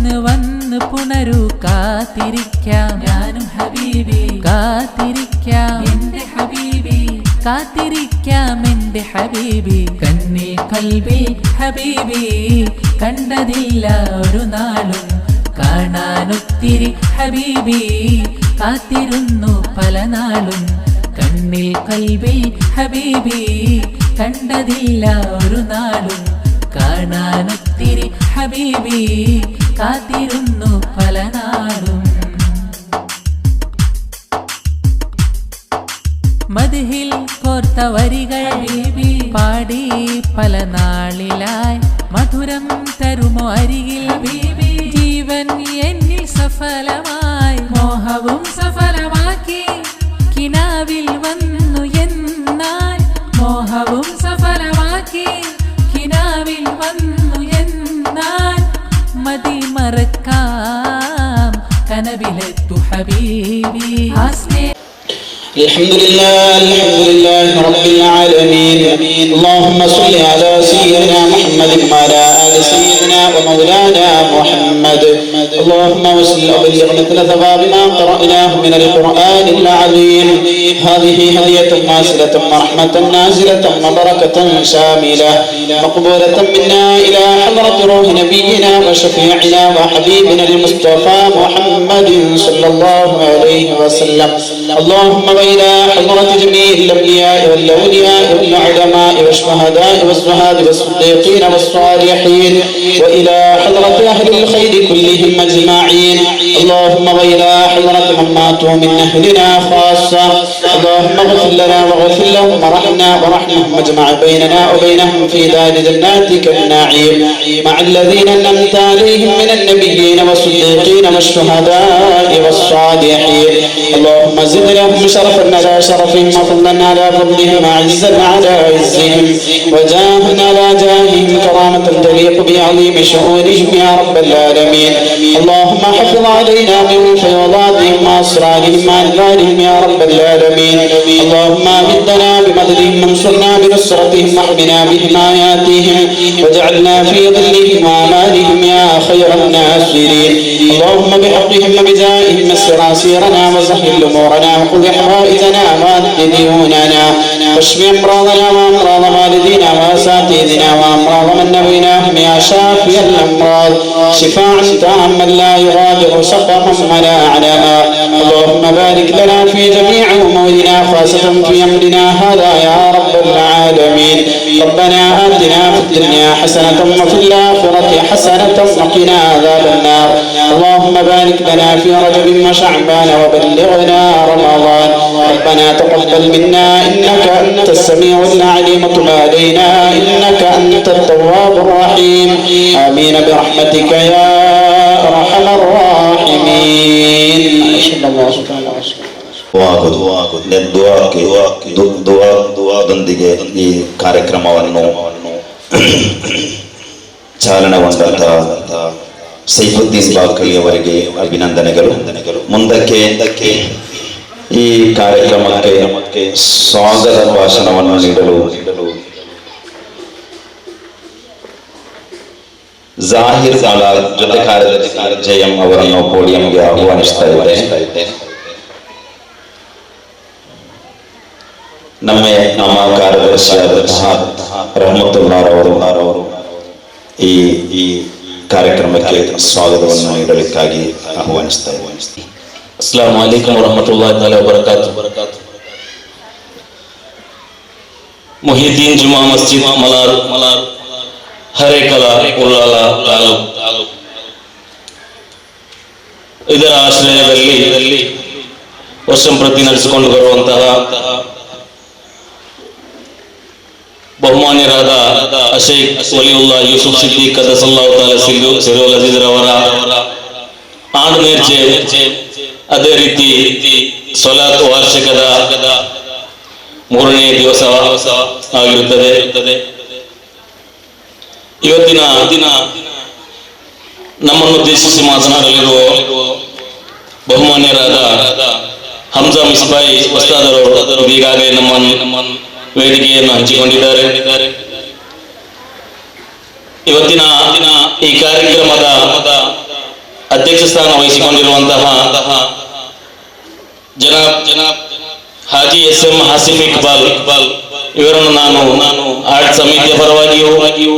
ഒന്ന് വന്ന് പുണരൂ കാത്തിരിക്കാം ഞാനും ഹബീബി കാത്തിരിക്കാം എന്റെ ഹബീബി കാത്തിരിക്കാം എന്റെ ഹബീബി കണ്ണിൽ കൽബിൽ ഹബീബി കണ്ടതില്ല ഒരു നാളും കാണാനൊത്തിരി ഹബീബി കാത്തിരുന്നു പല നാളും കണ്ണിൽ കൽബിൽ ഹബീബി കണ്ടതില്ല ഒരു നാളും കാണാനൊത്തിരി ഹബീബി കാത്തിരുന്നു പല നാളും മദ്ഹിൽ കോർത്ത വരികൾ ഹബീബി പാടി പല നാളിലായി മധുരം തരുമോ അരികിൽ ഹബീബി ജീവൻ എന്നിൽ സഫലമായി മോഹവും സഫലമാക്കി കിനാവിൽ വന്നു എന്നാൽ മോഹവും സഫലമാക്കി കിനാവിൽ വന്നു എന്നാൽ മതി മറക്കാം കനവിലെത്തു ഹബീബി الحمد لله رب العالمين اللهم صل على سيدنا محمد وعلى آل سيدنا ومولانا محمد اللهم وصل وبلغ مثل ثواب ما قرأناه من القرآن العظيم هذه هدية واصلة ورحمة نازلة وبركة شاملة مقبولة منا إلى حضرة روح نبينا وشفيعنا وحبيبنا المصطفى محمد صلى الله عليه وسلم اللهم وإلى حضرة جميع الأنبياء والأولياء والعلماء والشهداء والزهاد والصديقين والصالحين وإلى حضرة أهل الخير كلهم أجمعين اللهم وإلى حضرة من ماتوا من أهلنا خاصة اللهم اغفر لنا واغفر لهم ورحمنا ورحمهم واجمع بيننا وبينهم في دار جناتك النعيم مع الذين أنعمت عليهم من النبيين والصديقين والشهداء والصالحين اللهم زد لهم شرفا على شرفهم وفضلا على فضلهم وعزا على عزهم وجاها على جاههم كرامة تليق بعظيم شؤونهم يا رب العالمين اللهم حفظ علينا من فيضاتهم وأسرارهم وأنوارهم يا رب العالمين اللهم أمدنا بمددهم وانصرنا بنصرتهم واحمنا بحماياتهم واجعلنا في ظلهم وأمانهم يا خير الناصرين اللهم بحقهم وبجائهم يسر عسيرنا وسهل أمورنا وخذ حوائجنا وأد ديوننا واشف أمراضنا وأمراض والدينا وأساتذتنا وأمراض من نويناهم يا شافي الأمراض شفاء تاما لا يغادر سقما ولا علما اللهم بارك لنا في جميع أمورنا خاصة في أمرنا هذا يا رب العالمين ربنا آتنا في الدنيا حسنة وفي الآخرة حسنة وقنا عذاب النار اللهم بارك لنا في رجب وشعبان وبلغنا رمضان ربنا تقبل منا إنك أنت السميع العليم وتب علينا إنك أنت التواب الرحيم آمين برحمتك يا أرحم الراحمين ದುವಾದೊಂದಿಗೆ ಈ ಕಾರ್ಯಕ್ರಮವನ್ನು ಚಾಲನೆಗೊಂಡಂತ ಸೈಫುದ್ದೀನ್ ಬಾಕಳಿ ಅವರಿಗೆ ಅಭಿನಂದನೆಗಳು. ಮುಂದಕ್ಕೆ ಈ ಕಾರ್ಯಕ್ರಮಕ್ಕೆ ಸ್ವಾಗತ ಭಾಷಣವನ್ನು ನೀಡಲು ಜಾಹಿರ್ ಸಾಲಾರ್ ಜೊತೆ ಕಾರ್ಯದರ್ಶಿ ಜಯಂ ಅವರನ್ನು ಪೋಡಿಯಂಗೆ ಆಹ್ವಾನಿಸ್ತಾ ಇದ್ದೇನೆ. ನಮ್ಮ ಕಾರ್ಯದರ್ಶಿಯಾದಂತಹ ರಹಮತುಲ್ಲಾಹ್ ಅವರು ಈ ಕಾರ್ಯಕ್ರಮಕ್ಕೆ ಸ್ವಾಗತವನ್ನು ನೀಡಲಿಕ್ಕಾಗಿ ಆಹ್ವಾನಿಸ್ತಾ ಇದ್ದೇನೆ. अस्सलामु अलैकुम वरहमतुल्लाहि तआला वबरकातुहू. मुहिद्दीन जुमा मस्जिद मलार हरेकला उल्लाಲ ತಾಲೂಕು ಇದರ ಆಶ್ರಯದಲ್ಲಿ ವರ್ಷಂಪ್ರತಿ ನಡೆಸಿಕೊಂಡು ಬರುವಂತಹ ಬಹುಮಾನ್ಯರಾದ ಶೇಖ್ ವಲಿಯುಲ್ಲಾ ಯೂಸುಫ್ ಸಿದ್ದಿಕ್ ಕದಸಲ್ಲಾಹು ತಆಲಾ ಸಿರುಲ್ ಅಜೀಜ್ ರವರ ಆಂಡ್ ನೇರ್ಚೆ ಅದೇ ರೀತಿ ಸ್ವಲಾತ್ ವಾರ್ಷಿಕದ 3ನೇ ದಿವಸ ಆಗಿರುತ್ತದೆ. ಇವತ್ತಿನ ದಿನ ನಮ್ಮನ್ನು ಉದ್ದೇಶಿಸಿ ಮಾತನಾಡಲಿರುವ ಬಹುಮಾನ್ಯರಾದ ಹಮ್ಜಾ ಮಿಸ್ಬಾಯಿ ಉಸ್ತಾದರು ಈಗಾಗಲೇ ನಮ್ಮ ವೇದಿಕೆಯನ್ನು ಹಂಚಿಕೊಂಡಿದ್ದಾರೆ. ಇವತ್ತಿನ ಈ ಕಾರ್ಯಕ್ರಮದ ಅಧ್ಯಕ್ಷ ಸ್ಥಾನ ವಹಿಸಿಕೊಂಡಿರುವಂತಹ ಜನಾಬ್ ಹಾಜಿ ಎಸ್.ಎಂ. ಹಾಸಿಫ್ ಇಕ್ಬಾಲ್ ಇವರನ್ನು ನಾನು ಆಡಳಿತ ಸಮಿತಿಯ ಪರವಾಗಿಯೂ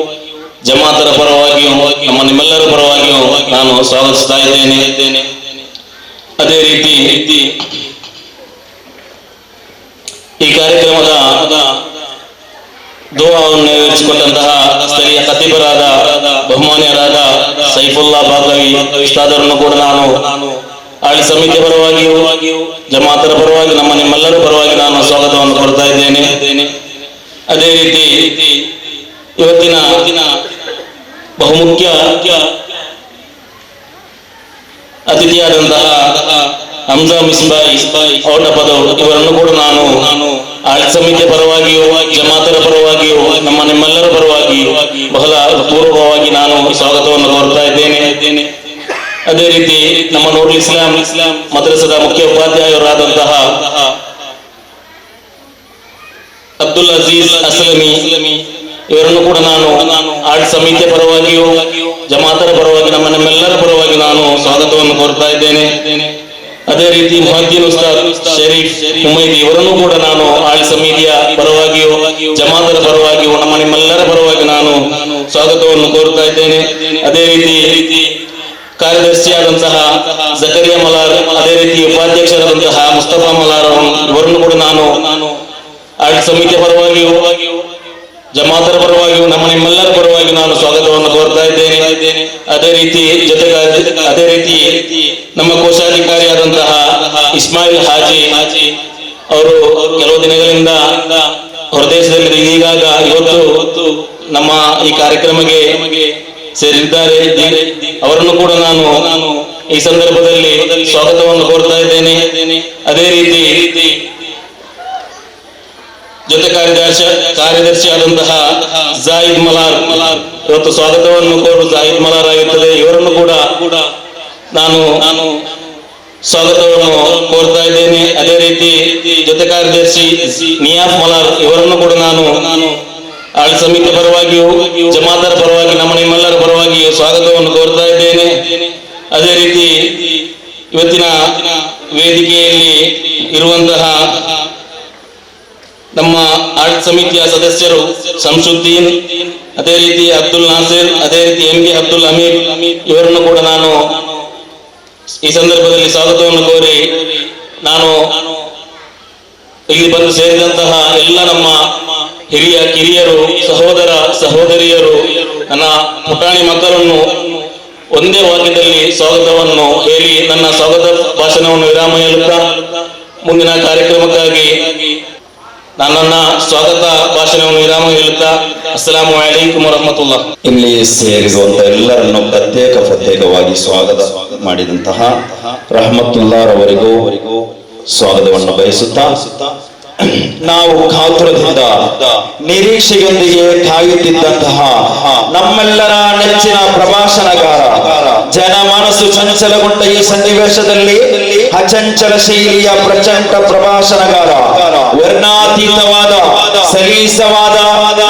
ಜಮಾತರ ಪರವಾಗಿಯೂ ನಮ್ಮ ನಿಮ್ಮೆಲ್ಲರ ಪರವಾಗಿಯೂ ನಾನು ಸ್ವಾಗತಿಸ್ತಾ ಇದ್ದೇನೆ. ಅದೇ ರೀತಿ ಈ ಕಾರ್ಯಕ್ರಮದ ದುಆವನ್ನು ನೆರವೇರಿಸಿಕೊಟ್ಟಂತಹ ಸ್ಥಳೀಯ ಖತೀಬರಾದ ಬಹುಮಾನ್ಯರಾದ ಸೈಫುಲ್ಲಾ ಬಾಗವಿ ಉಸ್ತಾದರನ್ನು ಕೂಡ ನಾನು ಆಡಳಿತ ಸಮಿತಿಯ ಪರವಾಗಿಯೂ ಜಮಾತರ ಪರವಾಗಿ ನಮ್ಮ ನಿಮ್ಮೆಲ್ಲರ ಪರವಾಗಿ ನಾನು ಸ್ವಾಗತವನ್ನು ಕೊಡ್ತಾ ಇದ್ದೇನೆ. ಅದೇ ರೀತಿ ಇವತ್ತಿನ ಬಹುಮುಖ್ಯ ಅತಿಥಿಯಾದಂತಹ ಹಮ್ಜಾ ಮಿಸ್ಬಾಯಿ ಔಟಪದವು ಇವರನ್ನು ಕೂಡ ನಾನು ಆಡಳಿತ ಸಮಿತಿಯ ಪರವಾಗಿಯೂ ಜಮಾತರ ಪರವಾಗಿಯೂ ನಮ್ಮ ನಿಮ್ಮೆಲ್ಲರ ಪರವಾಗಿಯೂ ಬಹಳ ಪೂರ್ವಕವಾಗಿ ನಾನು ಸ್ವಾಗತವನ್ನು ಕೋರ್ತಾ ಇದ್ದೇನೆ. ಅದೇ ರೀತಿ ನಮ್ಮ ನೂರುಲ್ ಇಸ್ಲಾಂ ಮದ್ರಸದ ಮುಖ್ಯ ಉಪಾಧ್ಯಾಯರಾದಂತಹ ಅಬ್ದುಲ್ ಅಜೀಜ್ ಅಸ್ಲಮಿ ಇವರನ್ನು ಕೂಡ ನಾನು ಆಡಳಿತ ಸಮಿತಿಯ ಪರವಾಗಿಯೂ ಜಮಾತರ ಪರವಾಗಿ ನಮ್ಮ ನಿಮ್ಮೆಲ್ಲರ ಪರವಾಗಿ ನಾನು ಸ್ವಾಗತವನ್ನು ಕೋರ್ತಾ ಇದ್ದೇನೆ. ಅದೇ ರೀತಿ ಮುಹದ್ದೀನ್ ಉಸ್ತಾದ್ ಶರೀಫ್ ಉಮೈದಿ ಇವರನ್ನು ಕೂಡ ನಾನು ಆಡಳಿತ ಸಮಿತಿಯ ಪರವಾಗಿಯೂ ಜಮಾತರ ಪರವಾಗಿಯೂ ನಮ್ಮ ನಿಮ್ಮೆಲ್ಲರ ಪರವಾಗಿ ನಾನು ಸ್ವಾಗತವನ್ನು ಕೋರ್ತಾ ಇದ್ದೇನೆ. ಅದೇ ರೀತಿ ಕಾರ್ಯದರ್ಶಿಯಾದಂತಹ ಜಕರಿಯಾ ಮಲಾರ್, ಅದೇ ರೀತಿ ಉಪಾಧ್ಯಕ್ಷರಾದಂತಹ ಮುಸ್ತಫಾ ಮಲಾರ್ ಇವರನ್ನು ಕೂಡ ನಾನು ಆಡಳಿತ ಸಮಿತಿಯ ಪರವಾಗಿಯೂ ಜಮಾತರ ಪರವಾಗಿಯೂ ನಮ್ಮ ನಿಮ್ಮೆಲ್ಲರ ಪರವಾಗಿ ನಾನು ಸ್ವಾಗತವನ್ನು ಕೋರ್ತಾ ಇದ್ದೇನೆ. ಅದೇ ರೀತಿ ನಮ್ಮ ಕೋಶಾಧಿಕಾರಿಯಾದಂತಹ ಇಸ್ಮಾಯಿಲ್ ಹಾಜಿ ಅವರು ಕೆಲವು ದಿನಗಳಿಂದ ಹೊರದೇಶದಲ್ಲಿ ಈಗಾಗ ಇವತ್ತು ನಮ್ಮ ಈ ಕಾರ್ಯಕ್ರಮಕ್ಕೆ ಸೇರಿದ್ದಾರೆ. ಅವರನ್ನು ಕೂಡ ನಾನು ಈ ಸಂದರ್ಭದಲ್ಲಿ ಸ್ವಾಗತವನ್ನು ಕೋರ್ತಾ ಇದ್ದೇನೆ. ಅದೇ ರೀತಿ ಜೊತೆ ಕಾರ್ಯದರ್ಶಿಯಾದಂತಹ ಜಾಹಿದ್ ಮಲಾರ್ ಇವತ್ತು ಸ್ವಾಗತವನ್ನು ಕೋರು ಜಾಹಿದ್ ಮಲಾರ್ ಆಗಿರ್ತದೆ. ಇವರನ್ನು ಕೂಡ ನಾನು ಸ್ವಾಗತವನ್ನು ಕೋರ್ತಾ ಇದ್ದೇನೆ. ಅದೇ ರೀತಿ ಜೊತೆ ಕಾರ್ಯದರ್ಶಿ ನಿಯಾಫ್ ಮಲಾರ್ ಇವರನ್ನು ಕೂಡ ನಾನು ಆಡಳಿತ ಸಮಿತಿ ಪರವಾಗಿಯೂ ಜಮಾತರ ಪರವಾಗಿ ನಮ್ಮ ನಿಮ್ಮೆಲ್ಲರ ಪರವಾಗಿಯೂ ಸ್ವಾಗತವನ್ನು ಕೋರ್ತಾ ಇದ್ದೇನೆ. ಅದೇ ರೀತಿ ಇವತ್ತಿನ ವೇದಿಕೆಯಲ್ಲಿ ಇರುವಂತಹ ನಮ್ಮ ಆಡಳಿತ ಸಮಿತಿಯ ಸದಸ್ಯರು ಶಂಸುದ್ದೀನ್, ಅದೇ ರೀತಿ ಅಬ್ದುಲ್ ನಾಸಿರ್, ಅದೇ ರೀತಿ ಎಂ.ಕೆ. ಅಬ್ದುಲ್ ಹಮೀದ್ ಇವರನ್ನು ಕೂಡ ನಾನು ಈ ಸಂದರ್ಭದಲ್ಲಿ ಸ್ವಾಗತವನ್ನು ಕೋರಿ ನಾನು ಇಲ್ಲಿ ಬಂದು ಸೇರಿದಂತಹ ಎಲ್ಲ ನಮ್ಮ ಹಿರಿಯ ಕಿರಿಯರು, ಸಹೋದರ ಸಹೋದರಿಯರು, ನನ್ನ ಪುಟಾಣಿ ಮಕ್ಕಳನ್ನು ಒಂದೇ ವಾಕ್ಯದಲ್ಲಿ ಸ್ವಾಗತವನ್ನು ಹೇಳಿ ನನ್ನ ಸ್ವಾಗತ ಭಾಷಣವನ್ನು ವಿರಾಮ ಹೇಳುತ್ತಾ ಮುಂದಿನ ಕಾರ್ಯಕ್ರಮಕ್ಕಾಗಿ ನನ್ನ ಸ್ವಾಗತ ಭಾಷಣವನ್ನು ವಿರಾಮ ಹೇಳುತ್ತಾ ಅಸ್ಸಲಾಮು ಅಲೈಕುಂ ವರಹಮತುಲ್ಲಾಹ್. ಇಲ್ಲಿ ಸೇರಿರುವಂತ ಎಲ್ಲರನ್ನು ಪ್ರತ್ಯೇಕವಾಗಿ ಸ್ವಾಗತ ಮಾಡಿದಂತಹ ರಹಮತುಲ್ಲಾರವರಿಗೂ ಸ್ವಾಗತವನ್ನು ಬಯಸುತ್ತಾ ನಾವು ಕಾತುರದಿಂದ ನಿರೀಕ್ಷೆಯೊಂದಿಗೆ ಕಾಯುತ್ತಿದ್ದಂತಹ ನಮ್ಮೆಲ್ಲರ ನೆಚ್ಚಿನ ಪ್ರಭಾಷಣಕಾರ, ಜನಮಾನಸು ಚಂಚಲಗೊಂಡ ಈ ಸನ್ನಿವೇಶದಲ್ಲಿ ಅಚಂಚಲ ಶೈಲಿಯ ಪ್ರಚಂಡ ಪ್ರಭಾಷಣಕಾರ, ವರ್ಣಾತೀತವಾದ ಸಲೀಸವಾದ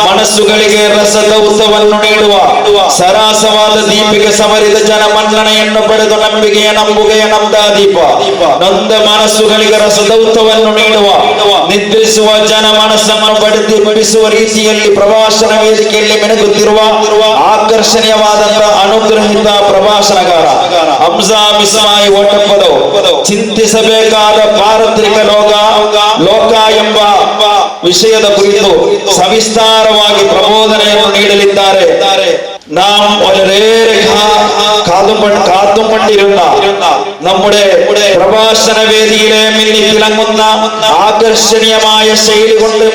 ಮನಸ್ಸುಗಳಿಗೆ ರಸದೌತವನ್ನು ನೀಡುವ ಸರಾಸವಾದ ದೀಪಿಗೆ ಸಮರಿದ ಜನಮನ್ನಣೆಯನ್ನು ಪಡೆದು ನಂಬುಗೆಯ ನಮ್ದಾದೀಪ, ನೊಂದ ಮನಸ್ಸುಗಳಿಗೆ ರಸದೌತವನ್ನು ನೀಡುವ ನಿದ್ರಿಸುವ ಜನ ಮನಸ್ಸನ್ನು ಬಡಿಸುವ ರೀತಿಯಲ್ಲಿ ಪ್ರಭಾಷಣ ವೇದಿಕೆಯಲ್ಲಿ ಮೆಣಗುತ್ತಿರುವ ಆಕರ್ಷಣೀಯವಾದಂತಹ ಅನುಗ್ರಹಿತ ಪ್ರಭಾಷಣಕಾರ ಹಮ್ಜಾ ಮಿಸ್ಬಾಯಿ ಒಟಪದವು ಚಿಂತಿಸಬೇಕಾದ ಪಾರತ್ರಿಕ ಲೋಕ ಎಂಬ ವಿಷಯದ ಕುರಿತು ಸವಿಸ್ತಾರವಾಗಿ പ്രബോധനಯನ್ನು നീടലിದ್ದಾರೆ. നാം വളരെയേറെ കാത്തുകൊണ്ടിരുന്ന നമ്മുടെ പ്രഭാഷണ വേദിയിലെ മിന്നി തിളങ്ങുന്ന ആകർഷണീയമായ ശൈലി കൊണ്ട്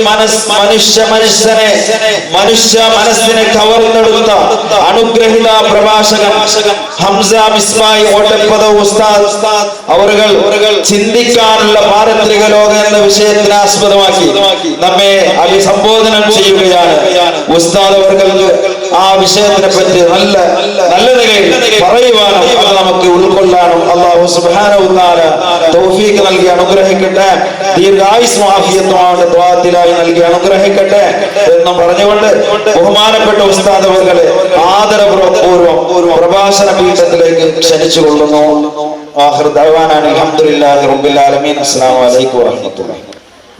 മനുഷ്യ മനസ്സിനെ കവർന്നെടുത്ത അനുഗ്രഹിത പ്രഭാഷകൻ ഹംസ മിസ്ബായി ഓട്ടപ്പദവ് ഉസ്താദ് അവരുകൾ ചിന്തിക്കാനുള്ള പാരത്രിക ലോകം എന്ന വിഷയത്തിനെ ആസ്പദമാക്കി നമ്മെ അഭിസംബോധനം ചെയ്യുകയാണ്. ഉസ്താദ് അവർക്ക് ആ വിഷയത്തിനെ പറ്റി നല്ല നിലയിൽ പറയുവാനും അത് നമുക്ക് ഉൾക്കൊള്ളാനും അല്ലാഹു സുബ്ഹാനഹു വ തആല തൗഫീഖ് നൽകി അനുഗ്രഹിക്കട്ടെ. ദീർഘായുസ്സും ആഫിയത്തുമാണ് ദുആത്തിലായി നൽകി അനുഗ്രഹിക്കട്ടെ എന്ന് പറഞ്ഞുകൊണ്ട് ബഹുമാനപ്പെട്ട ഉസ്താദ് അവർകളെ ആദരപൂർവ്വം പ്രഭാഷണ പീഠത്തിലേക്ക് ക്ഷണിച്ചു കൊള്ളുന്നു. ആഖിറു ദഅവാനാ അൽഹംദുലില്ലാഹി റബ്ബിൽ ആലമീൻ. അസ്സലാമു അലൈക്കും വറഹ്മത്തുള്ളാഹി.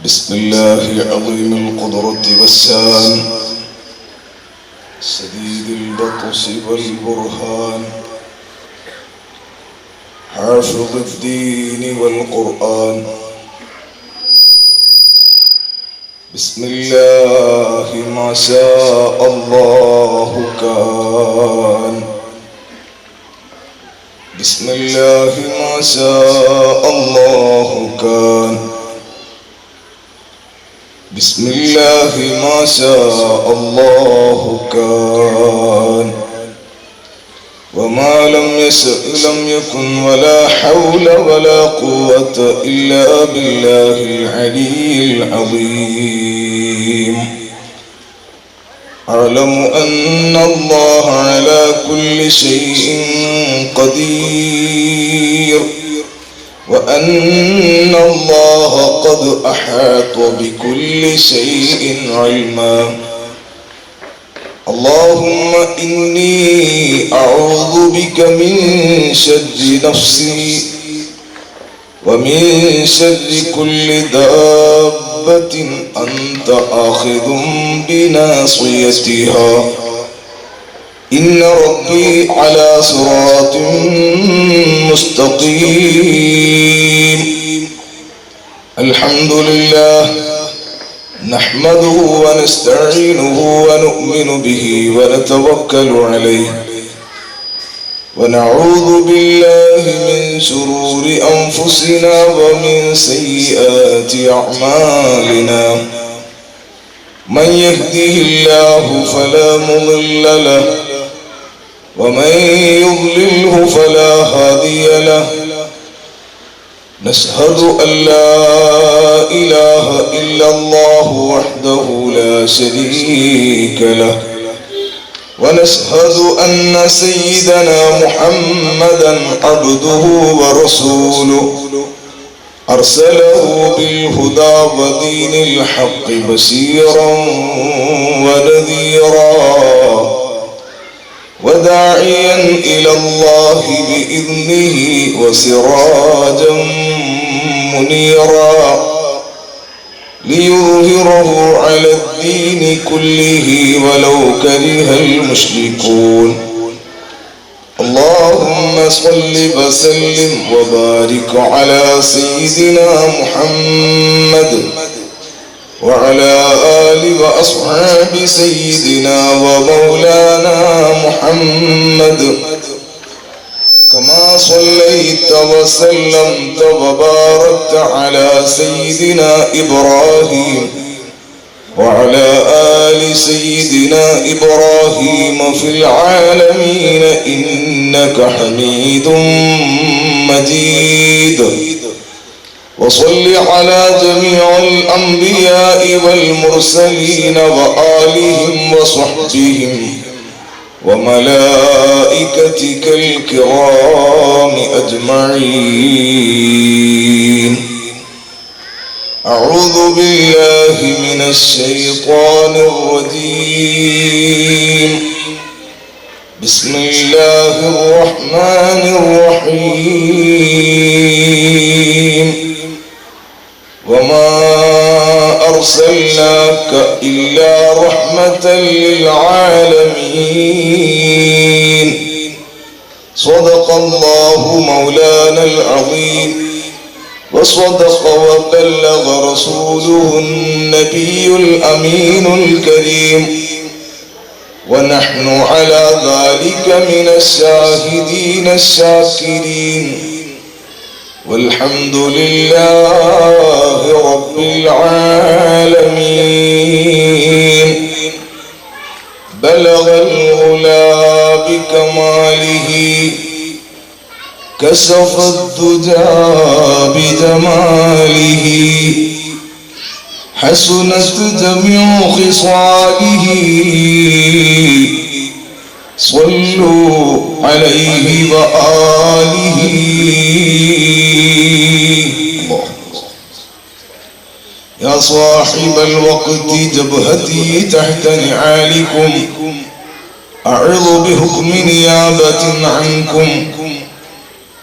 ബിസ്മില്ലാഹിൽ അളീമിൽ ഖുദ്റത്തി വസ്സാൻ സദീദിൽ ബത്ശി വൽ ബുർഹാൻ ഹാഫിദുദ് ദീൻ വൽ ഖുർആൻ. ബിസ്മില്ലാഹി മാ ശാ അല്ലാഹു കാൻ. ബിസ്മില്ലാഹി മാ ശാ അല്ലാഹു കാൻ. ബിസ്മില്ലാഹി മാ ശാ അല്ലാഹു കാൻ. വമാ ലം യശഅ ലം യകുൻ വലാ ഹൗല വലാ ഖുവത ഇല്ലാ ബില്ലാഹിൽ അലിയിൽ അളീം. أعلم أن الله على كل شيء قدير وأن الله قد أحاط بكل شيء علما. اللهم إني أعوذ بك من شر نفسي ومن شر كل دابة أنت آخذ بناصيتها إن ربي على صراط مستقيم. الحمد لله نحمده ونستعينه ونؤمن به ونتوكل عليه ونعوذ بالله من شرور أنفسنا ومن سيئات أعمالنا. من يهده الله فلا مضل له ومن يضلله فلا هادي له. نشهد أن لا إله إلا الله وحده لا شريك له ونشهد أن سيدنا محمدا عبده ورسوله أرسله بالهدى ودين الحق بشيرا ونذيرا وداعيا إلى الله بإذنه وسراجا منيرا ليظهره على الدين كله ولو كره المشركون. اللهم صل وسلم وبارك على سيدنا محمد وعلى آل وأصحاب سيدنا ومولانا محمد كما صليت وسلمت وباركت على سيدنا إبراهيم وعلى آل سيدنا إبراهيم في العالمين إنك حميد مجيد. وصل على جميع الأنبياء والمرسلين وآلهم وصحبهم وملائكتك الكرام أجمعين. أعوذ بالله من الشيطان الرجيم. بسم الله الرحمن الرحيم. وما أرسلناك إلا رحمة للعالمين. صدق الله مولانا العظيم وصدق وبلغ رسوله النبي الأمين الكريم ونحن على ذلك من الشاهدين الشاكرين والحمد لله رب العالمين. بلغ العلا بكماله كشف الدجى بجماله حسنت جميع خصاله صلوا عليه وآله. الله يا صاحب الوقت جبهتي تحت نعالكم أعظ بحكم نيابة عنكم.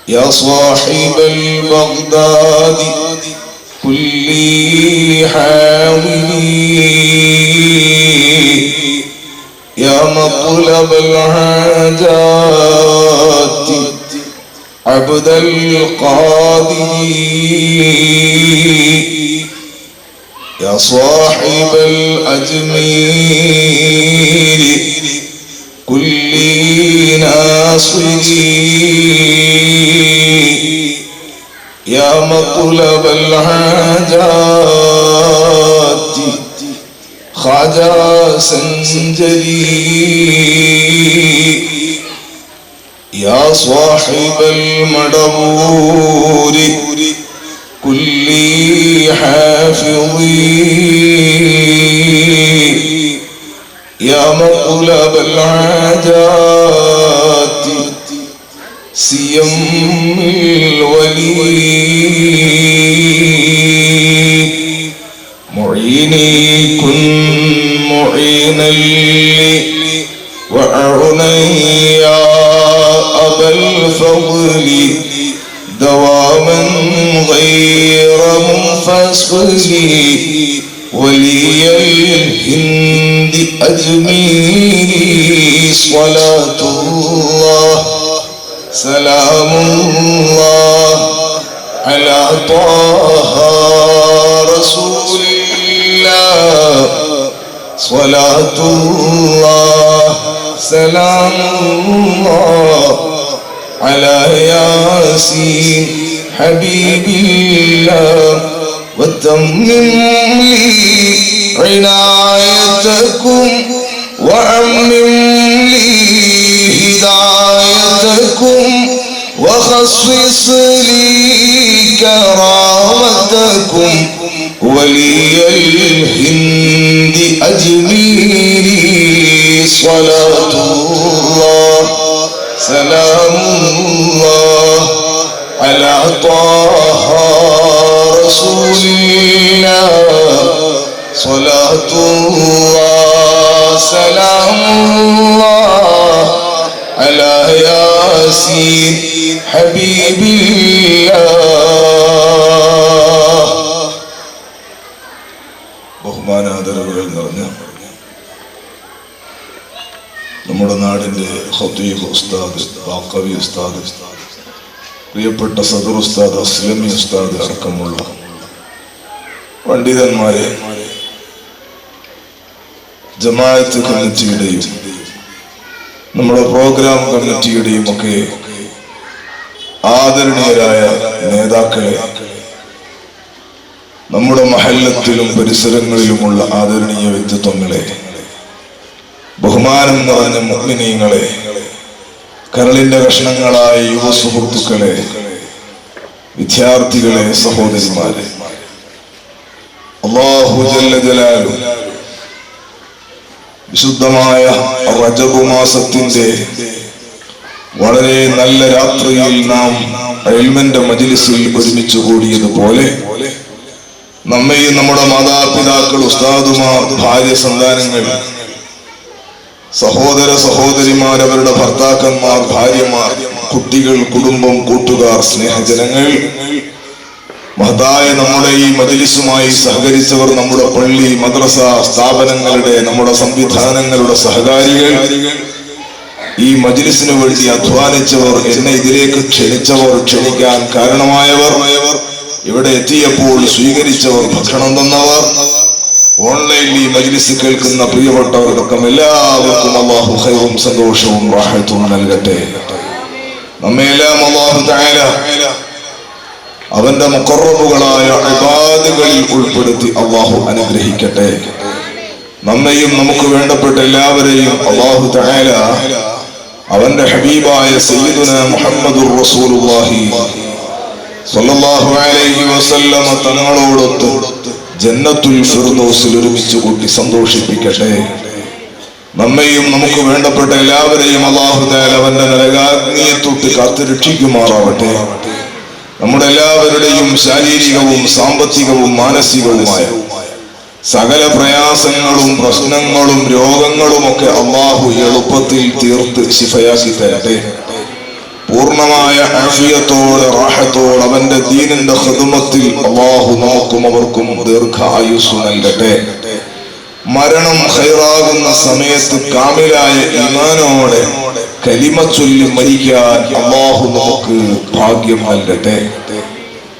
يا صاحب البغداد كل حاولي يا مطلب الحاجات عبد القادر. يا صاحب الأجمير كل ناصري يا مطلب الحاجات خواجة سنجري. يا صاحب المدبور كل حافظي يا مطلب العادات سيم الولي. معيني كن معينا لي وأعني يا أبا الفضل دواما غير منفصل. ولي الهند أجميري صلاة الله سلام الله على طه رسول الله. صلاة الله سلام الله على ياسين حبيب الله. وتمم لي عنايتكم وعمم لي هدايتكم وخصص لي كرامتكم. ولي الهند أجميري صلاة الله سلام الله على طه رسول الله. صلاة الله سلام الله على ياسين حبيب الله. ബഹുമാനാദരവുകൾ നിറഞ്ഞ നമ്മുടെ നാടിൻ്റെ ഖത്തീബ് ഉസ്താദ്, ബാക്കവി ഉസ്താദ്, പ്രിയപ്പെട്ട സദർ ഉസ്താദ്, അസ്ലമി ഉസ്താദ് അടക്കമുള്ള പണ്ഡിതന്മാരെ, ജമാഅത്ത് കമ്മിറ്റിയുടെയും നമ്മുടെ പ്രോഗ്രാം കമ്മിറ്റിയുടെയും ഒക്കെ ആദരണീയരായ നേതാക്കളെ, നമ്മുടെ മഹല്ലത്തിലും പരിസരങ്ങളിലുമുള്ള ആദരണീയ വ്യക്തിത്വങ്ങളെ, ബഹുമാനം നിറഞ്ഞ മുഅ്മിനീങ്ങളെ, കരളിന്റെ കഷ്ണങ്ങളായ യുവ സുഹൃത്തുക്കളെ, വിദ്യാർത്ഥികളെ, സഹോദരിമാരെ, അല്ലാഹു ജല്ല ജലാലു വിശുദ്ധമായ റജബ് മാസത്തിന്റെ വളരെ നല്ല രാത്രിയിൽ നാം ഇൽമിന്റെ മജ്ലിസിൽ ഒരുമിച്ച് കൂടിയതുപോലെ നമ്മെയും നമ്മുടെ മാതാപിതാക്കൾ, ഉസ്താദുമാർ, ഭാര്യ, സന്താനങ്ങൾ, സഹോദര സഹോദരിമാർ, അവരുടെ ഭർത്താക്കന്മാർ, ഭാര്യമാർ, കുട്ടികൾ, കുടുംബം, കൂട്ടുകാർ, സ്നേഹജനങ്ങൾ, മഹതായ നമ്മുടെ ഈ മജ്ലിസുമായി സഹകരിച്ചവർ, നമ്മുടെ പള്ളി, മദ്രസ സ്ഥാപനങ്ങളുടെ, നമ്മുടെ സംവിധാനങ്ങളുടെ സഹകാരികൾ, ഈ മജ്ലിസിനു വേണ്ടി അധ്വാനിച്ചവർ, എന്നെ ഇതിലേക്ക് ക്ഷണിച്ചവർ, ക്ഷണിക്കാൻ കാരണമായവർ, ഇവിടെ എത്തിയപ്പോൾ സ്വീകരിച്ചവർ, ഭക്ഷണം തന്നവർ, ഓൺലൈനിൽ ഈ മജ്ലിസ് കേൾക്കുന്ന പ്രിയപ്പെട്ടവർക്കൊക്കെ എല്ലാവർക്കും അല്ലാഹു ഖൈറും സന്തോഷവും റാഹത്തും നൽകട്ടെ. നമ്മെല്ലാം അല്ലാഹു തആല അവന്റെ മുഖറബുകളായ ഇബാദുകളിൽ ഉൾപ്പെടുത്തി അല്ലാഹു അനുഗ്രഹിക്കട്ടെ. നമ്മെയും നമുക്ക് വേണ്ടപ്പെട്ട എല്ലാവരെയും അല്ലാഹു തആല അവന്റെ ഹബീബായ സയ്യിദുനാ മുഹമ്മദുർ റസൂലുള്ളാഹി സ്വല്ലല്ലാഹു അലൈഹി വസല്ലമ തങ്ങളോടൊത്ത് ജന്നത്തുൽ ഫിർദൗസിൽ ഒരുമിച്ച് കൂട്ടി സന്തോഷിപ്പിക്കട്ടെ. നമ്മെയും നമുക്ക് വേണ്ടപ്പെട്ട എല്ലാവരെയും അല്ലാഹു തആല അവന്റെ നരകാഗ്നിയെ തൊട്ട് കാത്തുരക്ഷിക്കുമാറാവട്ടെ. നമ്മുടെ എല്ലാവരുടെയും ശാരീരികവും സാമ്പത്തികവും മാനസികവുമായ സകല പ്രയാസങ്ങളും പ്രശ്നങ്ങളും രോഗങ്ങളും ഒക്കെ അള്ളാഹു എളുപ്പത്തിൽ തീർത്ത് ശിഫയാക്കി തരട്ടെ. പൂർണ്ണമായ ആഫിയത്തോടെ റാഹത്തോടെ അവന്റെ ദീനിന്റെ ഖിദ്മത്തിൽ അള്ളാഹു നമുക്കും അവർക്കും ദീർഘായുസ് നൽകട്ടെ. മരണം ഖൈറാകുന്ന സമയത്ത് കാമിലായ ഈമാനോടെ കലിമ ചൊല്ലി മരിക്കാൻ അള്ളാഹു നമുക്ക് ഭാഗ്യം നൽകട്ടെ.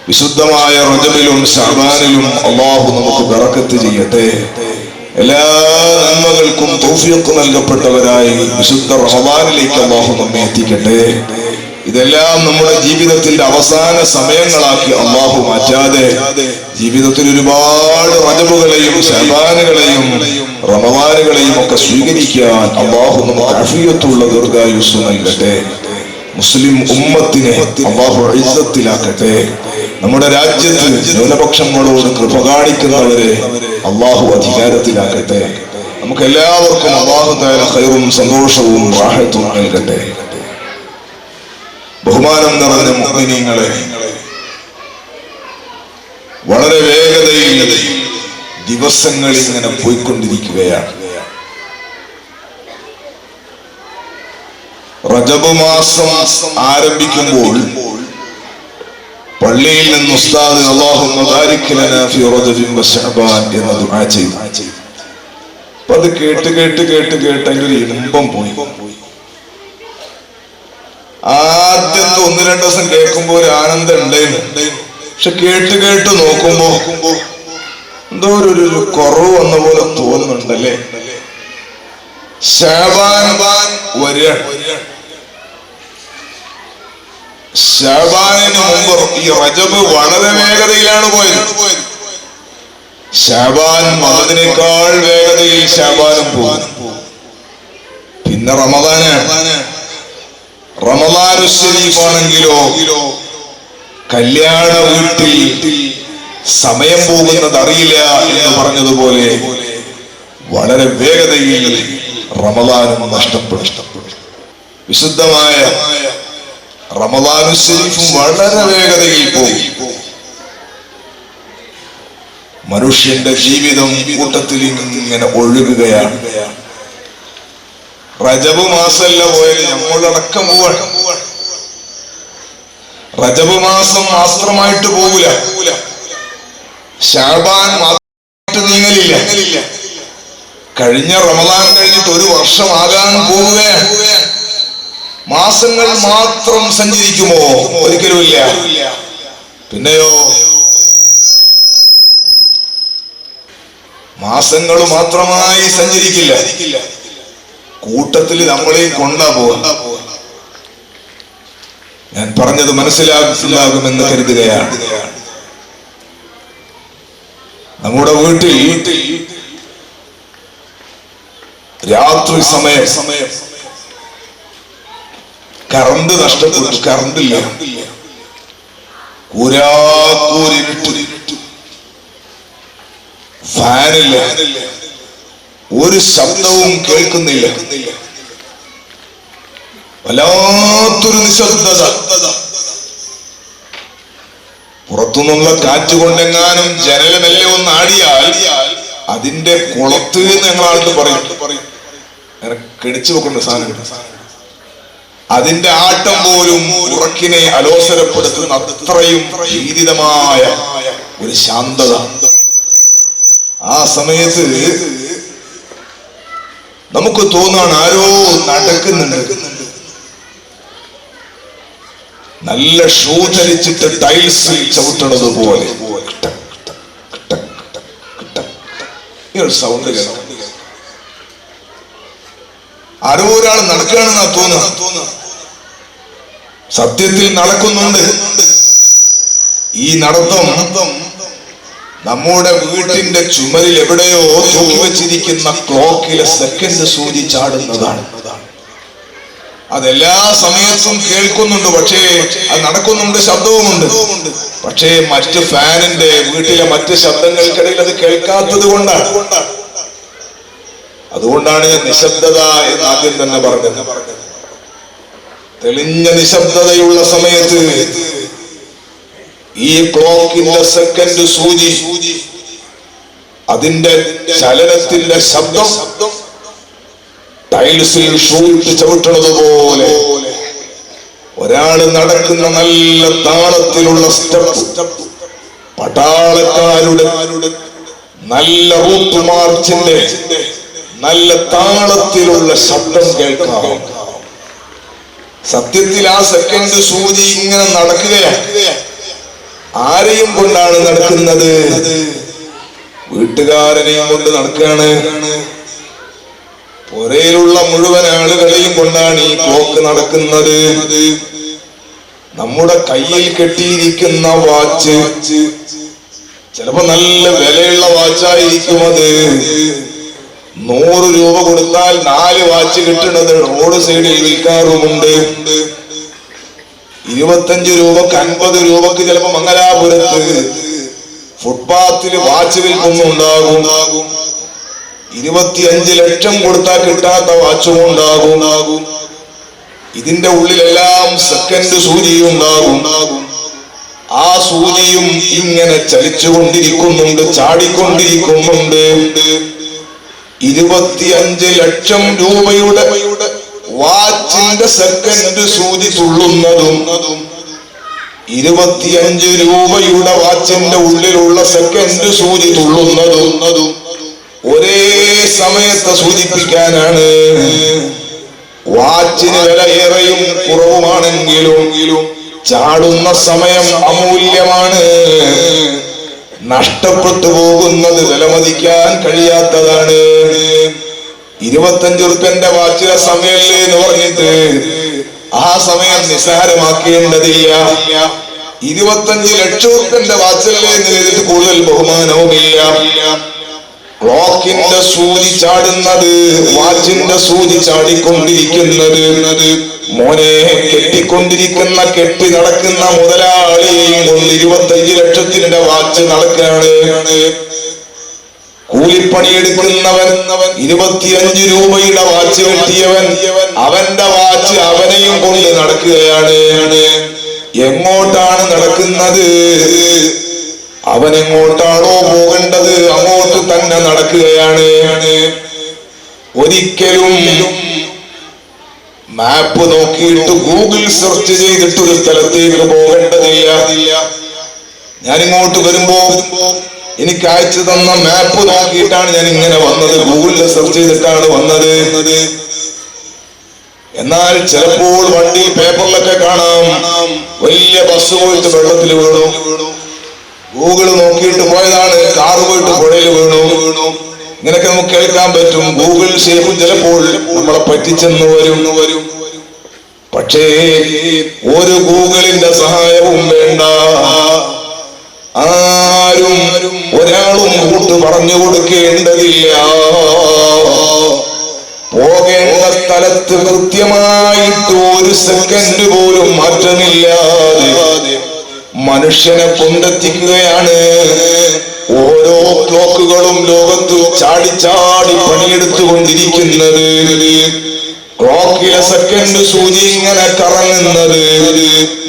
വിശുദ്ധമായ റജബിലും ശഅബാനിലും അള്ളാഹു നമുക്ക് ബറക്കത്ത് ചെയ്യട്ടെ. എല്ലാ നന്മകൾക്കും തൗഫീഖ് നൽകപ്പെട്ടവരായി വിശുദ്ധ റമദാനിലേക്ക് അള്ളാഹു നമ്മെ എത്തിക്കട്ടെ. ഇതെല്ലാം നമ്മുടെ ജീവിതത്തിന്റെ അവസാന സമയങ്ങളാക്കി അള്ളാഹു മാറ്റാതെ ജീവിതത്തിൽ ഒരുപാട് റജബുകളെയും ശഅബാനുകളെയും റമദാനുകളെയും ഒക്കെ സ്വീകരിക്കാൻ അള്ളാഹു നമുക്ക് ആഫിയത്തുള്ള ദീർഘായുസ്സ് നൽകട്ടെ. മുസ്ലിം ഉമ്മത്തിനെ അള്ളാഹു ഇസ്സത്തിലാക്കട്ടെ. നമ്മുടെ രാജ്യത്ത് ന്യൂനപക്ഷങ്ങളോട് കൃപ കാണിക്കുന്നവരെ അള്ളാഹു അധികാരത്തിലാക്കട്ടെ. നമുക്ക് എല്ലാവർക്കും അള്ളാഹു തആല ഖൈറും സന്തോഷവും റാഹത്തും നൽകട്ടെ. ബഹുമാനം നിറഞ്ഞ മുഅ്മിനീങ്ങളെ, വളരെ വേഗതയിൽ ദിവസങ്ങൾ ഇങ്ങനെ പോയിക്കൊണ്ടിരിക്കുകയാണ്. റജബ് മാസം ആരംഭിക്കുമ്പോൾ പള്ളിയിൽ നിന്ന് ഉസ്താദ് അല്ലാഹുമ്മ ബാരിക് ലനാ ഫീ റജബിൻ വശഅബാൻ എന്ന് ദുആ ചെയ്തു. അപ്പൊ അത് കേട്ട് അതിന്റെ ഒരു ഇമ്പം പോയി. ആദ്യത്തെ 1-2 ദിവസം കേൾക്കുമ്പോ ഒരു ആനന്ദം ഉണ്ടായിരുന്നു. പക്ഷെ കേട്ട് നോക്കുമ്പോ എന്തോ ഒരു കുറവ് വന്ന പോലെ തോന്നുന്നുണ്ടല്ലേ. ശഅബാൻ ശഅബാനിന് മുമ്പ് ഈ റജബ് വളരെ വേഗതയിലാണ് പോയത്. ശഅബാൻ അതിനേക്കാൾ വേഗതയിൽ ശഅബാനും പോകും. പിന്നെ റമദാനു ശരീഫാണെങ്കിലോ കല്യാണ വീട്ടിൽ സമയം പോകുന്നത് അറിയില്ല എന്ന് പറഞ്ഞതുപോലെ വളരെ വേഗതയിൽ റമദാനും നഷ്ടപ്പെട്ടു. വിശുദ്ധമായ റമദാനു ശരീഫും വളരെ വേഗതയിൽ പോകും. മനുഷ്യന്റെ ജീവിതം കൂട്ടത്തിൽ ഇങ്ങനെ ഒഴുകുകയാണ്. റജബ് മാസമല്ല പോയത്, നമ്മളടക്കം പോവാണ്. റജബ് മാസം മാത്രമായിട്ട് പോകൂല, ശഅബാൻ മാത്രമായിട്ട് നീങ്ങലില്ല. കഴിഞ്ഞ റമദാൻ കഴിഞ്ഞിട്ട് 1 വർഷമാകാൻ പോവുകയാണ്. മാസങ്ങൾ മാത്രം സഞ്ചരിക്കുമോ? ഒരിക്കലുമില്ല. പിന്നെയോ മാസങ്ങൾ മാത്രമായി സഞ്ചരിക്കില്ല, കൂട്ടത്തിൽ നമ്മളെയും കൊണ്ടാ പോവാ. ഞാൻ പറഞ്ഞത് മനസ്സിലാകുമെന്ന് കരുതുകയാണ്. നമ്മുടെ വീട്ടിൽ രാത്രി സമയം കറണ്ട് നഷ്ടപ്പെട്ടു, കറണ്ടില്ല, കൂരാക്കൂരിട്ട്, ഫാനില്ല, ഒരു ശബ്ദവും കേൾക്കുന്നില്ല, വല്ലാത്തൊരു നിശബ്ദത. പുറത്തുനിന്നുള്ള കാറ്റുകൊണ്ടെങ്ങാനും ജനലമെല്ലെ ഒന്ന് ആടിയാൽ അതിന്റെ കുളത്ത് ഞങ്ങളായിട്ട് പറയും, അങ്ങനെ കെടിച്ചു വെക്കുന്ന സാധനം. അതിന്റെ ആട്ടം പോലും ഉറക്കിനെ അലോസരപ്പെടുത്തുന്ന അത്രയും ഭീതിതമായ ഒരു ശാന്തത. ആ സമയത്ത് നമുക്ക് തോന്നാണ് ആരോ നടക്കുന്നുണ്ട്. നല്ല ഷൂ ധരിച്ചിട്ട് ടൈൽസ് ചവിട്ടണത് പോലെ സൗണ്ട് കേൾക്കാം. ആരോ ഒരാൾ നടക്കുകയാണെന്നാ തോന്നുക. സത്യത്തിൽ നടക്കുന്നുണ്ട്. ഈ നടത്തം നമ്മുടെ വീട്ടിന്റെ ചുമരിൽ എവിടെയോ തൂക്കി വെച്ചിരിക്കുന്ന ക്ലോക്കിലെ സെക്കൻഡ് സൂചി ചാടുന്നതാണ്. അതെല്ലാ സമയത്തും കേൾക്കുന്നുണ്ട്, പക്ഷേ അത് നടക്കുന്നുണ്ട്, ശബ്ദവുമുണ്ട്. പക്ഷേ മറ്റ് ഫാനിന്റെ വീട്ടിലെ മറ്റ് ശബ്ദങ്ങൾക്കിടയിൽ അത് കേൾക്കാത്തത് കൊണ്ടാണ്. അതുകൊണ്ടാണ് ഞാൻ നിശബ്ദത എന്ന് ആദ്യം തന്നെ പറഞ്ഞത്. തെളിഞ്ഞ നിശബ്ദതയുള്ള സമയത്ത് ഈ ക്ലോക്കിന്റെ സെക്കൻഡ് സൂചി അതിന്റെ ചലനത്തിന്റെ ശബ്ദം ടൈൽസിൽ ഷൂട്ട് ചവിട്ടണത് പോലെ ഒരാള് നടക്കുന്ന നല്ല താളത്തിലുള്ള സ്റ്റെപ്പ്, പട്ടാളക്കാരുടെ നല്ല റൂട്ട് മാർച്ചിന്റെ നല്ല താളത്തിലുള്ള ശബ്ദം കേൾക്കാം. സത്യത്തിൽ ആ സെക്കൻഡ് സൂചി ഇങ്ങനെ നടക്കുകയാണ്. ആരെയും കൊണ്ടാണ് നടക്കുന്നത്? വീട്ടുകാരനെയും കൊണ്ട് നടക്കുകയാണ്. പുരയിലുള്ള മുഴുവൻ ആളുകളെയും കൊണ്ടാണ് ഈ ക്ലോക്ക് നടക്കുന്നത്. നമ്മുടെ കയ്യിൽ കെട്ടിയിരിക്കുന്ന വാച്ച് ചിലപ്പോ നല്ല വിലയുള്ള വാച്ചായിരിക്കും. അത് 100 രൂപ കൊടുത്താൽ 4 വാച്ച് കിട്ടുന്നത് റോഡ് സൈഡിൽ വിൽക്കാറുമുണ്ട്. 25 രൂപക്ക് 50 രൂപക്ക് ചിലപ്പോ മംഗലാപുരത്ത് ഫുട്പാത്തിൽ വാച്ച് വിൽക്കുന്നുണ്ടാകും. 25 ലക്ഷം കൊടുത്താൽ കിട്ടാത്ത വാച്ചും ഉണ്ടാകും. ഇതിന്റെ ഉള്ളിലെല്ലാം സെക്കൻഡ് സൂചിയുണ്ടാകും. ആ സൂചിയും ഇങ്ങനെ ചലിച്ചുകൊണ്ടിരിക്കുന്നുണ്ട്, ചാടിക്കൊണ്ടിരിക്കുന്നുണ്ട്. 25 ലക്ഷം രൂപയുടെ വാച്ചിന്റെ സെക്കൻഡ് സൂചി തുള്ളുന്നതും 25 രൂപയുടെ വാച്ചിന്റെ ഉള്ളിലുള്ള സെക്കൻഡ് സൂചി തുള്ളുന്നതും ഒരേ സമയത്ത് സൂചിപ്പിക്കാനാണ്. വാച്ചിന് വില ഏറെയും കുറവുമാണെങ്കിലും ചാടുന്ന സമയം അമൂല്യമാണ്. നഷ്ടപ്പെട്ടു പോകുന്നത് വിലമതിക്കാൻ കഴിയാത്തതാണ്. 25 ഉറുപ്പ്യന്റെ വാച്ചിലെ സമയല്ലേ എന്ന് പറഞ്ഞിട്ട് ആ സമയം നിസ്സാരമാക്കേണ്ടതില്ല. 25 ലക്ഷം ഉറുപ്പ്യന്റെ വാച്ചല്ലേ എന്ന് കരുതിട്ട് കൂടുതൽ ബഹുമാനവുമില്ല. ക്ലോക്കിന്റെ സൂചി ചാടുന്നത്, വാച്ചിന്റെ സൂചി ചാടിക്കൊണ്ടിരിക്കുന്നത്. മോനെ കെട്ടിക്കൊണ്ടിരിക്കുന്ന കെട്ടി നടക്കുന്ന മുതലാളിയെയും കൊണ്ട് 25 ലക്ഷത്തിന്റെ വാച്ച് നടക്കുകയാണ്. കൂലിപ്പണിയെടുക്കുന്നവൻ 25 രൂപയുടെ വാച്ച് കെട്ടിയവൻ അവന്റെ വാച്ച് അവനെയും കൊണ്ട് നടക്കുകയാണ്. എങ്ങോട്ടാണ് നടക്കുന്നത്? അവനെങ്ങോട്ടാണോ പോകേണ്ടത് അങ്ങോട്ട് തന്നെ നടക്കുകയാണ്. ഒരിക്കലും മാപ്പ് നോക്കിയിട്ട് ഗൂഗിൾ സെർച്ച് ചെയ്തിട്ട് ഒരു സ്ഥലത്തേക്ക് പോകേണ്ടതില്ല. ഞാനിങ്ങോട്ട് വരുമ്പോ എനിക്ക് അയച്ചു തന്ന മാപ്പ് നോക്കിയിട്ടാണ് ഞാൻ ഇങ്ങനെ വന്നത്. ഗൂഗിളിൽ സെർച്ച് ചെയ്തിട്ടാണ് വന്നത്. എന്നാൽ ചിലപ്പോൾ വണ്ടി പേപ്പറിലൊക്കെ കാണാം വലിയ ബസ് പോയിട്ട് വെള്ളത്തിൽ വീണു. ഗൂഗിള് നോക്കിയിട്ട് പോയതാണ്, കാറ് പോയിട്ട് പുഴയിൽ വീണു. ഇങ്ങനെയൊക്കെ നമുക്ക് കേൾക്കാൻ പറ്റും. ഗൂഗിൾ ഷേപ്പും ചിലപ്പോൾ നമ്മളെ പറ്റിച്ചെന്ന് വരും. പക്ഷേ ഒരു ഗൂഗിളിന്റെ സഹായവും വേണ്ട. ആരും ഒരാളും കൂട്ട് പറഞ്ഞു കൊടുക്കേണ്ടതില്ല. പോകേണ്ട സ്ഥലത്ത് കൃത്യമായിട്ട് ഒരു സെക്കൻഡ് പോലും മാറ്റമില്ലാതെ മനുഷ്യനെ കൊണ്ടെത്തിക്കുകയാണ്. ഓരോ ക്ലോക്കുകളും ലോകത്ത് ചാടി ചാടി പണിയെടുത്തുകൊണ്ടിരിക്കുന്നത്. ക്ലോക്കിലെ സെക്കൻഡ് സൂചി ഇങ്ങനെ കറങ്ങുന്നത്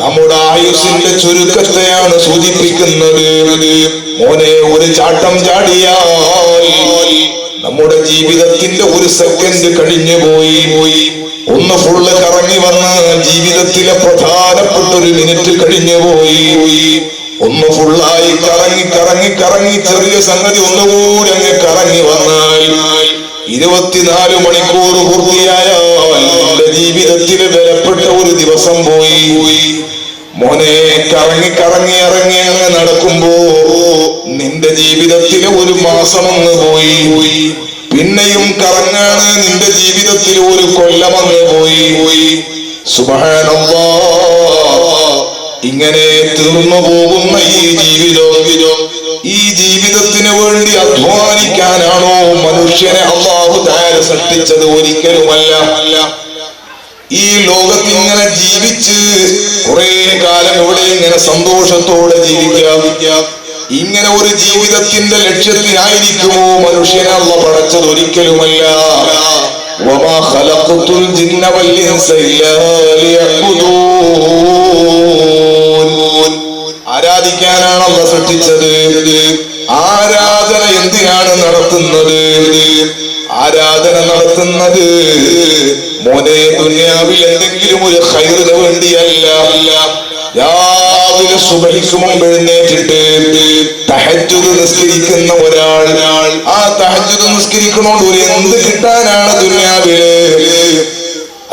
നമ്മുടെ ആയുസിന്റെ ചുരുക്കത്തെയാണ് സൂചിപ്പിക്കുന്നത്. മോനെ, ഒരു ചാട്ടം ചാടിയാൽ നമ്മുടെ ജീവിതത്തിന്റെ ഒരു സെക്കൻഡ് കഴിഞ്ഞു പോയി. ഒന്ന് ഫുള്ള് കറങ്ങി വന്ന് ജീവിതത്തിലെ പ്രധാനപ്പെട്ട ഒരു മിനിറ്റ് കഴിഞ്ഞു പോയി. ഒന്ന് ഫുള്ളായി കറങ്ങി ചെറിയ സംഗതി ഒന്നുകൂടി അങ്ങ് കറങ്ങി വന്നാൽ 24 മണിക്കൂർ പൂർത്തിയായാൽ എന്റെ ജീവിതത്തിലെ വിലപ്പെട്ട ഒരു ദിവസം പോയി. മോനെ, കറങ്ങി ഇറങ്ങി അങ്ങ് നടക്കുമ്പോ നിന്റെ ജീവിതത്തിലെ ഒരു മാസം അങ്ങ് പോയി. പിന്നെയും കറങ്ങാണ്, നിന്റെ ജീവിതത്തിൽ ഒരു കൊല്ലം അങ്ങ് പോയി. സുബ്ഹാനല്ലാഹ്, ഇങ്ങനെ തീർന്നു പോകുന്ന ഈ ജീവിതത്തിന് വേണ്ടി അധ്വാനിക്കാനാണോ മനുഷ്യനെ അല്ലാഹു തആല സൃഷ്ടിച്ചത്? ഒരിക്കലുമല്ല. ഈ ലോകത്ത് ഇങ്ങനെ ജീവിച്ച് കുറെ കാലം ഇവിടെ ഇങ്ങനെ സന്തോഷത്തോടെ ജീവിക്കാം. ഇങ്ങനെ ഒരു ജീവിതത്തിന്റെ ലക്ഷ്യത്തിനായിരിക്കുമോ മനുഷ്യനെ അല്ലാഹു പടച്ചത്? ഒരിക്കലുമല്ല. വമാ ഖലഖതുൽ ജിന്ന വൽ ഇൻസ ഇല്ലാ ലിയഅ്ബുദൂൻ. ആരാധിക്കാനാണ് അല്ലാഹു സൃഷ്ടിച്ചത്. ആരാധന എന്തിനാണ് നടത്തുന്നത് മോനെ ദുനിയാവിൽ എന്തെങ്കിലും ഒരു ഖൈറിന് വേണ്ടിയല്ല. രാവിലെ സുബഹിക്ക് മുമ്പ് എഴുന്നേറ്റിട്ട് തഹജ്ജുദ് നിസ്കരിക്കുന്ന ഒരാൾ ആ തഹജ്ജുദ് നിസ്കരിക്കണോണ്ട് ഒരു എന്ത് കിട്ടാനാണ് ദുനിയാവില്?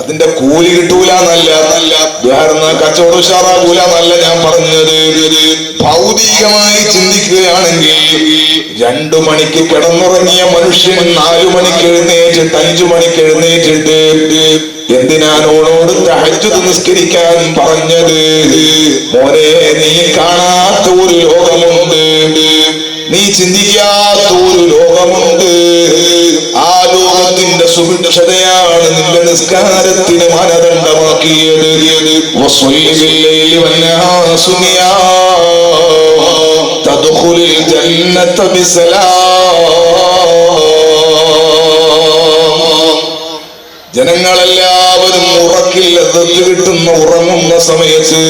അതിന്റെ കൂലി കിട്ടൂലെന്നല്ല, കച്ചവടം ഉഷാറാകൂലെന്നല്ല ഞാൻ പറഞ്ഞത്. ഭൗതികമായി ചിന്തിക്കുകയാണെങ്കിൽ 2 മണിക്ക് കിടന്നുറങ്ങിയ മനുഷ്യൻ 4 മണിക്ക് എഴുന്നേറ്റിട്ട് 5 മണിക്ക് എഴുന്നേറ്റിട്ട് എന്തിനാണോട് തഹജ്ജുദ് നിസ്കരിക്കാൻ പറഞ്ഞത്? മോനെ, നീ കാണാത്ത ഒരു ലോകമുണ്ട്, നീ ചിന്തിക്കാത്ത ഒരു ലോകമുണ്ട്. ആ ലോകത്തിന്റെ സുഭിക്ഷതയാണ് നിന്റെ നിസ്കാരത്തിന് മാനദണ്ഡമാക്കിയത്. തദ്ഖുലുൽ ജന്നത ബിസലാം. ജനങ്ങളെല്ലാവരും ഉറക്കില്ല കിട്ടുന്ന ഉറങ്ങുന്ന സമയത്ത്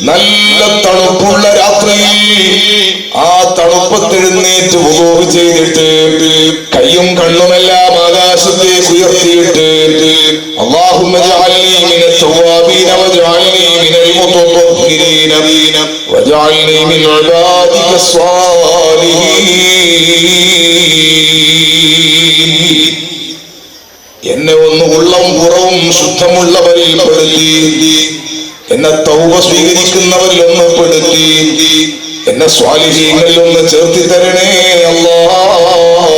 നല്ല തണുപ്പുള്ള രാത്രിയിൽ ആ തണുപ്പത്തെഴുന്നേറ്റ് വുളൂ ചെയ്തിട്ട് കയ്യും കണ്ണുമെല്ലാം ആകാശത്തേക്ക് ഉയർത്തിയിട്ട് അല്ലാഹുമ്മ ജഅൽനി മിനൽ തവ്വാബീന വജഅൽനി മിനൽ മുതത്വഹിരീന വജഅൽനി മിൻ ഇബാദിക സ്വാലിഹീൻ. എന്നെ ഒന്ന് ഉള്ളം പുറവും ശുദ്ധമുള്ളവരിൽ പെടുത്തി, എന്നെ തൗബ സ്വീകരിക്കുന്നവരിൽ ഒന്ന് പെടുത്തി, എന്നെ സ്വാലിഹീങ്ങളിൽ ഒന്ന് ചേർത്തി തരണേ അല്ലാഹ്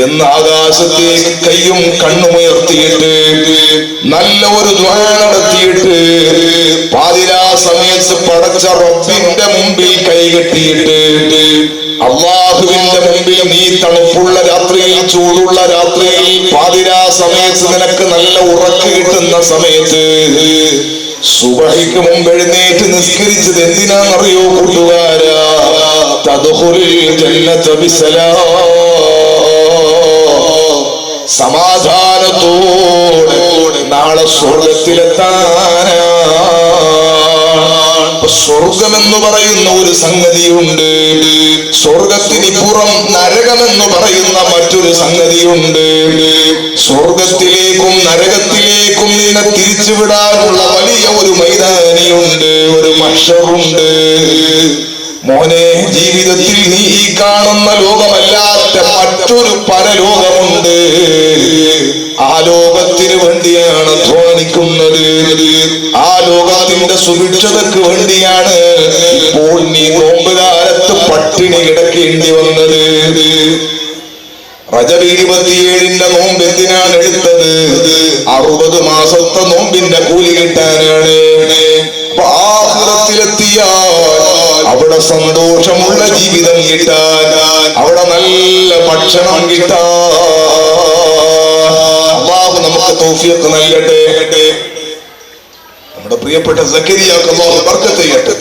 എന്ന് ആകാശത്തേക്ക് കയ്യും കണ്ണുമുയർത്തിയിട്ട് നല്ല ഒരു ദുആ നടത്തിയിട്ട് പാതിരാ സമയത്ത് പടച്ച റബ്ബിന്റെ മുമ്പിൽ കൈകെട്ടിയിട്ട് അള്ളാഹുവിന്റെ മുമ്പിൽ നീ തണുപ്പുള്ള രാത്രിയിൽ, ചൂടുള്ള രാത്രിയിൽ, പാതിരാ സമയത്ത് നിനക്ക് നല്ല ഉറക്ക് കിട്ടുന്ന സമയത്ത് സുബഹിക്ക് മുമ്പ് എഴുന്നേറ്റ് നിസ്കരിച്ചത് എന്തിനാണെന്നറിയോ കൂട്ടുകാരാ? തദ്ഖുലുൽ ജന്നത ബിസലാം. സമാധാനത്തോടെ നാളെ സ്വർഗത്തിലെത്താനാണ്. സ്വർഗമെന്ന് പറയുന്ന ഒരു സംഗതിയുണ്ട്, സ്വർഗത്തിനിപ്പുറം നരകമെന്ന് പറയുന്ന മറ്റൊരു സംഗതിയുണ്ട്. സ്വർഗത്തിലേക്കും നരകത്തിലേക്കും നിന്നെ തിരിച്ചുവിടാനുള്ള വലിയ ഒരു മൈതാനിയുണ്ട്, ഒരു മഹ്ശറുണ്ട്. മോനെ, ജീവിതത്തിൽ നീ ഈ കാണുന്ന ലോകമല്ലാത്ത മറ്റൊരു പരലോകമുണ്ട്. ആ ലോകത്തിന് വേണ്ടിയാണ് അധ്വാനിക്കുന്നത്. ആ ലോകത്തിന്റെ സുഭിക്ഷതക്ക് വേണ്ടിയാണ് ഇപ്പോൾ നീ നോമ്പുകാലത്ത് പട്ടിണി കിടക്കേണ്ടി വന്നത്. റജബ് 27 നോമ്പ് എന്തിനാണ് എടുത്തത്? 60 മാസത്തെ നോമ്പിന്റെ കൂലി കിട്ടാനാണ്. ആഖിറത്തിലെത്തിയാൽ അവിടെ സന്തോഷമുള്ള ജീവിതം കിട്ടാൻ, അവിടെ നല്ല ഭക്ഷണം കിട്ടാൻ അല്ലാഹു നമുക്ക് തൗഫീഖ് നൽകട്ടെ. നമ്മുടെ പ്രിയപ്പെട്ട സക്കരിയാക്ക് അല്ലാഹു ബർക്കത്ത് ചെയ്യട്ടെ.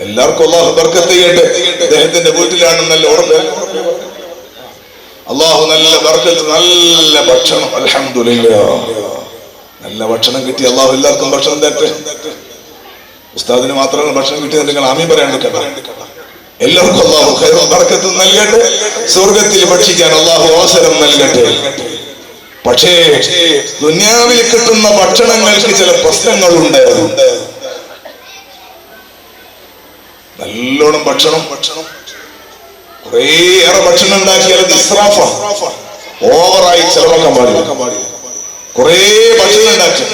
എല്ലാവർക്കും അല്ലാഹു ബർക്കത്ത് ചെയ്യട്ടെ. അദ്ദേഹത്തിന്റെ വീട്ടിലാണ് നല്ല ഉറപ്പ്. അല്ലാഹു നല്ല ബർക്കത്ത്, നല്ല ഭക്ഷണം. അൽഹംദുലില്ലാഹ്, നല്ല ഭക്ഷണം കിട്ടി. അല്ലാഹു എല്ലാവർക്കും ഭക്ഷണം തരട്ടെ. ഉസ്താദിന് മാത്രമാണ് ഭക്ഷണം കിട്ടിയത്, നിങ്ങൾ ആമീൻ പറയാണ്ട്. എല്ലാവർക്കും അല്ലാഹു ഖൈറും ബർക്കത്തും നൽകട്ടെ. സ്വർഗത്തിൽ ഭക്ഷിക്കാൻ അല്ലാഹു അവസരം നൽകട്ടെ. പക്ഷേ ദുനിയാവിൽ കിട്ടുന്ന ഭക്ഷണങ്ങൾക്ക് ചില പ്രശ്നങ്ങളുണ്ട്. നല്ലോണം ഭക്ഷണം കുറേയേറെ ഭക്ഷണം ഉണ്ടാക്കിയാൽ അത് ഇസ്രാഫാണ്, ഓവറായി ചെലവാക്കാൻ പാടില്ല. കുറേ ഭക്ഷണം ഉണ്ടാക്കി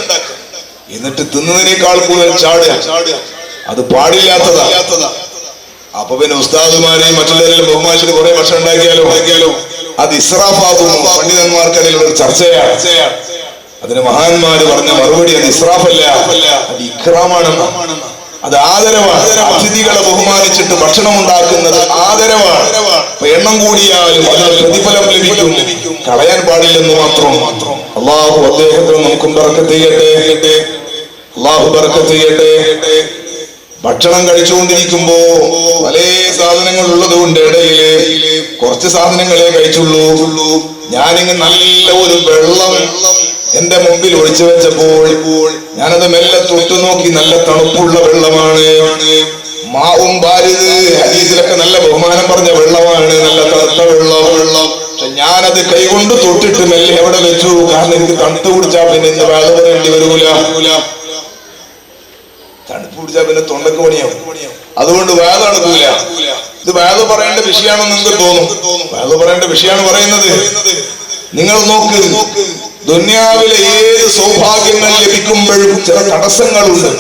എന്നിട്ട് തിന്നതിനേക്കാൾ കൂടുതൽ ചാടുക, അത് പാടില്ലാത്തതാ. അപ്പൊ പിന്നെ ഉസ്താദുമാരെയും മറ്റുള്ളവരെയും ബഹുമാനിച്ചിട്ട് കുറെ ഭക്ഷണം ഉണ്ടാക്കിയാലോ അത് ഇസ്രാഫാകുന്നു. പണ്ഡിതന്മാർക്കിടയിൽ ഒരു ചർച്ചയാണ്. അതിന് മഹാന്മാര് പറഞ്ഞ മറുപടി അത് ഇസ്രാഫല്ല, അത് ഇക്റാമാണ്, അത് ആദരവാണ്. അതിഥികളെ ബഹുമാനിച്ചിട്ട് ഭക്ഷണം ഉണ്ടാക്കുന്നത് ആദരവാണ്. എണ്ണം കൂടിയാലും അതിന് പ്രതിഫലം ലഭിക്കും, കളയാൻ പാടില്ലെന്ന് മാത്രം. അള്ളാഹു അദ്ദേഹത്തിന് നമുക്കും ബർക്കത്ത് ചെയ്യട്ടെ. അള്ളാഹു ബർക്കത്ത് ചെയ്യട്ടെ. ഭക്ഷണം കഴിച്ചുകൊണ്ടിരിക്കുമ്പോ പല സാധനങ്ങൾ ഉള്ളത് കൊണ്ട് ഇടയില് കുറച്ച് സാധനങ്ങളെ കഴിച്ചുള്ളൂ. ഞാനിങ്ങനെ നല്ല ഒരു വെള്ളം എന്റെ മുമ്പിൽ ഒഴിച്ചു വെച്ചപ്പോൾ ഞാനത് മെല്ലെ തൊട്ടു നോക്കി. നല്ല തണുപ്പുള്ള വെള്ളമാണ്. മാവും ബാരിദ്, ഹദീസിലൊക്കെ നല്ല ബഹുമാനം പറഞ്ഞ വെള്ളമാണ്, നല്ല തണുത്ത വെള്ളം. പക്ഷെ ഞാനത് കൈകൊണ്ട് തൊട്ടിട്ട് മെല്ലെ എവിടെ വെച്ചു. കാരണം എനിക്ക് തണുത്ത് കുടിച്ചാ പിന്നെ ഇന്ന് വേള പറയേണ്ടി വരൂല. തണുപ്പ് കുടിച്ചാ പിന്നെ തൊണ്ടക്ക് പണിയാവും. അതുകൊണ്ട് വേദ നടക്കൂല. ഇത് വേദ പറയേണ്ട വിഷയമാണെന്ന് നിങ്ങൾക്ക് തോന്നും. വേദ പറയേണ്ട വിഷയമാണ് പറയുന്നത്. നിങ്ങൾ നോക്ക്, ദുനിയാവിലെ ഏത് സൗഭാഗ്യങ്ങൾ ലഭിക്കുമ്പോഴും ചില തടസ്സങ്ങളുണ്ട്.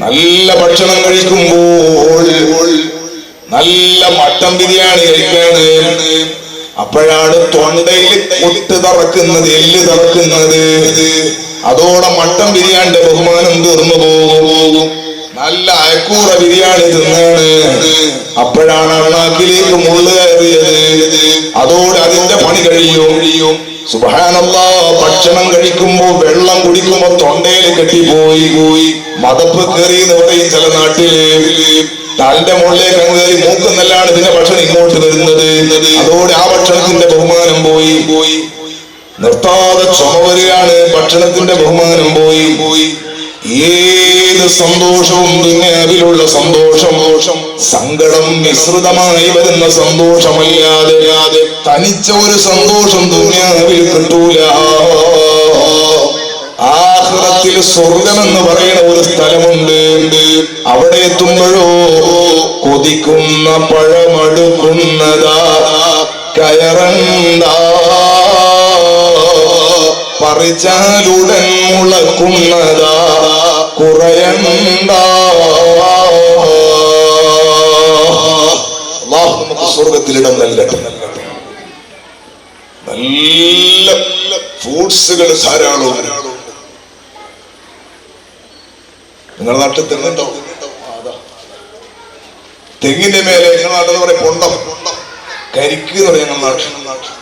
നല്ല ഭക്ഷണം കഴിക്കുമ്പോൾ നല്ല മട്ടൻ ബിരിയാണി കഴിക്കാണ്, അപ്പോഴാണ് തൊണ്ടയിൽ മുട്ട് തറക്കുന്നത്, എല്ല് തറക്കുന്നത്. അതോടെ മട്ടൻ ബിരിയാണിന്റെ ബഹുമാനം തീർന്നു പോകും. നല്ല അയക്കൂറ ബിരിയാണി തിന്നാണ്, അപ്പോഴാണ് അണ്ണാക്കിലേക്ക് മുള്ളു കയറിയത്. അതോടെ അതിന്റെ പണി കഴിയും. സുബ്ഹാനല്ലാഹ്, ഭക്ഷണം കഴിക്കുമ്പോ വെള്ളം കുടിക്കുമ്പോ തൊണ്ടയിൽ കെട്ടിപ്പോയി മതപ്പ് കയറി എന്ന് പറയും ചില നാട്ടില്. തന്റെ മുകളിലേക്ക് അങ്ങ് കയറി മൂക്കുന്നല്ലാണ് പിന്നെ ഭക്ഷണം ഇങ്ങോട്ട് വരുന്നത്. അതോടെ ആ ഭക്ഷണത്തിന്റെ ബഹുമാനം പോയി. നിർത്താതെ ചുമ വരികയാണ്, ഭക്ഷണത്തിന്റെ ബഹുമാനം പോയി. ഏത് സന്തോഷവും ദുനിയാവിലുള്ള സന്തോഷം സങ്കടം മിശ്രിതമായി വരുന്ന സന്തോഷമല്ലാതെ തനിച്ച ഒരു സന്തോഷം ദുനിയാവിൽ കിട്ടൂല. ആഖിറത്തിൽ സ്വർഗമെന്ന് പറയുന്ന ഒരു സ്ഥലമുണ്ട്. അവിടെ എത്തുമ്പോഴോ കൊതിക്കുന്ന പഴമടുക്കുന്നതാ കയറണ്ട, പറിച്ചാലുടൻ മുളക്കുന്നതാ കുറയണ്ട. അല്ലാഹു നമുക്ക് സ്വർഗത്തിലിടം നൽകട്ടെ. നല്ല ഫ്രൂട്ട്സുകൾ ധാരാളം. നിങ്ങളുടെ നാട്ടിൽ തെങ്ങുണ്ടോ? തെങ്ങിന്റെ മേലെ നിങ്ങളുടെ നാട്ടിൽ പറയും പൊണ്ടം, കരിക്ക് എന്ന് പറയും ഞങ്ങളുടെ നാട്ടിൽ.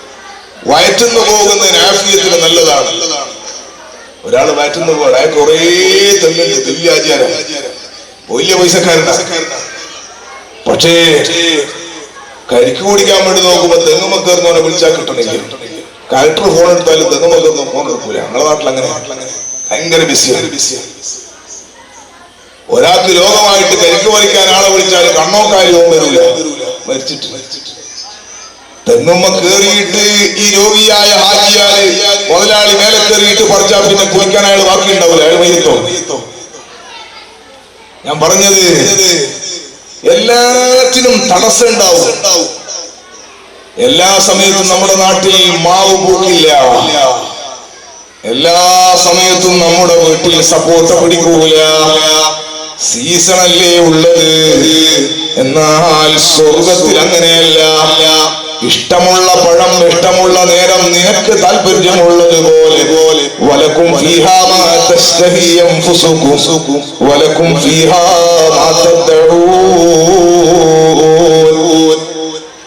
വയറ്റുന്നു പോകുന്നതിന് ആഫിയത്തിന് നല്ലതാണ്. ഒരാൾ വയറ്റുന്നു പോകാൻ അയാൾ കുറേ തെങ്ങുണ്ട്, വലിയ ആചാരം, വലിയ പൈസക്കാരനാണ്. പക്ഷേ കരിക്ക് കുടിക്കാൻ വേണ്ടി നോക്കുമ്പോ തെങ്ങുമക്കറിനോനെ വിളിച്ചാൽ കിട്ടണമെങ്കിൽ കലക്ടർ ഫോൺ എടുത്താലും തെങ്ങുമക്കറിന് ഫോൺ എടുക്കൂല. ഞങ്ങളുടെ നാട്ടിൽ അങ്ങനെ ഭയങ്കര ബിസിയാണ്. ഒരാൾക്ക് രോഗമായിട്ട് കരിക്ക് പറിക്കാൻ ആളെ വിളിച്ചാൽ കണ്ണോക്കാര്യവും വരില്ല, മരിച്ചിട്ട്. തെങ്ങുമ്മ കേറിയിട്ട് ഈ രോഗിയായ ഹാജിയാല് മുതലാളി മേലെ കയറിയിട്ട് പറിച്ചാൽ പിന്നെ കുളിക്കാൻ അയാൾ ബാക്കി ഉണ്ടാവില്ല, അയാൾ മയ്യത്തോ. ഞാൻ പറഞ്ഞത് എല്ലാറ്റിനും തടസ്സം ഉണ്ടാവും. എല്ലാ സമയത്തും നമ്മുടെ നാട്ടിൽ മാവ് പൂക്കില്ല, എല്ലാ സമയത്തും നമ്മുടെ വീട്ടിൽ സപ്പോർട്ട പിടിക്കൂല. സീസണല്ലേ ഉള്ളത്. എന്നാൽ സ്വർഗത്തിൽ അങ്ങനെയല്ല. ഇഷ്ടമുള്ള പഴം ഇഷ്ടമുള്ള നേരം നിനക്ക് താല്പര്യമുള്ളതുപോലെ വലക്കും ഫീഹാ മാ തശ്തഹി അൻഫുസുകും വലക്കും ഫീഹാ മാ തദ്ഊൻ.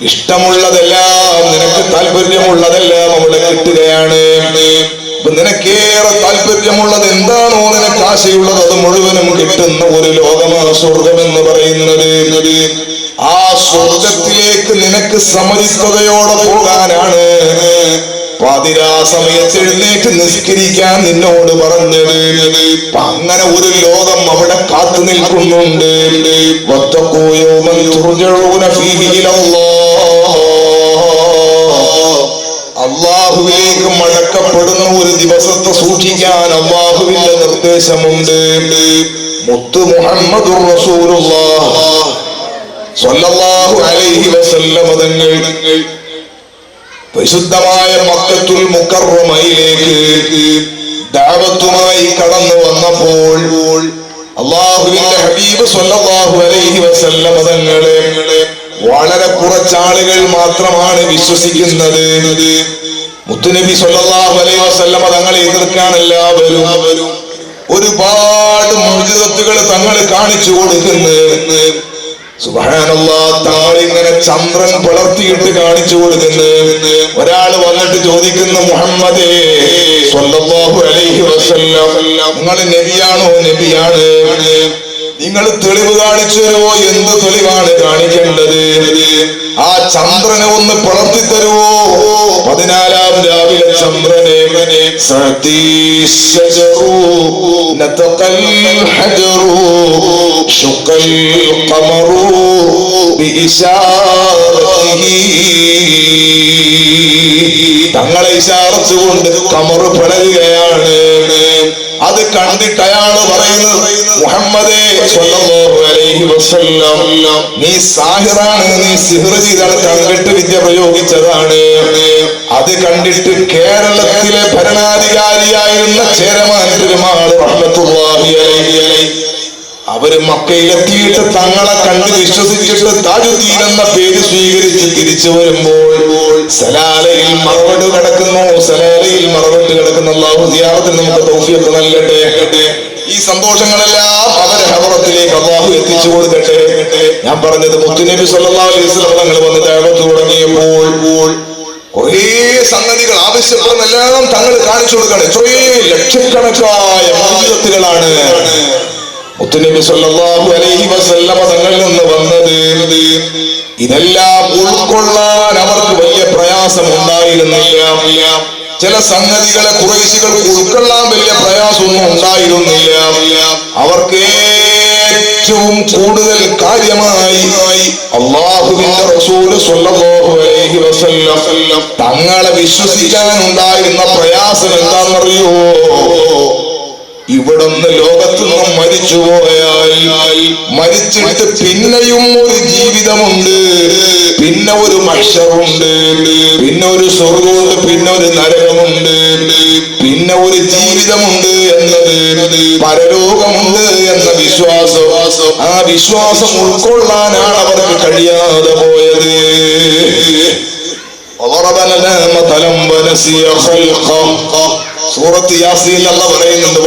ഇഷ്ടമുള്ളതെല്ലാം നിനക്ക് താല്പര്യമുള്ളതെല്ലാം അവിടെ കിട്ടുകയാണ്. നിനക്കേറെ താല്പര്യമുള്ളത് എന്താണോ, നിനക്ക് ആശയുള്ളത് അത് മുഴുവനും കിട്ടുന്ന ഒരു ലോകമാണ് സ്വർഗമെന്ന് പറയുന്നത്. ആ സ്വർഗത്തിലേക്ക് നിനക്ക് സമചിത്തതയോടെ പോകാനാണ് പാതിരാ സമയത്ത് എഴുന്നേറ്റ് നിസ്കരിക്കാൻ നിന്നോട് പറഞ്ഞത്. അങ്ങനെ ഒരു ലോകം അവിടെ കാത്തു നിൽക്കുന്നുണ്ട്. വത്തഖൂ യൗമൻ തുർജഊന ഫീഹി ഇലല്ലാഹ്. അല്ലാഹുവിലേക്ക് മടക്കപ്പെടുന്ന ഒരു ദിവസത്തെ സൂക്ഷിക്കാൻ അല്ലാഹുവിന്റെ നിർദ്ദേശമുണ്ട്. മുത്ത് മുഹമ്മദുർ റസൂലുള്ളാഹ് സ്വല്ലല്ലാഹു അലൈഹി വസല്ലം തങ്ങൾ പരിശുദ്ധമായ മക്കത്തുൽ മുക്കറമയിലേക്ക് ദഅവത്തുമായി കടന്നു വന്നപ്പോൾ അല്ലാഹുവിന്റെ ഹബീബ് സ്വല്ലല്ലാഹു അലൈഹി വസല്ലം തങ്ങളെ വളരെ കുറച്ചാളുകൾ മാത്രമാണ് വിശ്വസിക്കുന്നത്. മുത്തുനബി സ്വല്ലല്ലാഹു അലൈഹി വസല്ലം തങ്ങളെ എതിർക്കാൻ എല്ലാവരും ഒരുപാട് മുഅ്ജിസത്തുകൾ തങ്ങൾ കാണിച്ചു കൊടുക്കുന്നു. സുബ്ഹാനല്ലാഹ്, താളിങ്ങനെ ചന്ദ്രൻ പുലർത്തിയിട്ട് കാണിച്ചു കൊടുക്കുന്നു. ഒരാൾ വന്നിട്ട് ചോദിക്കുന്നു, മുഹമ്മദേ സ്വല്ലല്ലാഹു അലൈഹി വസല്ലം, നിങ്ങൾ നബിയാണോ? നബിയാണ്. നിങ്ങൾ തെളിവ് കാണിച്ചു തരുവോ? എന്ത് തെളിവാണ് കാണിക്കേണ്ടത്? ആ ചന്ദ്രനെ ഒന്ന് പുലർത്തി തരുവോ? 14 രാവിലെ ചന്ദ്രനെ തങ്ങളെ ഇശാറത്ത് കൊണ്ട് കമർ പിളരുകയാണ്. അത് കണ്ടിട്ട് അയാൾ പറയുന്നത്, മുഹമ്മദേ സ്വല്ലല്ലാഹു അലൈഹി വസല്ലം, നീ സാഹിറാണ്, നീ സിഹ്ർ ചെയ്താണ്, കണ്ടിട്ട് വിദ്യ പ്രയോഗിച്ചതാണ്. അത് കണ്ടിട്ട് കേരളത്തിലെ ഭരണാധികാരിയായിരുന്ന ചേരമാൻ പെരുമാൾ റഹ്മത്തുള്ളാഹി അലൈഹി അവര് മക്കയിലെത്തിയിട്ട് തങ്ങളെ കണ്ട് വിശ്വസിച്ചിട്ട് താജുദ്ദീൻ എന്ന പേര് സ്വീകരിച്ച് തിരിച്ചു വരുമ്പോൾ സലാലയിൽ മറവട്ട് കിടക്കുന്നു. സലാലയിൽ മറവട്ട് കിടക്കുന്ന അല്ലാഹു സിയാറത്തിന് നമുക്ക് തൗഫീഖ് നൽകട്ടെ. ഈ സന്തോഷങ്ങളെല്ലാം അവരെ ഹദറത്തിലേക്ക് അല്ലാഹു എത്തിച്ചു കൊടുക്കട്ടെ. ഞാൻ പറഞ്ഞത് മുത്തുനബി സല്ലല്ലാഹു അലൈഹി വസല്ലം തങ്ങൾ വന്ന് ദഅവത്ത് തുടങ്ങിയപ്പോൾ കുറേ സംഗതികൾ ആവശ്യപ്പെടുന്നെല്ലാം തങ്ങൾ കാണിച്ചു കൊടുക്കണം. എത്രയോ ലക്ഷക്കണക്കായ മുഅ്ജിസത്തുകളാണ് മുത്തുനബി സല്ലല്ലാഹു അലൈഹി വസല്ലം തങ്ങളിൽ നിന്ന് വന്നത്. ഇതെല്ലാം ഉൾക്കൊള്ളാൻ അവർക്ക് വലിയ പ്രയാസം ഉണ്ടായിരുന്നില്ല. ചില സംഗതികളെ ഖുറൈശികൾക്ക് ഉൾക്കൊള്ളാൻ വലിയ പ്രയാസമൊന്നും ഉണ്ടായിരുന്നില്ല. അവർക്ക് ഏറ്റവും കൂടുതൽ കാര്യമായി അല്ലാഹുവിന്റെ റസൂൽ സ്വല്ലല്ലാഹു അലൈഹി വസല്ലം തങ്ങളെ വിശ്വസിക്കാനുണ്ടായിരുന്ന പ്രയാസം എന്താണെന്നറിയോ? ഇവിടുന്ന് ലോകത്തു നിന്നും മരിച്ചുപോയാൽ മരിച്ചിട്ട് പിന്നെയും ഒരു ജീവിതമുണ്ട്, പിന്നെ ഒരു മഹ്ശറുണ്ട്, പിന്നെ ഒരു സ്വർഗമുണ്ട്, പിന്നെ ഒരു നരകമുണ്ട്, പിന്നെ ഒരു ജീവിതമുണ്ട് എന്നത്, പരലോകമുണ്ട് എന്ന വിശ്വാസം, ആ വിശ്വാസം ഉൾക്കൊള്ളാനാണ് അവർക്ക് കഴിയാതെ പോയത്. സൂറത്ത് യാസീൻ അല്ലാഹു പറയുന്നുണ്ട്,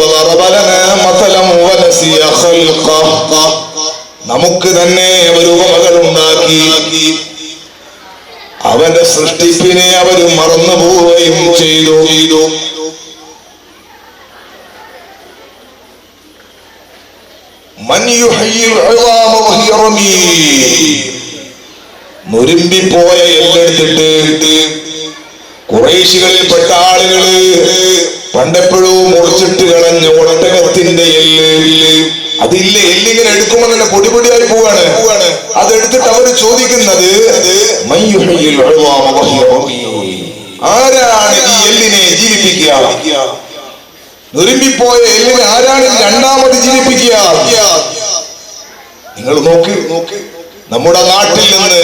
നമുക്ക് തന്നെ ഒരു ഉപമകൾ ഉണ്ടാക്കി അവന്റെ സൃഷ്ടിപ്പിനെ അവർ മറന്നുപോവുകയും ചെയ്തു. നുരുമ്പിപ്പോയ എല്ലെടുത്തിട്ട് ഖുറൈശികളിൽപ്പെട്ട ആളുകള് പണ്ടെപ്പോഴും മുറിച്ചിട്ട് കളഞ്ഞ ഒട്ടകത്തിന്റെ എല്ല്, അതില്ല, എല്ലിങ്ങനെ എടുക്കുമ്പോൾ തന്നെ പൊടിപൊടിയായി പോവാണ്. അതെടുത്തിട്ട് അവര് ചോദിക്കുന്നത്, ആരാണ് ഈ എല്ലിനെ ജീവിപ്പിക്കുക? നുരുമ്പിപ്പോയ എല്ലിനെ ആരാണ് രണ്ടാമത് ജീവിപ്പിക്കുക? നിങ്ങൾ നോക്ക്, നമ്മുടെ നാട്ടിൽ നിന്ന്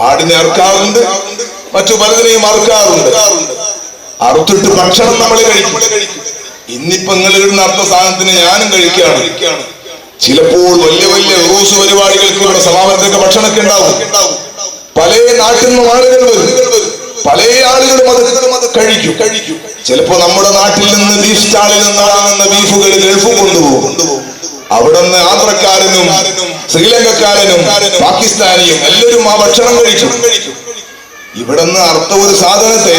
ആടിനെ അറുക്കാറുണ്ട്, മറ്റു പലതിനെയും അറുക്കാറുണ്ട്. അറുത്തിട്ട് ഭക്ഷണം നമ്മൾ കഴിക്കും. ഇന്നിപ്പോ നിങ്ങൾ ഇടുന്ന അർത്ഥ സാധനത്തിന് ഞാനും കഴിക്കുകയാണ്. ചിലപ്പോൾ വലിയ വലിയ ഉറൂസ് പരിപാടികൾക്ക് ഇവിടെ സമാപനത്തിനൊക്കെ ഭക്ഷണമൊക്കെ ഉണ്ടാവും. പല നാട്ടിൽ നിന്നും ആളുകൾ വരും, പല ആളുകളും അത് കഴിക്കും. ചിലപ്പോ നമ്മുടെ നാട്ടിൽ നിന്ന് ബീഫ് സ്റ്റാളിൽ നിന്ന് വാങ്ങുന്ന ബീഫുകൾ ഗൾഫ് കൊണ്ടുപോകും. അവിടെ നിന്ന് ആന്ധ്രക്കാരനും ശ്രീലങ്കക്കാരനും പാകിസ്ഥാനിയും എല്ലാവരും ആ ഭക്ഷണം കഴിക്കും. ഇവിടെ നിന്ന് അർത്ഥ ഒരു സാധനത്തെ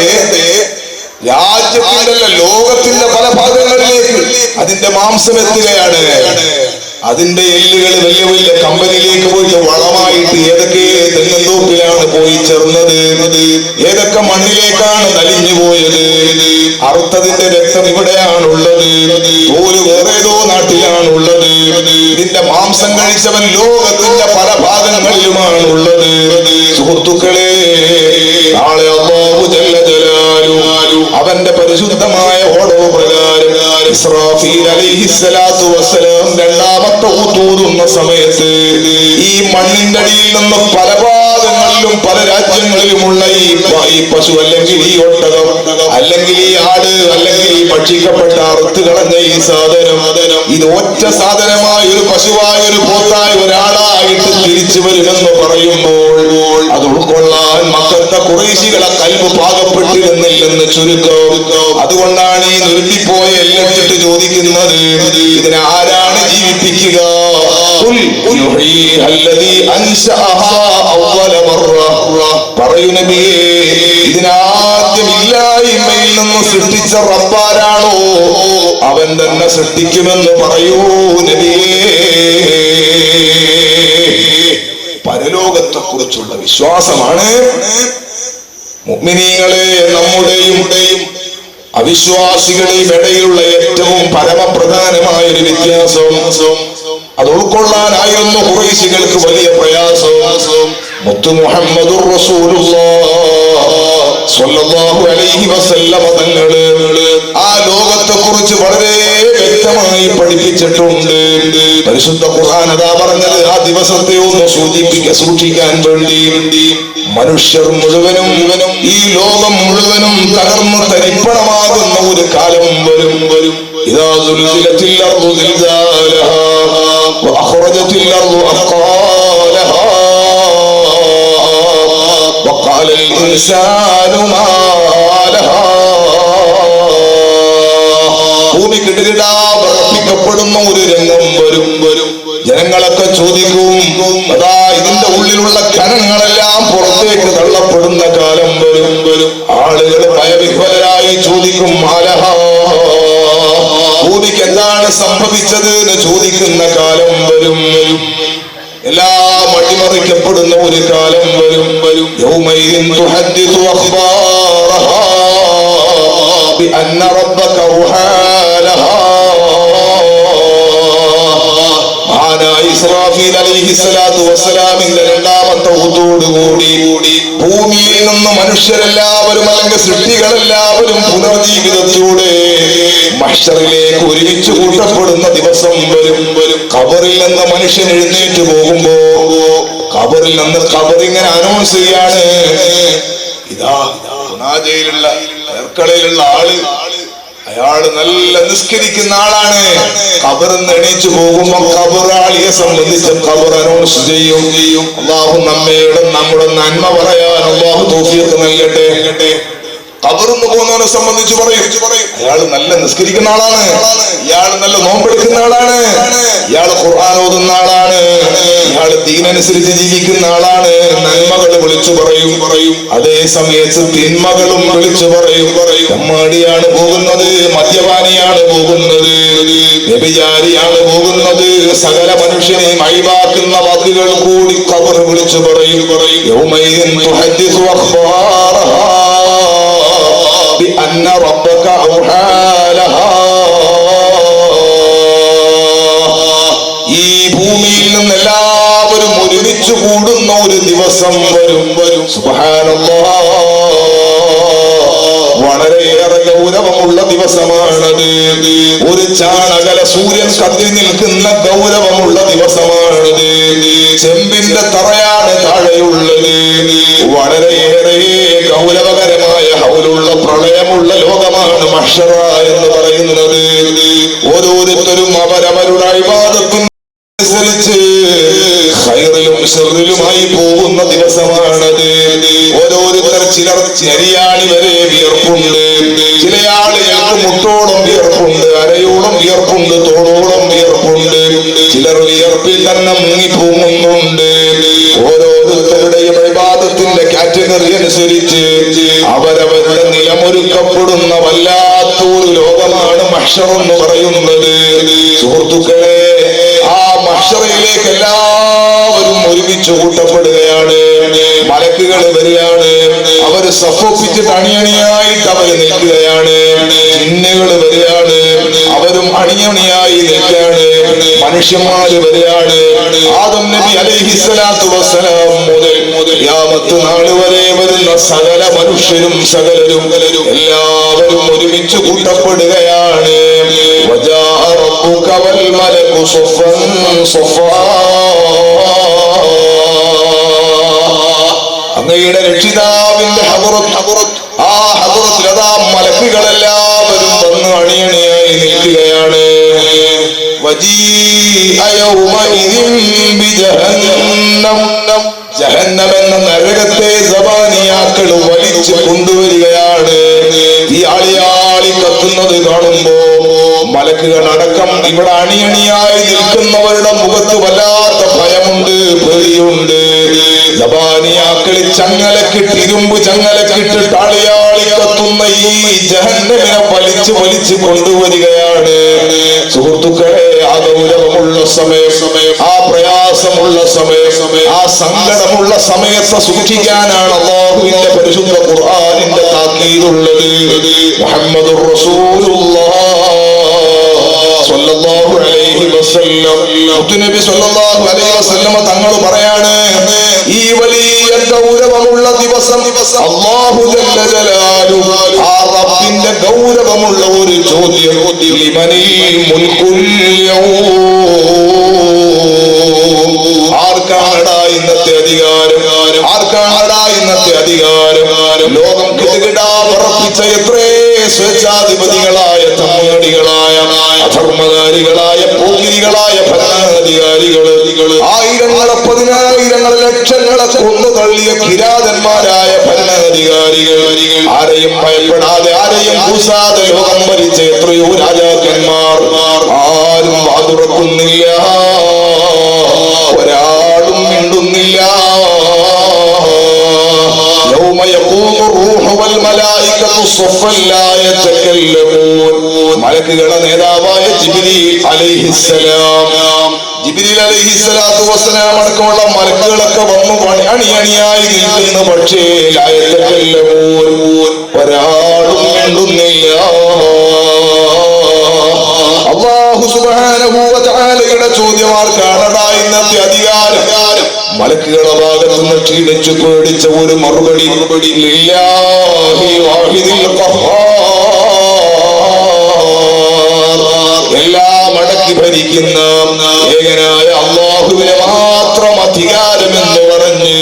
രാജ്യത്തിന്റെ ലോകത്തിന്റെ പല ഭാഗങ്ങളിലേക്ക് അതിന്റെ മാംസം എത്തുകയാണ്. അതിന്റെ എല്ലുകൾ വലിയ വലിയ കമ്പനിയിലേക്ക് പോയിട്ട് വളമായിട്ട് ഏതൊക്കെ തെങ്ങന്തോപ്പിലാണ് പോയി ചേർന്നത്, ഏതൊക്കെ മണ്ണിലേക്കാണ് നലിഞ്ഞു പോയത്. അറുത്തതിന്റെ രക്തം ഇവിടെയാണുള്ളത്, തോല് വേറേതോ നാട്ടിലാണുള്ളത്. ഇതിന്റെ മാംസം കഴിച്ചവൻ ലോകത്തിന്റെ പല ഭാഗങ്ങളിലുമാണുള്ളത്. സുഹൃത്തുക്കളെ, നാളെ അല്ലാഹു ജല്ല ജലാലുഹു അവന്റെ പരിശുദ്ധമായ ഓർഡർ പ്രകാരം ഇസ്രാഫീൽ അലൈഹിസ്സലാത്തു വസ്സലാം രണ്ടാമത്തെ ഊതൂതുന്ന സമയത്ത് ഈ മണ്ണിന്റെ അടിയിൽ നിന്ന് പല ഭാഗങ്ങളിലും പല രാജ്യങ്ങളിലുമുള്ള ഈ പശു അല്ലെങ്കിൽ ഈ ഒട്ടകം അല്ലെങ്കിൽ ഈ ആട് അല്ലെങ്കിൽ ഈ ഭക്ഷിക്കപ്പെട്ട അറുത്ത് കളഞ്ഞ ഈ സാധനം, ഇത് ഒറ്റ സാധനമായി ഒരു പശുവായ ഒരു പോത്തായ ഒരാളായിട്ട് തിരിച്ചു വരുമെന്ന് പറയുമ്പോൾ അത് ഉൾക്കൊള്ളാൻ മക്കത്തെ ഖുറൈശികളെ കൽബ് പാകപ്പെട്ടിരുന്നില്ലെന്ന് ചുരുക്കം. അതുകൊണ്ടാണ് ഈ നുരുട്ടിപ്പോയ എല്ലിട്ട് ചോദിക്കുന്നത്, ഇതിനെ ആരാണ് ജീവിപ്പിക്കുക? പറയൂ നബിയേ, ഇതിനാദ്യം ഇല്ലായ്മയിൽ നിന്ന് സൃഷ്ടിച്ച റബ്ബാരാണോ അവൻ തന്നെ സൃഷ്ടിക്കുമെന്ന് പറയൂ നബിയേ. പരലോകത്തെ കുറിച്ചുള്ള വിശ്വാസമാണ് മുഅ്മിനീങ്ങളെ നമ്മുടെയും അവിശ്വാസികളുടെയും ഇടയിലുള്ള ഏറ്റവും പരമപ്രധാനമായ ഒരു വ്യത്യാസം. അത് ഉൾക്കൊള്ളാനായിരുന്നു ഖുറൈശികൾക്ക് വലിയ പ്രയാസം. മുത്തു മുഹമ്മദുർ റസൂലുള്ളാഹ് സ്വല്ലല്ലാഹു അലൈഹി വസല്ലമ തങ്ങള് ആ ലോകത്തെ കുറിച്ച് വളരെ വ്യക്തമായി പഠിപ്പിച്ചിട്ടുണ്ട്. പരിശുദ്ധ ഖുർആൻ അതാ പറഞ്ഞത്, ആ ദിവസത്തെ ഒന്ന് സൂക്ഷിക്കാൻ വേണ്ടി മനുഷ്യർ മുഴുവനും ഈ ലോകം മുഴുവനും തകർന്ന് തരിപ്പണമാകുന്ന ഒരു കാലം വരും. ഇദാ സുൽസിലത്തിൽ അർദു സിൽസാലഹാ വഅഖ്റജത്തിൽ അർദു അസ്ഖാലഹാ വഖാല അൽ ഇൻസാനു മാ ലഹാ. ഭൂമി കിടുകിടാ വിറപ്പിക്കപ്പെടുന്ന ഒരു രംഗം വരും. ജനങ്ങളൊക്കെ ചോദിക്കും, അതാ ഇതിന്റെ ഉള്ളിലുള്ള ഖനങ്ങളെല്ലാം പുറത്തേക്ക് തള്ളപ്പെടുന്ന കാലം വരും. ആളുകൾ ഭയവിഹ്വലരായി ചോദിക്കും, മാലഹാ, ഭൂമിക്ക് എന്താണ് സംഭവിച്ചത് എന്ന് ചോദിക്കുന്ന കാലം വരും. എല്ലാം അട്ടിമറിക്കപ്പെടുന്ന ഒരു കാലം വരും. യൗമൈദിൻ തുഹദ്ദിസു അഖ്ബാറഹാ ബിഅന്ന റബ്ബക റുഹാലഹാ. ഇസ്രാഫീൽ അലൈഹിസ്സലാത്തു വസ്സലാമിന്റെ രണ്ടാമത്തെ ഊതോടുകൂടി ഭൂമിയിൽ നിന്ന് മനുഷ്യരെല്ലാവരും അല്ലെങ്കിൽ സൃഷ്ടികളെല്ലാവരും പുനർജീവിതത്തോടെ മഹ്ശറിലേക്ക് ഒരുമിച്ച് കൂട്ടപ്പെടുന്ന ദിവസം വരും. ഖബറിൽ നിന്ന് മനുഷ്യൻ എഴുന്നേറ്റ് പോകുമ്പോ ഖബറിൽ നിന്ന് ഖബറിങ്ങനെ അനൗൺസ് ചെയ്യാണ്, ഇതാ ജയിലുള്ള ഏർക്കളയിലുള്ള ആള്, അയാള് നല്ല നിസ്കരിക്കുന്ന ആളാണ്. ഖബറിന്ന് എണീച്ചു പോകുമ്പോ ഖബറാളിയെ സംബന്ധിച്ച് ഖബർ അനൗൺസ് ചെയ്യും. അല്ലാഹു നമ്മയുടെ നമ്മുടെ നന്മ പറയാൻ അല്ലാഹു തൗഫീഖ് നൽകട്ടെ. ഖബറിന്ന് പോകുന്നവനെ സംബന്ധിച്ച് പറയും, അയാൾ നല്ല നിസ്കരിക്കുന്ന ആളാണ്, ഇയാൾ നല്ല നോമ്പെടുക്കുന്ന ആളാണ്, ഇയാൾ ഖുർആൻ ഓതുന്ന ആളാണ്, ഇയാൾ ദീനനുസരിച്ച് ജീവിക്കുന്ന ആളാണ്. നന്മകൾ വിളിച്ചു പറയും. അതേ സമയത്ത് തിന്മകളും വിളിച്ചു പറയും. കമ്മാടിയാണ് പോകുന്നത്, മദ്യപാനിയാണ് പോകുന്നത്, വ്യഭിചാരിയാണ് പോകുന്നത്, സകല മനുഷ്യനെയും അഴിവാക്കുന്ന വാക്കുകൾ കൂടി ഖബർ വിളിച്ചു പറയും. യൗമൈദിൻ തുഹദ്ദിസു അഖ്ബാറഹാ بأن ربك أوحى لها. ഈ ഭൂമിയിൽ നിന്ന് എല്ലാവരും ഒരുമിച്ച് കൂടുന്ന ഒരു ദിവസം വരും. സുബ്ഹാനല്ലാഹ്, വളരെയേറെ ഗൗരവമുള്ള ദിവസമാണത്. ഒരു ചാണകല സൂര്യൻ കത്തി നിൽക്കുന്ന ഗൗരവമുള്ള ദിവസമാണത്. ചെമ്പിന്റെ തറയാണ് താഴെയുള്ളത്. വളരെയേറെ ഗൗരവകരമായ ഹൗലുള്ള പ്രളയമുള്ള ലോകമാണ് മഹ്ശറ എന്ന് പറയുന്നത്. ഓരോരുത്തരും അവരവരുടെ ഇബാദത്തിനനുസരിച്ച് ഖൈറിലും ശർറിലുമായി പോകുന്ന ദിവസമാണത്. ഓരോരുത്തർ ചിലർ ചെറിയാണി വരെ വിയർപ്പുണ്ട്, ചില ആളുകൾക്ക് മുട്ടോളം വിയർപ്പുണ്ട്, അരയോളം വിയർപ്പുണ്ട്, തോളോളം വിയർപ്പുണ്ട്. ചിലർ വിയർപ്പിൽ തന്നെ മുങ്ങിപ്പോകുന്നുണ്ട്. ഓരോരുത്തരുടെയും ഇബാദത്തിന്റെ കാറ്റഗറി അനുസരിച്ച് അവരവരുടെ നിലമൊരുക്കപ്പെടുന്ന വല്ലാത്തൊരു ലോകമാണ് മഹ്ശർ എന്ന് പറയുന്നത്. സുഹൃത്തുക്കളെ, ആ മഹ്ശറയിലേക്ക് എല്ലാവരും ഒരുമിച്ച് കൂട്ടപ്പെടുകയാണ്. മലക്കുകൾ വരികയാണ്, അവര് സഫൊപ്പിച്ചിട്ട് അണിയണിയായിട്ട് അവര് നിൽക്കുകയാണ്. ജിന്നുകൾ വരികയാണ്, അവരും അണിയണിയായി നിൽക്കുകയാണ്. മനുഷ്യന്മാര് വരികയാണ്. ആദം നബി അലൈഹിസ്സലാത്തു വസ്സലാം മുതൽ ഖിയാമത്ത് നാൾ വരെ വരുന്ന സകല മനുഷ്യരും സകലരും എല്ലാവരും ഒരുമിച്ച് കൂട്ടപ്പെടുകയാണ്. വജാഅ റബ്ബുക വൽ മലകു സഫൻ സഫാ. അങ്ങയുടെ രക്ഷിതാവിന്റെ ഹദറത്ത്, ആ ഹദറത്തിൽ അതാ മലക്കുകളെല്ലാവരും വന്ന് അണിയണിയായി നിൽക്കുകയാണ്. വജീഅ യൗമഇദിൻ ബിജഹന്നം. ജഹന്നം എന്ന നരകത്തെ സബാനിയാക്കൾ വലിച്ചു കൊണ്ടുവരികയാണ്. ഈ ആളിയാളി കത്തുന്നത് കാണുമ്പോ മലക്കുകൾ അടക്കം ഇവിടെ അണിയണിയായി നിൽക്കുന്നവരുടെ മുഖത്ത് വല്ലാത്ത ഭയമുണ്ട്, പേടിയുണ്ട്. സബാനിയാക്കളി ചങ്ങലക്കിട്ട്, ഇരുമ്പ് ചങ്ങലക്കിട്ട് ആളിയാളി കത്തുന്ന ഈ ജഹന്നമിനെ വലിച്ചു കൊണ്ടുവരികയാണ്. സുഹൃത്തുക്കളെ, ആ ഗൗരവമുള്ള സമയം, ആ പ്രയാസമുള്ള സമയം, ആ സങ്കടമുള്ള സമയത്തെ സൂക്ഷിക്കാനാണ് അല്ലാഹുവിന്റെ പരിശുദ്ധ ഖുർആനിന്റെ താക്കീതുള്ളത്. മുഹമ്മദുർ റസൂലുള്ളാഹ് സ്വല്ലല്ലാഹു അലൈഹി വസല്ലം നബി സല്ലല്ലാഹു അലൈഹി വസല്ലം തങ്ങൾ പറയാണ്, ഈ വലിയ ഗൗരവമുള്ള ദിവസം അല്ലാഹു ജല്ല ജലാലുഹു ആ റബ്ബിന്റെ ഗൗരവമുള്ള ഒരു ചോദ്യം, ലിമനിൽ മുൽക്കുൽ ആർക്കാണടാ ഇന്നത്തെ അധികാരം, ആർക്കാണടാ ഇന്നത്തെ അധികാരം? ലോകം കിടുകിടാ പറപ്പിച്ച എത്രേ സ്വേച്ഛാധിപതികളായ തമ്മടികളായ അധർമ്മകാരികളായ പോകിരികളായ ഭരണാധികാരികള്, ആയിരങ്ങളെ പതിനായിരങ്ങളെ ലക്ഷങ്ങളെ കൊന്നു തള്ളിയ കിരാതന്മാരായ ഭരണാധികാരികൾ, ആരെയും ഭയപ്പെടാതെ ആരെയും കൂസാതെ ലോകം ഭരിച്ച എത്രയോ രാജാക്കന്മാർ, ആരും വാതുറക്കുന്നില്ല, ഒരാളും മിണ്ടുന്നില്ല. يوم يقوم الروح والملائكة صفا لا يتكلمون. മലക്കുകളുടെ നേതാവായ ജിബ്രീൽ അലൈഹിസ്സലാം, ജിബ്രീൽ അലൈഹിസ്സലാത്തു വസ്സലാം അടക്കമുള്ള മലക്കുകളൊക്കെ വന്നു അണിയണിയായി നിൽക്കുന്ന, പക്ഷേ ലാ യതകല്ലമൂൻ, ഒരാളും മിണ്ടുന്നില്ല. അല്ലാഹു സുബ്ഹാനഹു വ തആലയുടെ ചോദ്യം, ആർക്കാണടാ ഇന്നത്തെ അധികാരം? മലക്കുകളുടെ ഭാഗത്ത് നിന്ന് ക്ഷീണിച്ചു പേടിച്ച ഒരു മറുപടി, ലില്ലാഹി വാഹിദിൽ ഖഹാർ, എല്ലാം അടക്കി ഭരിക്കുന്ന ഏകനായ അല്ലാഹുവിനെ മാത്രം അധികാരമെന്ന് പറഞ്ഞ്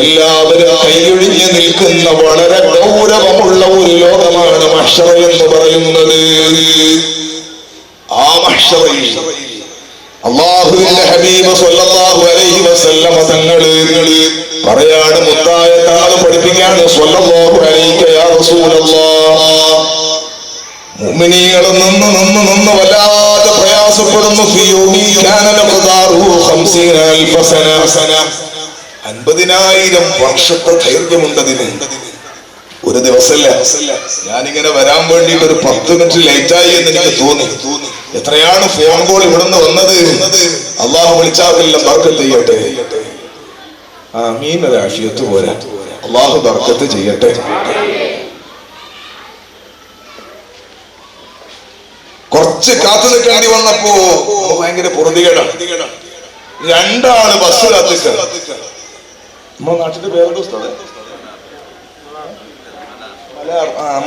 എല്ലാവരും കൈയൊഴിഞ്ഞ് നിൽക്കുന്ന വളരെ ഗൗരവമുള്ള ഒരു ലോകമാണ് മഹ്ശറ എന്ന് പറയുന്നത്. ആ മഹ്ശറയിൽ അല്ലാഹുവിന്റെ ഹബീബ് സ്വല്ലല്ലാഹു അലൈഹി വസല്ലം തങ്ങള് പറയാണ്, മുത്തായ തങ്ങൾ പഠിപ്പിക്കാണ്, സ്വല്ലല്ലാഹു അലൈക യാ റസൂലല്ലാഹ്, മുഅ്മിനീങ്ങൾ നിന്ന് വല്ലാതെ പ്രയാസപ്പെടുന്നു. ഫിയൂമി കാന മഖ്ദാറുഹു 50000 സന, 50000 വർഷത്തെ ദൈർഘ്യമുണ്ടതിന്. ഒരു ദിവസമല്ല, ഞാനിങ്ങനെ വരാൻ വേണ്ടിയിട്ട് ഒരു 10 മിനിറ്റ് ലേറ്റായി എന്ന് എനിക്ക് തോന്നി. എത്രയാണ് ഫോൺ കോൾ ഇവിടുന്ന് വന്നത്. അള്ളാഹു വിളിച്ചാക്കെല്ലാം ബർക്കത്ത് ചെയ്യട്ടെ. ആമീൻ. ഒരാഫിയത്ത് പോരാ, അള്ളാഹു ബർക്കത്ത് ചെയ്യട്ടെ. കുറച്ച് കാത്തു നിൽക്കേണ്ടി വന്നപ്പോ ഭയങ്കര പൊറുതികേടാണ്. 2 ആള് ബസ് കാത്തിക്ക. നമ്മുടെ നാട്ടിന്റെ പേരുടെ സ്ഥലം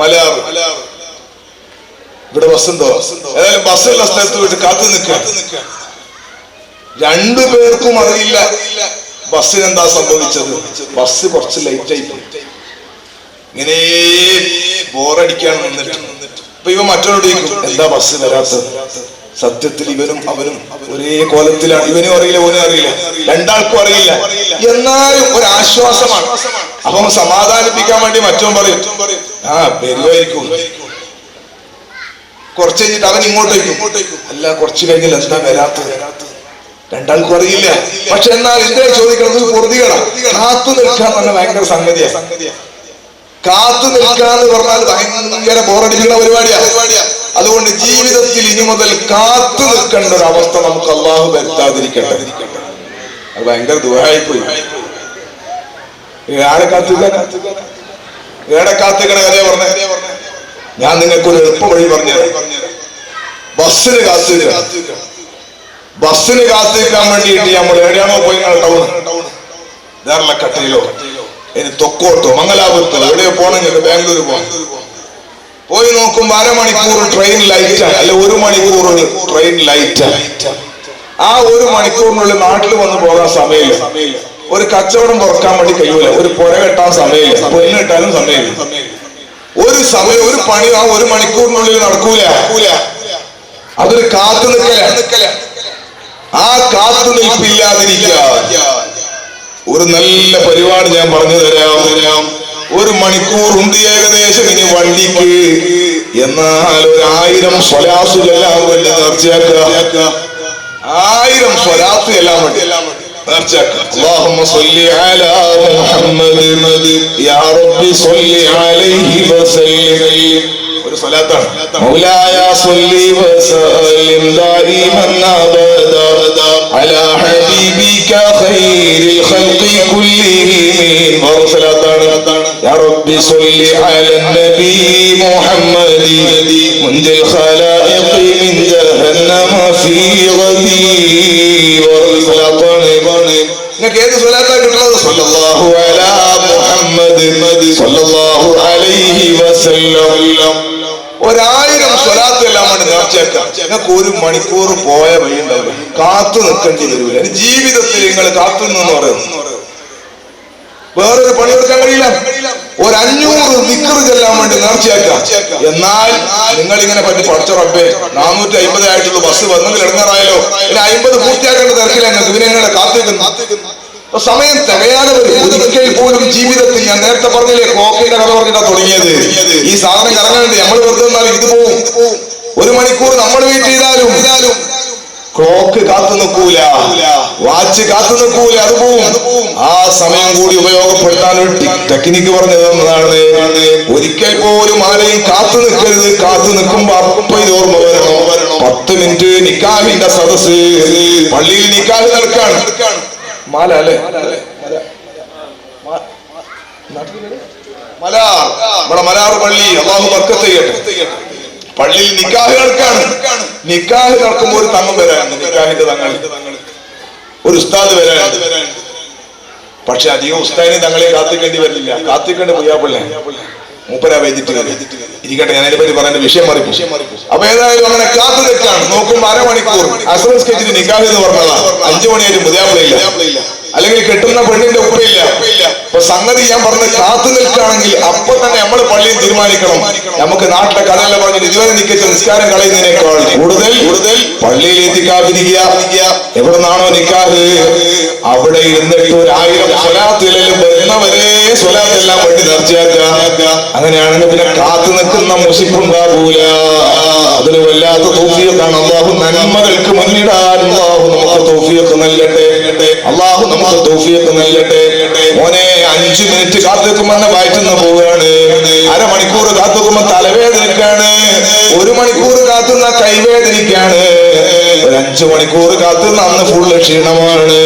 മലയാർ. ഇവിടെ ബസ്സുണ്ടോ? ഏതായാലും ബസ്സുള്ള സ്ഥലത്ത് പോയിട്ട് കാത്തു നിൽക്കുക. 2 പേർക്കും അറിയില്ല ബസ്സിന് എന്താ സംഭവിച്ചത്. ബസ് കുറച്ച് ലേറ്റായി പോയി. ഇങ്ങനെ ബോറടിക്കാൻ നിന്നിട്ട് അപ്പൊ ഇവ മറ്റൊരോട് ചോദിക്കും, എന്താ ബസ് വരാത്തത്? സത്യത്തിൽ ഇവനും അവനും ഒരേ കോലത്തിലാണ്. ഇവനും അറിയില്ല, ഓനും അറിയില്ല, 2 ആൾക്കും അറിയില്ല. എന്നാലും ഒരു ആശ്വാസമാണ്. അപ്പം സമാധാനിപ്പിക്കാൻ വേണ്ടി മറ്റവൻ പറയും, ആ വരുമായിരിക്കും. കുറച്ച് കഴിഞ്ഞിട്ട് അവൻ ഇങ്ങോട്ടേക്കും, അല്ല കുറച്ച് കഴിഞ്ഞാൽ എന്താ വരാത്തത്? 2 ആൾക്കും അറിയില്ല. പക്ഷെ എന്നാൽ എന്തേ ചോദിക്കുന്നത്? പൊറുതികളാ. കാത്തു നിൽക്കാൻ പറഞ്ഞ ഭയങ്കര സംഗതിയാ. കാത്തു നിൽക്കാന്ന് പറഞ്ഞാൽ ഭയങ്കര ബോറടിക്കുന്ന പരിപാടിയാ. അതുകൊണ്ട് ജീവിതത്തിൽ ഇനി മുതൽ കാത്തു നിൽക്കേണ്ട ഒരു അവസ്ഥ നമുക്ക് അള്ളാഹു വരുത്താതിരിക്കട്ടെ. അത് ഭയങ്കര ദുആയിപ്പോയി. ഏടെ കാത്തുക്കണ കഥയെ പറഞ്ഞ ഞാൻ നിങ്ങൾക്കൊരു എളുപ്പ വഴി പറഞ്ഞുതരാം. ബസ്സിന് കാത്തിരിക്കാൻ വേണ്ടിയിട്ട് നമ്മൾ എവിടെയാണോ പോയി, ടൗൺ ദേർലക്കട്ടയിലോ ഇനി തൊക്കോട്ടോ മംഗലാപുരത്തോ എവിടെയോ പോണെങ്കിൽ ബാംഗ്ലൂർ പോയി നോക്കുമ്പോ 1/2 മണിക്കൂർ ട്രെയിൻ ലൈറ്റാണ്, അല്ല 1 മണിക്കൂർ ട്രെയിൻ ലൈറ്റാണ്. ആ 1 മണിക്കൂറിനുള്ളിൽ നാട്ടിൽ വന്ന് പോകാൻ സമയമില്ല, ഒരു കച്ചവടം തുറക്കാൻ വേണ്ടി കഴിയൂല, ഒരു പുര കെട്ടാൻ സമയമില്ല, പെണ്ണ് കെട്ടാനും സമയമില്ല. ഒരു പണി ആ 1 മണിക്കൂറിനുള്ളിൽ നടക്കൂല. അതൊരു കാത്തു നിൽക്കല. ആ കാത്തു നിൽപ്പില്ലാതിരിക്കുക. ഒരു നല്ല പരിപാടി ഞാൻ പറഞ്ഞു തരാം. 1 മണിക്കൂറുണ്ട് ഏകദേശം ഇനി വണ്ടിക്ക്. എന്നാൽ 1000 സ്വലാത്ത് എല്ലാം വേണ്ടി നേർച്ചയാക്കുക. 1000 സ്വലാത്ത് എല്ലാം വേണ്ടി നേർച്ചയാക്കുക. اللهم صل على محمد يا رب صل عليه وسلم. ഒരു സ്വലാത്താണ്. مولاي صل وسلم دائما ابدا على حبيبك خير الخلق كلهم. ഒരു സ്വലാത്താണ്. يا رب صل على النبي محمد منجي الخلائق من جهنم في غدير. ഞങ്ങൾക്ക് 1 മണിക്കൂർ പോയ വഴി ഉണ്ടാവില്ല, കാത്തു നിൽക്കേണ്ടി വരില്ല. ജീവിതത്തിൽ നിങ്ങൾ കാത്തു നിന്ന് പറയുന്നു, വേറൊരു പണിയെടുക്കാൻ കഴിയില്ല. ഒരു 500 ദിക്ർ ചെല്ലാൻ വേണ്ടി നേർച്ചയാക്കാം. എന്നാൽ നിങ്ങൾ ഇങ്ങനെ പറ്റി പഠിച്ച റബ്ബേ 450 ആയിട്ടുള്ള ബസ് വന്നെങ്കിൽ ഇടങ്ങാറായാലോ, ഇനി 50 പൂർത്തിയാക്കേണ്ട തിരക്കില്ല ഞങ്ങൾക്ക്, പിന്നെ നിങ്ങളെ കാത്തിരിക്കുന്നു. സമയം തികയാതെ വരും. ഒരിക്കൽ പോലും ജീവിതത്തിൽ, ഞാൻ നേരത്തെ പറഞ്ഞില്ലേ ക്ലോക്കിന്റെ കഥ പറഞ്ഞിട്ടാ തുടങ്ങിയത്, ഈ സാധനം കറങ്ങാനുണ്ട്. നമ്മൾ വെറുതെ നിന്നാലും ഇത് പോവും. 1 മണിക്കൂർ നമ്മൾ വെയിറ്റ് ചെയ്താലും ക്ലോക്ക് കാത്തു നിൽക്കൂല, വാച്ച് കാത്തു നിൽക്കൂല, അത് പോവും. ആ സമയം കൂടി ഉപയോഗപ്പെടുത്താൻ ഒരു ടെക്നിക്ക് പറഞ്ഞു തന്നതാണ്. ഒരിക്കൽ പോലും ആരെയും കാത്തു നിൽക്കരുത്. കാത്തു നിൽക്കുമ്പോ അപ്പൊ ഇത് ഓർമ്മ വരണം. 10 മിനിറ്റ് നിക്കാഹിന്റെ സദസ്, പള്ളിയിൽ നിക്കാഹ് നടക്കാണ്. മാല അല്ലേ, മലാർ, നമ്മുടെ മലാർ പള്ളി, അല്ലാഹു ബർക്കത്ത് ചെയ്യട്ടെ. പള്ളിയിൽ നിക്കാഹ് നടക്കാണ്. നിക്കാഹ് നടക്കുമ്പോൾ ഒരു തങ്ങം വരാനുണ്ട്, നിക്കാഹിന്റെ തങ്ങൾ, ഒരു ഉസ്താദ് വരാനുണ്ട്. പക്ഷെ അധികം ഉസ്താദിനെ തങ്ങളെ കാത്തിക്കേണ്ടി വരില്ല, കാത്തിക്കേണ്ടി പുയ്യാപ്പിള്ളേ മൂപ്പരാ വൈകിട്ട് ഇരിക്കട്ടെ. ഞാൻ അതിനെ പറ്റി പറയുന്ന വിഷയം മാറി. അപ്പൊ ഏതായാലും അങ്ങനെ കാത്തു നിൽക്കാണ്. നോക്കുമ്പോ 1/2 മണിക്കൂർ അസർ സ്കെച്ചിന് നിക്കാഹ് എന്ന് പറഞ്ഞതാ, 5 മണിയായാലും പുതിയാപ്പിളയില്ല, അല്ലെങ്കിൽ കെട്ടുന്ന പെണ്ണിന്റെ ഉപ്പയില്ല. അപ്പൊ സംഗതി ഞാൻ പറഞ്ഞ് കാത്തു നിൽക്കുകയാണെങ്കിൽ അപ്പൊ തന്നെ നമ്മൾ പള്ളിയിൽ തീരുമാനിക്കണം, നമുക്ക് നാട്ടിലെ കഥയെല്ലാം പറഞ്ഞ് ഇതുവരെ നിൽക്കുന്ന നിസ്കാരം കളയുന്നതിനേക്കാൾ കൂടുതൽ പള്ളിയിൽ എത്തിക്കാതിരിക്കുക. എവിടെ നിന്നാണോ നിക്കാഹ് അവിടെ ഇരുന്നിട്ട് 1000 സ്വലാത്തിലും വരുന്നവരെ സ്വലാത്തെല്ലാം വേണ്ടി നേർച്ചയാക്കുക. അങ്ങനെയാണെങ്കിൽ പിന്നെ കാത്തു നിൽക്കുന്ന മുസിപ്പുണ്ടാകൂല. അതൊരു വല്ലാത്ത തൗഫീഖാണ്. അല്ലാഹു നന്മകൾക്ക് മുന്നിടാൻ അല്ലാഹു നമുക്ക് തൗഫീഖ് നൽകട്ടെ. അല്ലാഹു നമുക്ക് തൗഫീഖ് നൽകട്ടെ. മോനെ 5 മിനിറ്റ് കാത്തുനിൽക്കുമ്പോൾ വയറ്റുന്ന പോവുകയാണ്, 1/2 മണിക്കൂർ കാത്തുനിൽക്കുമ്പോൾ തലവേദനിക്കാണ്, 1 മണിക്കൂർ കാത്തുന്ന കൈവേദനിക്കാണ്, ഒരു 5 മണിക്കൂർ കാത്തുന്ന അന്ന് ഫുള്ള് ക്ഷീണമാണ്.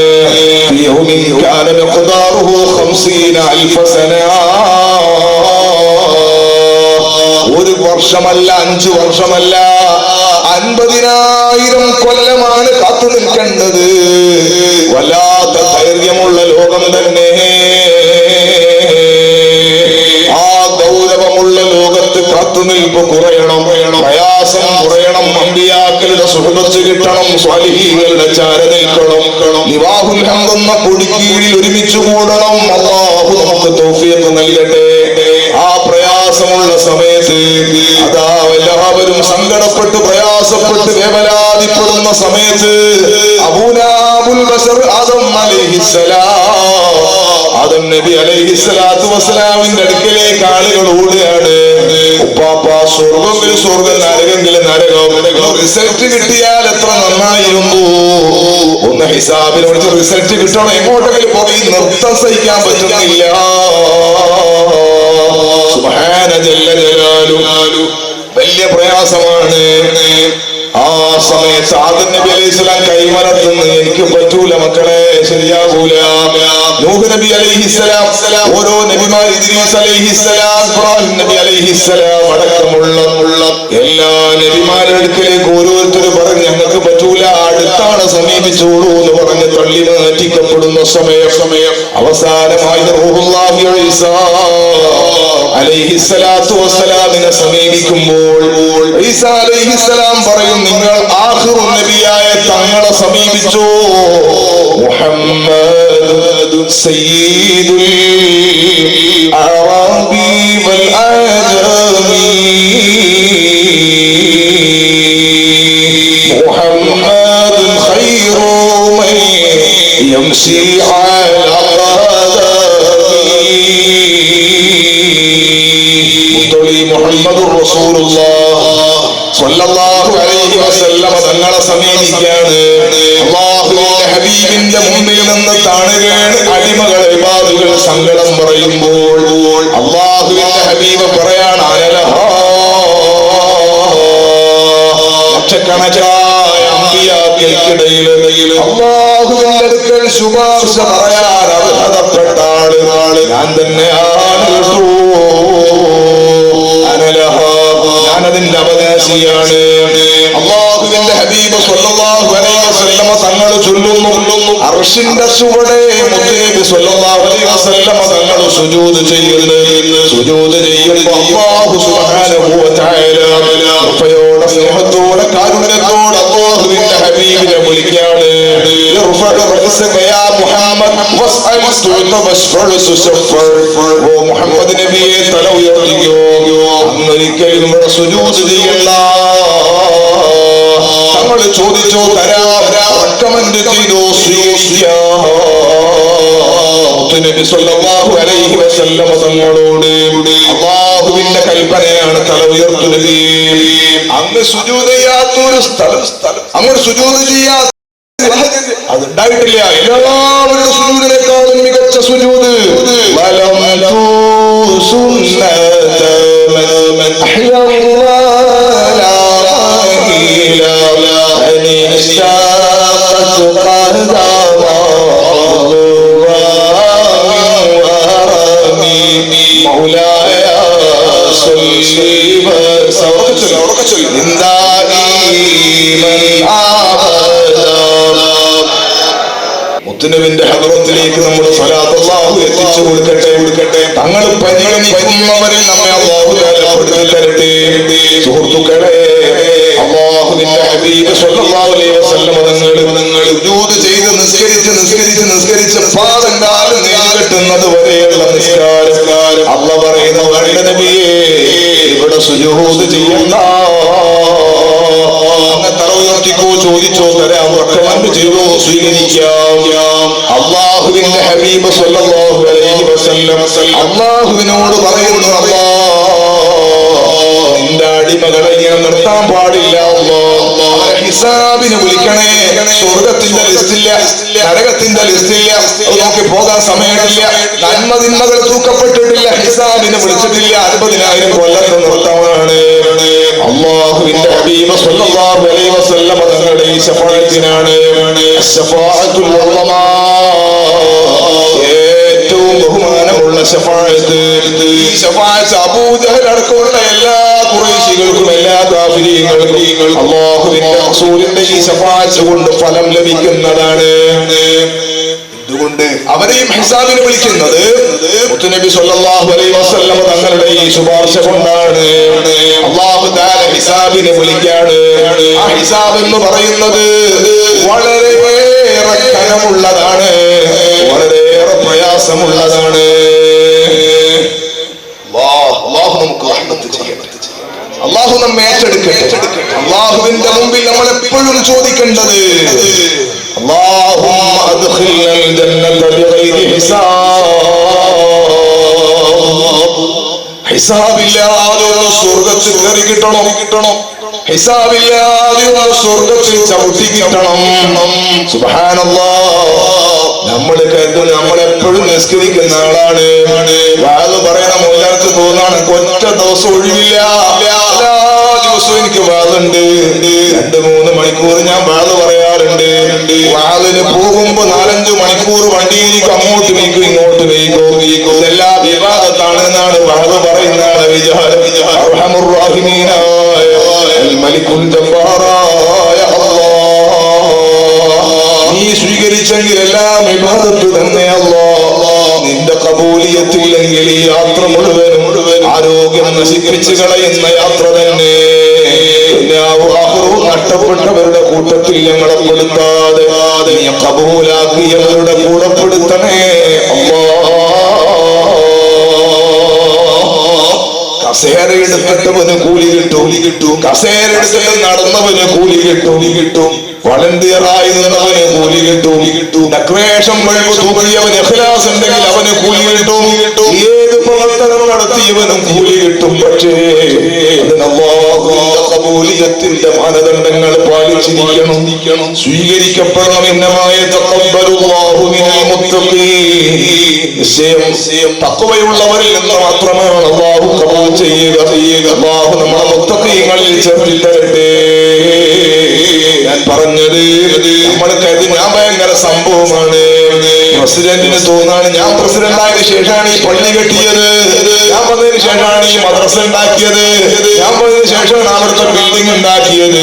ഒരു വർഷമല്ല, 5 വർഷമല്ല, 50,000 കൊല്ലമാണ് കാത്തു നിൽക്കേണ്ടത്. വല്ലാത്ത ധൈര്യമുള്ള ലോകം തന്നെ. ആ ഗൗരവമുള്ള ലോകത്ത് കാത്തുനിൽപ്പ് കുറയണം, പ്രയാസം കുറയണം, അമ്പിയാക്കളുടെ സുഹൃത്ത് കിട്ടണം, സ്വാലിഹീങ്ങളുടെ ചാര നിൽക്കണം, നിവാഹുൽ ഹംദെന്ന കൊടിക്കീഴിൽ ഒരുമിച്ച് കൂടണം. അല്ലാഹു നമുക്ക് തൗഫീഖ് നൽകട്ടെ. ആ പ്രയാസമുള്ള സമയത്ത് അതാ എല്ലാവരും സങ്കടപ്പെട്ട് പ്രയാസപ്പെട്ട് വേവലാതിപ്പെടുന്ന സമയത്ത് അബൂനാബുൽ ബശർ ആദം നബി അലൈഹിസ്സലാത്തു വസ്സലാമിന്റെ അടുക്കലേക്ക് ആളുകൾ ഓടുകയാണ്. ഉപ്പാപ്പ സ്വർഗ്ഗമെങ്കിൽ സ്വർഗ്ഗം, നരകമെങ്കിൽ നരകം, റിസൾട്ട് കിട്ടിയാൽ എത്ര നന്നായിരുന്നു. ഒന്ന് ഹിസാബിനോട് റിസൾട്ട് കിട്ടണം, എങ്ങോട്ടെങ്കിലും പോയി നൃത്തം സഹിക്കാൻ പറ്റുന്നില്ല. സുബ്ഹാന ജല്ല ജലാലുഹു, വലിയ പ്രയാസമാണ്. ആ സമയത്ത് ആദം നബി അലൈഹിസ്സലാം കൈമലത്തുന്നു, എനിക്ക് പറ്റൂല മക്കളെ, ശരിയാകൂല. നൂഹ് നബി അലൈഹിസ്സലാം, ഓരോ നബിമാർ, ഇദ്രീസ് അലൈഹിസ്സലാം, ഇബ്രാഹിം നബി അലൈഹിസ്സലാം അടക്കമുള്ള എല്ലാ നബിമാരുടെ അടുക്കലേക്ക് ഓരോരുത്തർ പറഞ്ഞ് ഞങ്ങൾക്ക് പറ്റൂല, അടുത്താണ് സമീപിച്ചോളൂ എന്ന് പറഞ്ഞ് തള്ളി മാറ്റിക്കപ്പെടുന്ന സമയം അവസാനമായി റൂഹുല്ലാഹി ഈസാ അലൈഹിസ്സലാത്തു വസ്സലാമിനെ സമീപിക്കുമ്പോൾ ഈസാ അലൈഹിസ്സലാം പറയും, നിങ്ങൾ ആഖിറു നബിയായ തങ്ങളെ സമീപിച്ചു. മുഹമ്മദ് സയ്യിദുൽ അറബി വൽ അജമി, മുഹമ്മദ് ഖൈറു മൻ യംശി അലാ മുഹമ്മദുർ റസൂലുള്ളാഹ് സ്വല്ലല്ലാഹു അലൈഹി വസല്ലം തങ്ങളെ സമീപിക്കാണ്. അല്ലാഹുവിന്റെ ഹബീബിന്റെ മുമ്പിൽ നിന്ന് താണുകയാണ് അടിമകൾ, ഇബാദുകൾ സങ്കടം പറയുമ്പോൾ അല്ലാഹുവിന്റെ ഹബീബ് പറയാണ്, ലക്ഷക്കണക്കായ അമ്പിയാക്കൾക്കിടയിൽ അല്ലാഹുവിന്റെ അടുക്കൽ ശുപാർശ പറയാൻ അർഹതപ്പെട്ട ആള് ഞാൻ തന്നെയാണ് കേട്ടോ. ഞാനതിന്റെ അവകാശിയാണ്. അല്ലാഹുവിന്റെ ഹബീബ് സ്വല്ലല്ലാഹു അലൈഹി വസല്ലമ തങ്ങൾ ചൊല്ലുന്നു, അർശിന്റെ ചുവടെ മുത്തനബി സ്വല്ലല്ലാഹു അലൈഹി വസല്ലമ തങ്ങൾ സുജൂദ് ചെയ്യുന്നു. സുജൂദ് ചെയ്യുമ്പോൾ അല്ലാഹു സുബ്ഹാനഹു വ തആല കൃപയോടെ സ്നേഹത്തോടെ കാരുണ്യത്തോടെ ഹബീബിനെ വിളിക്കാണ് ഓ മുഹമ്മദ് നബിയെ തല ഉയർത്തിക്കോ, അങ്ങൊരിക്കലും ഇവിടെ സുജൂദ് ചെയ്യണ്ട. തങ്ങൾ ചോദിച്ചോ തരാം, റെക്കമെൻഡ് ചെയ്തോ നബി സല്ലല്ലാഹു അലൈഹി വസല്ലം തങ്ങളോട് അല്ലാഹുവിന്റെ കൽപ്പനയാണ് തല ഉയർത്തു നബി. അങ്ങ് സുജൂദ് ചെയ്യാത്തൊരു സ്ഥലം അങ്ങ് സുജൂദ് ചെയ്യാത്ത അതുണ്ടായിട്ടില്ല. എല്ലാവരുടെ സുജൂദിനേക്കാളും മികച്ച സുജൂദ് മുത്തുനബിന്റെ ഹദ്റത്തിലേക്ക് നമ്മുടെ സ്വലാത്ത് അല്ലാഹു എത്തിച്ചു കൊടുക്കട്ടെ. തങ്ങൾ പരിഗണിക്കുന്നവരിൽ നമ്മെ അല്ലാഹു തആല തരട്ടെ. സുഹൃത്തുക്കളെ, അല്ലാഹുവിന്റെ ഹബീബ് സ്വല്ലല്ലാഹു അലൈഹി വസല്ലം തങ്ങൾ സുജൂദ് ചെയ്ത് നിസ്കരിച്ച് പാദങ്കാലം നീണ്ടുകെട്ടുന്നത് വരെയുള്ള നിസ്കാരം അല്ലാഹു പറയുന്ന വരുടെ നബിയെ ഇവിടെ സുജൂദ് ചെയ്യണ്ട. തല ഉയർത്തിക്കോ, ചോദിച്ചോ തരാം, റെക്കമെൻഡ് ചെയ്തോ സ്വീകരിക്കാം. അല്ലാഹുവിന്റെ ഹബീബ് സ്വല്ലല്ലാഹു അലൈഹി വസല്ലം അല്ലാഹുവിനോട് പറയുന്നു, നിന്റെ അടിമകളെ ഇങ്ങനെ നിർത്താൻ പാടില്ല. ഹിസാബിന് വിളിക്കണേ. സ്വർഗത്തിന്റെ ലിസ്റ്റില്ല, നരകത്തിന്റെ ലിസ്റ്റില്ല, നോക്കി പോകാൻ സമയമില്ല, നന്മതിന്മകൾ തൂക്കപ്പെട്ടിട്ടില്ല, ഹിസാബിന് വിളിച്ചിട്ടില്ല. 60,000 കൊല്ലത്തെ നിർത്തമാണ്. അല്ലാഹുവിന്റെ ഹബീബ് സ്വല്ലല്ലാഹു അലൈഹി വസല്ലം തങ്ങളുടെ ഈ ശഫാഅത്തിനാണ് ശഫാഅത്തുൽ ഉളമാ, ഏറ്റവും ബഹുമാനമുള്ള ശഫാഅത്ത്. ഈ ശഫാഅത്ത് അബൂജഹൽ അടക്കമുള്ള എല്ലാ ഖുറൈശികൾക്കും എല്ലാ കാഫിരീങ്ങൾക്കും അല്ലാഹുവിന്റെ റസൂലിന്റെ ഈ ശഫാഅത്ത് കൊണ്ട് ഫലം ലഭിക്കുന്നതാണ്. അതുകൊണ്ട് അവരെയും ഹിസാബിന് വിളിക്കുന്നത് മുത്തുനബി സ്വല്ലല്ലാഹു അലൈഹി വസല്ലം തങ്ങളുടെ ഈ ശുപാർശ കൊണ്ടാണ്. അല്ലാഹു തആല ഹിസാബിനെ വിളിക്കാണ്. ആ ഹിസാബ് എന്ന് പറയുന്നത് വളരെയേറെ കനമുള്ളതാണ്, വളരെയേറെ പ്രയാസമുള്ളതാണ്. അല്ലാഹു നമുക്ക് റഹ്മത്ത് ചെയ്യട്ടെ. അല്ലാഹു നമ്മെ ഏറ്റെടുക്കട്ടെ. അല്ലാഹുവിന്റെ മുമ്പിൽ നമ്മൾ എപ്പോഴും ചോദിക്കേണ്ടത് اللهم أدخلنا الجنة بغير حساب. ഹിസാബില്ലാതെ സ്വർഗത്തിൽ കയറി കിട്ടണം. ഹിസാബില്ലാതെ സ്വർഗത്തിൽ ചവിട്ടി കിട്ടണം. സുബ്ഹാനല്ലാഹ്. നമ്മൾ കരുതും നമ്മളെപ്പോഴും നിസ്കരിക്കുന്ന ആളാണ്. വാത് പറയണ മൂലർക്ക് തോന്നാണ് ഒറ്റ ദിവസം ഒഴിവില്ല, എല്ലാ ദിവസവും എനിക്ക് വാതുണ്ട്. 2-3 മണിക്കൂർ ഞാൻ വാത് പറയാറുണ്ട്. വാതിന് പോകുമ്പോ 4-5 മണിക്കൂർ വണ്ടിയിലേക്ക് അങ്ങോട്ട് വീക്കും ഇങ്ങോട്ട് വീക്കും. ഇതെല്ലാം വിവാദത്താണെന്നാണ് വാത് പറയുന്ന വിചാരം. അർഹമുർ റഹീമീനായ മലിക്കുൽ ജബ്ബാറായ അല്ലാഹ്, നീ സ്വീകരിച്ചെങ്കിൽ എല്ലാം ഇബാദത്ത് തന്നെ അല്ലാഹ്. നിന്റെ ഖബൂലിയത്തില്ലെങ്കിൽ ഈ യാത്ര മുഴുവൻ ആരോഗ്യം നശിപ്പിച്ചു കളയുന്ന യാത്ര തന്നെ. നഷ്ടപ്പെട്ടവരുടെ കൂട്ടത്തിൽ ഞങ്ങളെ പെടുത്താതെ നീ ഖബൂലാക്കിയവരുടെ കൂടെ പെടുത്തണേ അല്ലാഹ്. കസേര എടുത്തിട്ടവന് കൂലി കിട്ടും, കസേര എടുത്തിട്ട് നടന്നവന് കൂലി കിട്ടും, വളണ്ടിയറായി നിന്നവന് കൂലി കിട്ടും, ഡെക്കറേഷൻ വഴി തൂക്കിയവന് ഇഖ്ലാസ് ഉണ്ടെങ്കിൽ അവന് കൂലി കിട്ടും, ഏത് പ്രവർത്തനം നടത്തിയവനും കൂലി കിട്ടും. പക്ഷേ ഖബൂലിയത്തിന്റെ മാനദണ്ഡങ്ങൾ പാലിച്ചിരിക്കണം, സ്വീകരിക്കപ്പെടണം. ഇന്നമായ തഖബ്ബലുല്ലാഹു മിനൽ മുത്തഖീൻ. നിശ്ചയം തഖ്വയുള്ളവരിൽ നിന്ന് മാത്രമാണ് അല്ലാഹു കബൂൽ ചെയ്യുക. അല്ലാഹു നമ്മുടെ മുത്തഖീങ്ങളിൽ ചേർത്തി തരട്ടെ. ഞാൻ പറഞ്ഞത് നമ്മൾക്കത് ഞാൻ ഭയങ്കര സംഭവമാണ്. പ്രസിഡന്റിന് തോന്നാണ് ഞാൻ പ്രസിഡന്റ് ആയതിനു ശേഷമാണ് ഈ പള്ളി കെട്ടിയത്, ഞാൻ വന്നതിന് ശേഷമാണ് ഈ മദ്രസ ഉണ്ടാക്കിയത്, ഞാൻ വന്നതിന് ശേഷമാണ് അവിടുത്തെ ബിൽഡിംഗ് ഉണ്ടാക്കിയത്.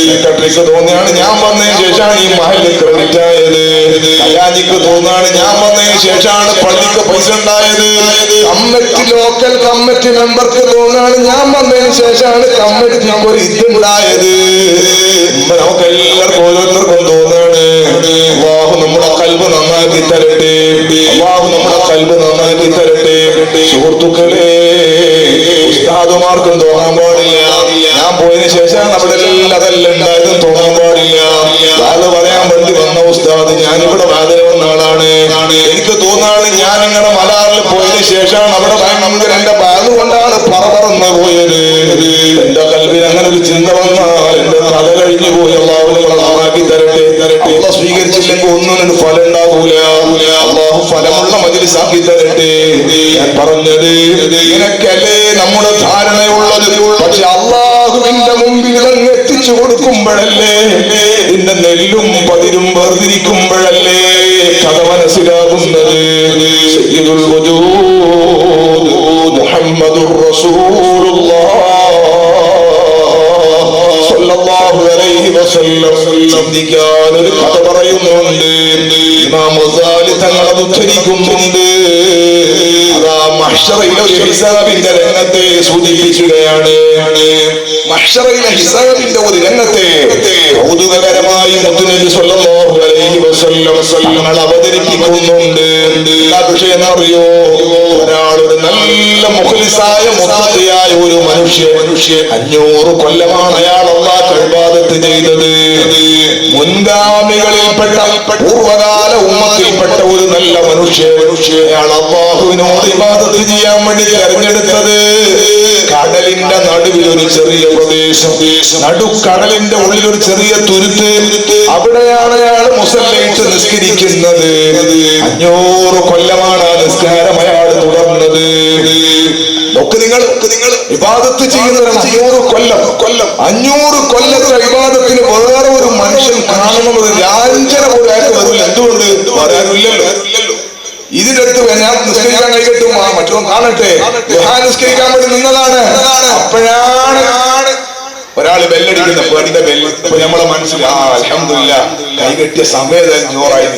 സെക്രട്ടറിക്ക് തോന്നിയാണ് ഞാൻ വന്നതിന് ശേഷമാണ് ഈ മഹല്ല് ക്രെഡിറ്റ് ആയത്. കല്യാണിക്ക് തോന്നാണ് ഞാൻ വന്നതിന് ശേഷമാണ് പള്ളിക്ക് പൈസ ഉണ്ടായത്. കമ്മിറ്റി ലോക്കൽ കമ്മിറ്റി മെമ്പർക്ക് തോന്നാണ് ഞാൻ വന്നതിന് ശേഷമാണ് കമ്മിറ്റിക്ക് ഒരു ഇതുണ്ടായത്. നമുക്ക് എല്ലാവർക്കും ഓരോരുത്തർ കഴിഞ്ഞു പോയി. അള്ളാഹു നിങ്ങളെ നന്നാക്കി തരട്ടെ. അള്ളാഹ് സ്വീകരിച്ചില്ലെങ്കിൽ ഒന്നിനും ഫലം ഉണ്ടാവൂല. അള്ളാഹു ഫലമുള്ള മജ്‌ലിസ് ആക്കി തരട്ടെ. ഞാൻ പറഞ്ഞത് നിനക്കല്ലേ നമ്മുടെ ധാരണയുള്ളത്. പക്ഷെ അള്ളാഹുവിന്റെ മുമ്പിൽ അങ്ങ് എത്തിച്ചു കൊടുക്കുമ്പോഴല്ലേ, നിന്റെ നെല്ലും പതിരും വേർതിരിക്കുമ്പോഴല്ലേ കഥ മനസ്സിലാകുന്നത്. സയ്യിദുൽ വജൂദ് മുഹമ്മദുർ റസൂലുള്ളാഹ് സ്വല്ലല്ലാഹു അലൈഹി വസല്ലം ചിന്തിക്കാൻ ഒരു കഥ പറയുന്നുണ്ട്. ഇമാം ഗസാലി തങ്ങൾ അത് ഉദ്ധരിക്കുന്നുണ്ട്. അതാ മഹ്ശറയിലെ ഒരു ഹിസാബിന്റെ രംഗത്തെ സൂചിപ്പിക്കുകയാണ്. മഹ്ശറയിലെ ഹിസാബിന്റെ ഒരു രംഗത്തെ കൗതുകകരമായി മുത്തുനബി സ്വല്ലല്ലാഹു അലൈഹി വസല്ലം തങ്ങൾ അവതരിപ്പിക്കുന്നുണ്ട്. എന്താ വിഷയം എന്നറിയോ? ഒരാളൊരു നല്ല മുഖ്ലിസായ മുത്തഖിയായ ഒരു മനുഷ്യൻ 500 കൊല്ലമാണ് അയാൾ അല്ലാഹു ഇബാദത്ത് ചെയ്തത്. മുൻഗാമികളിൽപ്പെട്ട പൂർവകാല ഉമ്മത്തിൽപ്പെട്ട ഒരു നല്ല മനുഷ്യൻ അയാൾ അല്ലാഹുവിനോട് ഇബാദത്ത് ചെയ്യാൻ വേണ്ടി തെരഞ്ഞെടുത്തത് കടലിന്റെ നടുവിൽ ഒരു ചെറിയ പ്രദേശം, നടുക്കടലിന്റെ ഉള്ളിൽ ഒരു ചെറിയ തുരുത്ത്. അവിടെയാണ് അയാൾ മുസല്ലയിട്ട് നിസ്കരിക്കുന്നത്. 500 കൊല്ലമാണ് ആ നിസ്കാരം അയാൾ തുടർന്നത്. നിങ്ങൾ ഇബാദത്ത് ചെയ്യുന്നവരാണ് 500 കൊല്ലത്തെ ഇബാദത്തിന് വേറെ ഒരു മനുഷ്യൻ കാണണമെന്ന് ലാഞ്ചന പോലെ അയാൾക്ക് വരില്ല. എന്തുകൊണ്ട്? വരാനില്ലല്ലോ. ഇതിനടുത്ത് ഞാൻ നിസ്കരിക്കാൻ കൈകെട്ടും മറ്റോ കാണട്ടെ, നിസ്കരിക്കാൻ വേണ്ടി നിന്നതാണ്. അപ്പോഴാണ് ഒരാള് ബെല്ലടിക്കുന്ന പേടിന്റെ ബെല്ല്. അപ്പൊ നമ്മളെ മനസ്സിൽ അൽഹംദുലില്ലാഹ് കൈകെട്ടിയ സമയത്ത് ജോറായി.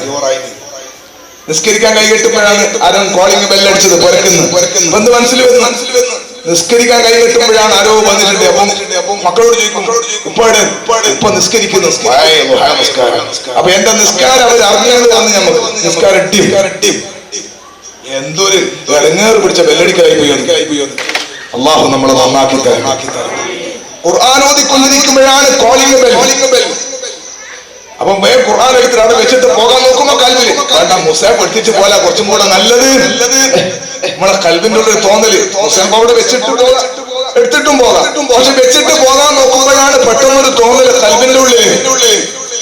നിസ്കരിക്കാൻ കൈകെട്ടുമ്പോഴാണ് ആരോ കോളിംഗ് ബെല്ലടിച്ചത്, പുരക്കുന്നു എന്ത് മനസ്സിൽ വന്നു. നിസ്കരിക്കാൻ കൈകെട്ടുമ്പോഴാണ് ആരോ വന്നിട്ടുണ്ട്. അപ്പം മക്കളോട് ചോദിക്കും, ഇപ്പൊ നിസ്കരിക്കുന്നു. അപ്പൊ എന്താ നിസ്കാരം അവർ അറിഞ്ഞത് വന്ന് നമുക്ക് നിസ്കാരം എന്തൊരു ഇടങ്ങേറ് പിടിച്ച ബെല്ലടിക്കായി പോയി. അള്ളാഹു നമ്മളെ നന്നാക്കി തരും. ഖുർആൻ ഓതിക്കൊണ്ടിരിക്കുമ്പോഴാണ് കോളിംഗ് ബെൽ. അപ്പം ഖുർആൻ എടുത്തിട്ട് അവിടെ വെച്ചിട്ട് പോകാൻ നോക്കുമ്പോ കൽബില് വേണ്ട, മുസാഫ് എടുത്തിട്ട് പോലെ കുറച്ചും കൂടെ നല്ലത് നമ്മളെ കൽബിന്റെ ഉള്ളിൽ തോന്നല് മുസാഫ് അവിടെ എടുത്തിട്ടും പോകാം. പക്ഷെ വെച്ചിട്ട് പോകാൻ നോക്കുമ്പോഴാണ് പെട്ടെന്നൊരു തോന്നല് കൽബിന്റെ ഉള്ളിൽ,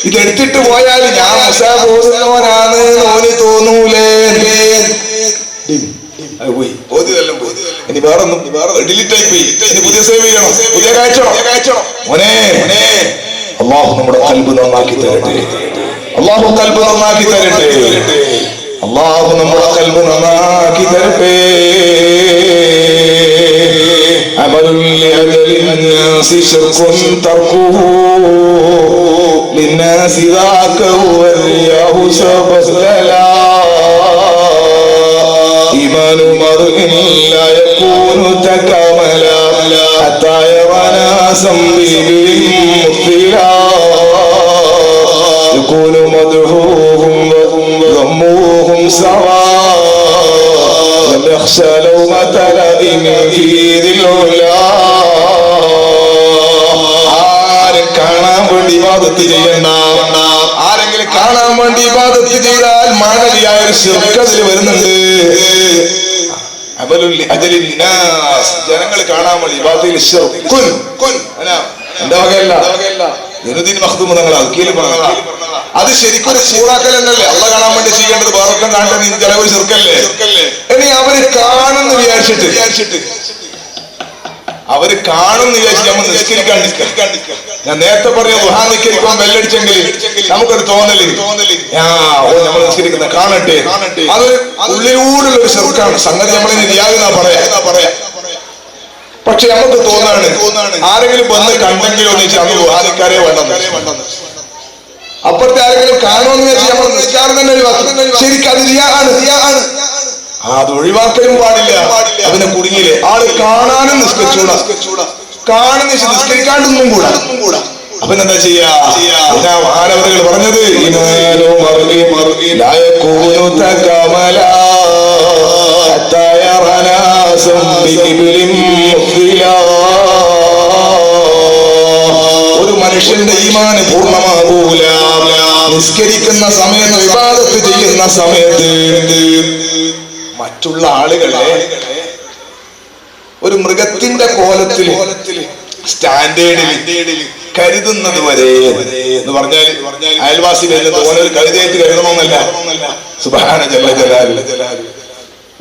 ഇത് എടുത്തിട്ട് പോയാൽ ഞാൻ മുസാഫ് ഓതുന്നവനാണ് ഓന് തോന്നൂലേ. ഇനി വേറെ ഡിലീറ്റ് ആയി പോയി. ഇനി പുതിയ സേവ് ചെയ്യണം, പുതിയ കാഴ്ചണം. മോനെ അള്ളാഹു നമ്മുടെ ഖൽബ് നന്നാക്കി തരട്ടെ. അള്ളാഹു ഖൽബ് നന്നാക്കി തരട്ടെ. അള്ളാഹു നമ്മുടെ ഖൽബ് നന്നാക്കി തരട്ടെ. അമലുൻ ലിഅജലിൻ നാസി ശർഖുൻ തർകുഹു ലിന്നാസി ദാക വറിയാഹു സബസ്ലലാ ഈമാനു മർഇൻ ലാ യകൂനു തകമലാ ഹത്താ യറാനാ സംബിബിൻ മുഫ്തിലാ يكون مدعوهم وذموهم سواء لم يخشى لومة لائم في ذي العلا. ആരും കാണാൻ വേണ്ടി ഇബാദത്ത് ചെയ്യണ്ട. ആരെങ്കിലും കാണാൻ വേണ്ടി ഇബാദത്ത് ചെയ്താൽ മാനവിയായ ഒരു ശിർക്ക് അതിൽ വരുന്നുണ്ട്. ജനങ്ങൾ കാണാൻ വേണ്ടി ഇബാദത്തിൽ ശിർക്കുൻ എന്റെ വകയല്ല. അത് ശരിക്കും സൂറാക്കൽ എന്നല്ലേ? അള്ള കാണാൻ വേണ്ടി ചെയ്യേണ്ടത് വേറൊക്കെ കാണേണ്ടത് ചിലവർ ചെറുക്കല്ലേ. ഇനി അവര് കാണുന്നു വിചാരിച്ചിട്ട് നമ്മൾ നിസ്കരിക്കാൻ. ഞാൻ നേരത്തെ പറഞ്ഞ ദുഹാ നിസ്കരിക്കാൻ ബെല്ലടിച്ചെങ്കിൽ നമുക്കൊരു തോന്നല് നമ്മൾ നിസ്കരിക്കുന്ന കാണട്ടെ. അത് ഉള്ളിലൂടുള്ള ഒരു ചെറുക്കാണ് സംഗതി. നമ്മളിനി റിയാദ് പറയാ. പക്ഷെ നമുക്ക് തോന്നാണ് ആരെങ്കിലും വന്ന് കണ്ടെങ്കിലോ എന്ന് വെച്ചാൽ നമ്മൾ ദുഹാനിക്കാരെ വേണ്ടെന്ന്. അപ്പുറത്തെ ആരെങ്കിലും കാണുമെന്ന് വെച്ചാൽ നമ്മൾ നിസ്കാരം തന്നെ ഒഴിവാക്കും. ശരിക്കും അത് റിയാണ്. അത് ഒഴിവാക്കലും പാടില്ല. അതിനെ കുടുങ്ങിയില്ലേ ആള് കാണാനും നിസ്കരിച്ചൂടാ, കാണുന്ന നിസ്കരിക്കാണ്ടൊന്നും കൂടാ. അപ്പൊ എന്താ ചെയ്യാ? മാനവറുകൾ പറഞ്ഞത് ഒരു മനുഷ്യന്റെ ഈമാന് പൂർണ്ണമാകൂല നിസ്കരിക്കുന്ന സമയത്ത്, ഇബാദത്ത് ചെയ്യുന്ന സമയത്ത്. മറ്റുള്ള ആളുകളെ ഒരു മൃഗത്തിന്റെ കോലത്തിൽ സ്റ്റാൻഡേർഡിൽ കരുതുന്നത് വരെ എന്ന് പറഞ്ഞാൽ അയൽവാസി വരുന്നത് ഓനൊരു കരുതേറ്റ് കരുതണമെന്നല്ല. സുബ്ഹാന ജല്ല ജലാലുഹു.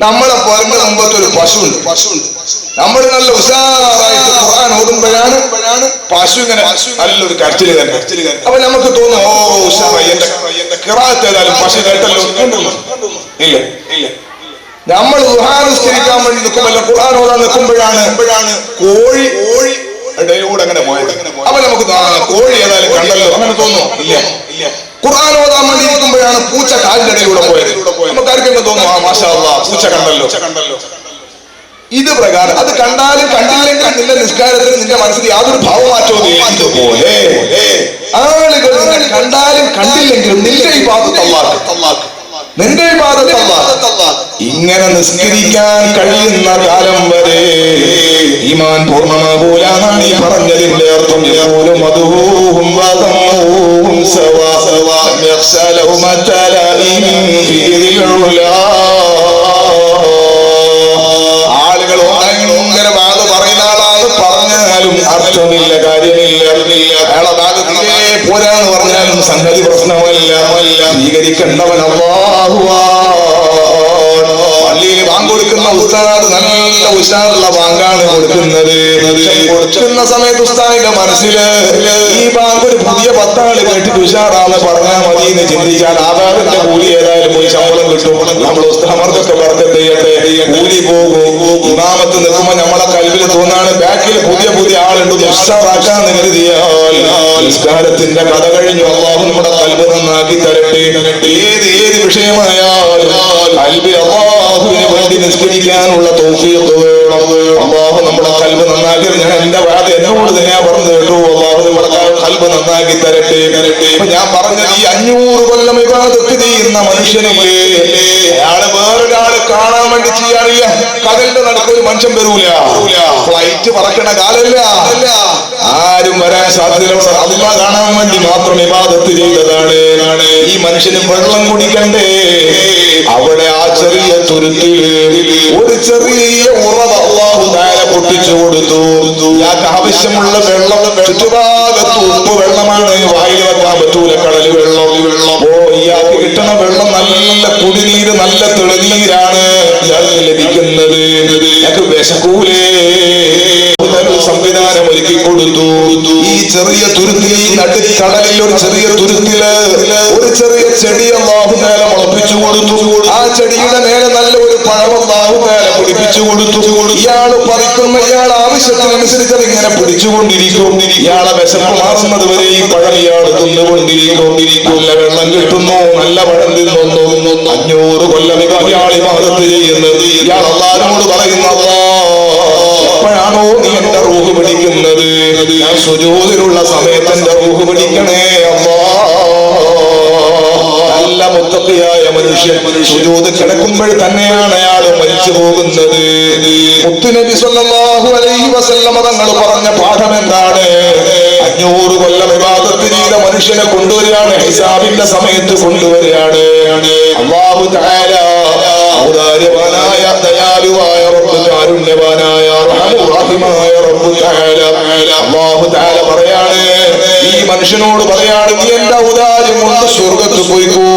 നമ്മളെ പറഞ്ഞ മുമ്പത്തെ ഒരു പശുണ്ട്. നമ്മൾ നല്ല ഉഷാറായിട്ട് ഖുർആൻ ഓതുമ്പോഴാണ് പശു ഇങ്ങനെ നല്ലൊരു കരച്ചില് തന്നെ. അപ്പൊ നമുക്ക് തോന്നും, ഓ ഉഷാറായി, എന്റെ ഖിറാഅത്ത് ഏതായാലും പശു കേട്ടല്ലോ. ഇല്ല, നമ്മൾ ദുആ നിസ്കരിക്കാൻ വേണ്ടി നിൽക്കുമ്പോൾ ഖുർആൻ ഓതാൻ നിൽക്കുമ്പോഴാണ് കോഴി ഇടയിലൂടെ അങ്ങനെ പോയത്. അപ്പൊ നമുക്ക് കോഴി ഏതായാലും കണ്ടല്ലോ അങ്ങനെ തോന്നുന്നു. ഇല്ല, ഖുർആൻ ഓതാൻ വേണ്ടി ഇരിക്കുമ്പോഴാണ് പൂച്ച കാലിന്റെ ഇടയിലൂടെ പോയത്. നമുക്ക് ആർക്കെങ്കിലും തോന്നും, ആ മാഷാ അല്ലാഹ് പൂച്ച കണ്ടല്ലോ. ഇത് പ്രകാരം അത് കണ്ടാലും കണ്ടില്ലെങ്കിൽ നിന്റെ നിസ്കാരത്തിൽ നിന്റെ മനസ്സിൽ യാതൊരു ഭാവമാറ്റവും ഇതുപോലെ ആളുകൾ നിന്നെ കണ്ടാലും കണ്ടില്ലെങ്കിലും നിന്റെ ഇബാദത്ത് അല്ലാഹ്, നിന്റെ ഇബാദത്ത് അല്ലാഹ്. ഇങ്ങനെ നിസ്കരിക്കാൻ കഴിയുന്ന കാലം വരെ ഈമാൻ പൂർണ്ണമാകൂലാന്നാണ് ഈ പറഞ്ഞതിന്റെ അർത്ഥം. യഖൂലു മദ്ഹൂഹും വദമ്മുഹും സവാ യഖ്ശലഹു മതലാഇൻ ഫീൽ ഉലാ. ആളുകൾ ഭയങ്കര വാദ പറയുന്ന ആളാണ് പറഞ്ഞാലും അർത്ഥമില്ല, കാര്യമില്ല. അയാളെ ഭാഗത്തിലേ പോരാന്ന് പറഞ്ഞാലും സംഗതി പ്രശ്നമല്ല. സ്വീകരിക്കേണ്ടവൻ അല്ലാഹുവാണ്. പള്ളിയിൽ ബാങ്ക് കൊടുക്കുന്ന ഉസ്താദ് നല്ല ഉഷാറുള്ള ബാങ്കാണ് കൊടുക്കുന്നത്. കൊടുക്കുന്ന സമയത്ത് ഉസ്താദിന്റെ മനസ്സില് ഈ ബാങ്ക് ഒരു പുതിയ 10 ആള് കേട്ടിട്ട് ഉഷാറാന്ന് പറഞ്ഞാൽ മതി എന്ന് ചിന്തിച്ചാൽ ആധാറിന്റെ കൂലി ഏതായാലും പോയി ശമ്പളം കിട്ടും. നമ്മൾ ഉസ്താദർക്കൊക്കെ ബർക്കത്ത് ചെയ്യട്ടെ, കൂലി പോകും. ഇമാമത്ത് നിൽക്കുമ്പോ നമ്മളെ കൽവിൽ തോന്നാണ് ബാക്കിൽ പുതിയ ആളുണ്ട് ഉഷാറാക്കാന്ന് കരുതിയാൽ നിസ്കാരത്തിന്റെ കഥ കഴിഞ്ഞു. അല്ലാഹു നമ്മുടെ കൽബ് നന്നാക്കി തരട്ടെ. ഏത് വിഷയമായാലും കൽബിൽ അല്ലാഹുവിന് വേണ്ടി നിസ്കരിക്കാനുള്ള തൗഫീഖ് വേണം. അല്ലാഹു നമ്മുടെ കൽബ് നന്നാക്കി. ഞാൻ എന്റെ വാദ എന്നോട് തന്നെയാ പറഞ്ഞു കേട്ടു. അല്ലാഹു നമ്മുടെ കൽബ് നന്നാക്കി തരട്ടെ. അപ്പൊ ഞാൻ പറഞ്ഞത് ഈ 500 കൊല്ലം ഇബാദത്ത് ചെയ്യുന്ന മനുഷ്യനില്ലേ, അയാള് വേറൊരാള് കാണാൻ വേണ്ടി ചെയ്യാറില്ല. കടലിന്റെ നടുക്കൊരു മനുഷ്യൻ വരൂല. ഫ്ലൈറ്റ് പറക്കണ കാലല്ല, ആരും വരാൻ സാധ്യതയുള്ള അല്ലാഹ് കാണാൻ വേണ്ടി മാത്രം ഇബാദത്ത് ചെയ്തതാണ്. ഈ മനുഷ്യന് വെള്ളം കുടിക്കണ്ടേ? അവിടെ ആ ചെറിയ തുരുത്തില് ഒരു ചെറിയ ഉറവ അല്ലാഹു തആല പൊട്ടിച്ചു കൊടുത്തു. ഇയാൾക്ക് ആവശ്യമുള്ള വെള്ളം ചുറ്റുഭാഗത്ത് ഉപ്പ് വെള്ളമാണ്, വായിൽ വെക്കാൻ പറ്റൂല, കടൽ വെള്ളം. ഓ ഇയാൾക്ക് കിട്ടണ വെള്ളം നല്ല കുടിനീര്, നല്ല തെളിനീരാണ് ഇയാൾക്ക് ലഭിക്കുന്നത്. ഇയാൾക്ക് വിശക്കൂലേ? സംവിധാനം ഒരുക്കി കൊടുത്തു. ഈ ചെറിയ തുരുത്തിൽ, ഈ നടുക്കടലിൽ ഒരു ചെറിയ തുരുത്തില് ഒരു ചെറിയ ചെടി അല്ലാഹു തആല മുളപ്പിച്ചു കൊടുത്തു. ആ ചെടിയുടെ മേലെ നല്ല ഒരു പഴം അല്ലാഹു തആല പിടിപ്പിച്ചു കൊടുത്തു. ഇയാള് പറിക്കുന്ന ഇയാൾ ആവശ്യത്തിനനുസരിച്ച് അത് ഇങ്ങനെ പിടിച്ചുകൊണ്ടിരിക്കും. ഇയാളെ വിശപ്പ് മാറുന്നത് വരെ ഈ പഴം ഇയാൾ തിന്നുകൊണ്ടിരിക്കും. നല്ല വെള്ളം കിട്ടുന്നു, നല്ല പഴം തിന്നുന്നു. 500 കൊല്ലം ഇയാൾ ഇബാദത്ത് ചെയ്യുന്നത്. ഇയാൾ അല്ലാഹുവോട് പറയുന്ന, എപ്പോഴാണോ നീ എന്റെ റൂഹ് പിടിക്കുന്നത്? ഞാൻ സുജൂദിലുള്ള സമയത്ത് എന്റെ റൂഹ് പിടിക്കണേ അല്ലാഹ്. നല്ല മുത്തഖിയായ മനുഷ്യൻ സുജൂദ് കിടക്കുമ്പോൾ തന്നെയാണ് അയാൾ മരിച്ചു പോകുന്നത്. മുത്തുനബി സല്ലല്ലാഹു അലൈഹി വസല്ലം തങ്ങൾ പറഞ്ഞ പാഠം എന്താണ്? 500 കൊല്ലം ഇബാദത്ത് ചെയ്ത മനുഷ്യനെ കൊണ്ടുവരികയാണ്, ഹിസാബിന്റെ സമയത്ത് കൊണ്ടുവരികയാണ്. അല്ലാഹു തആല ഔദാര്യവാനായ ദയാലുവായ റബ്ബ്, കാരുണ്യവാനായ റഹ്മാനായ റബ്ബ് തആല അല്ലാഹു തആല പറയാണ്, ഈ മനുഷ്യനോട് പറയാണ്, നീ എന്റെ ഔദാര്യം കൊണ്ട് സ്വർഗ്ഗത്തിൽ പോയിക്കോ,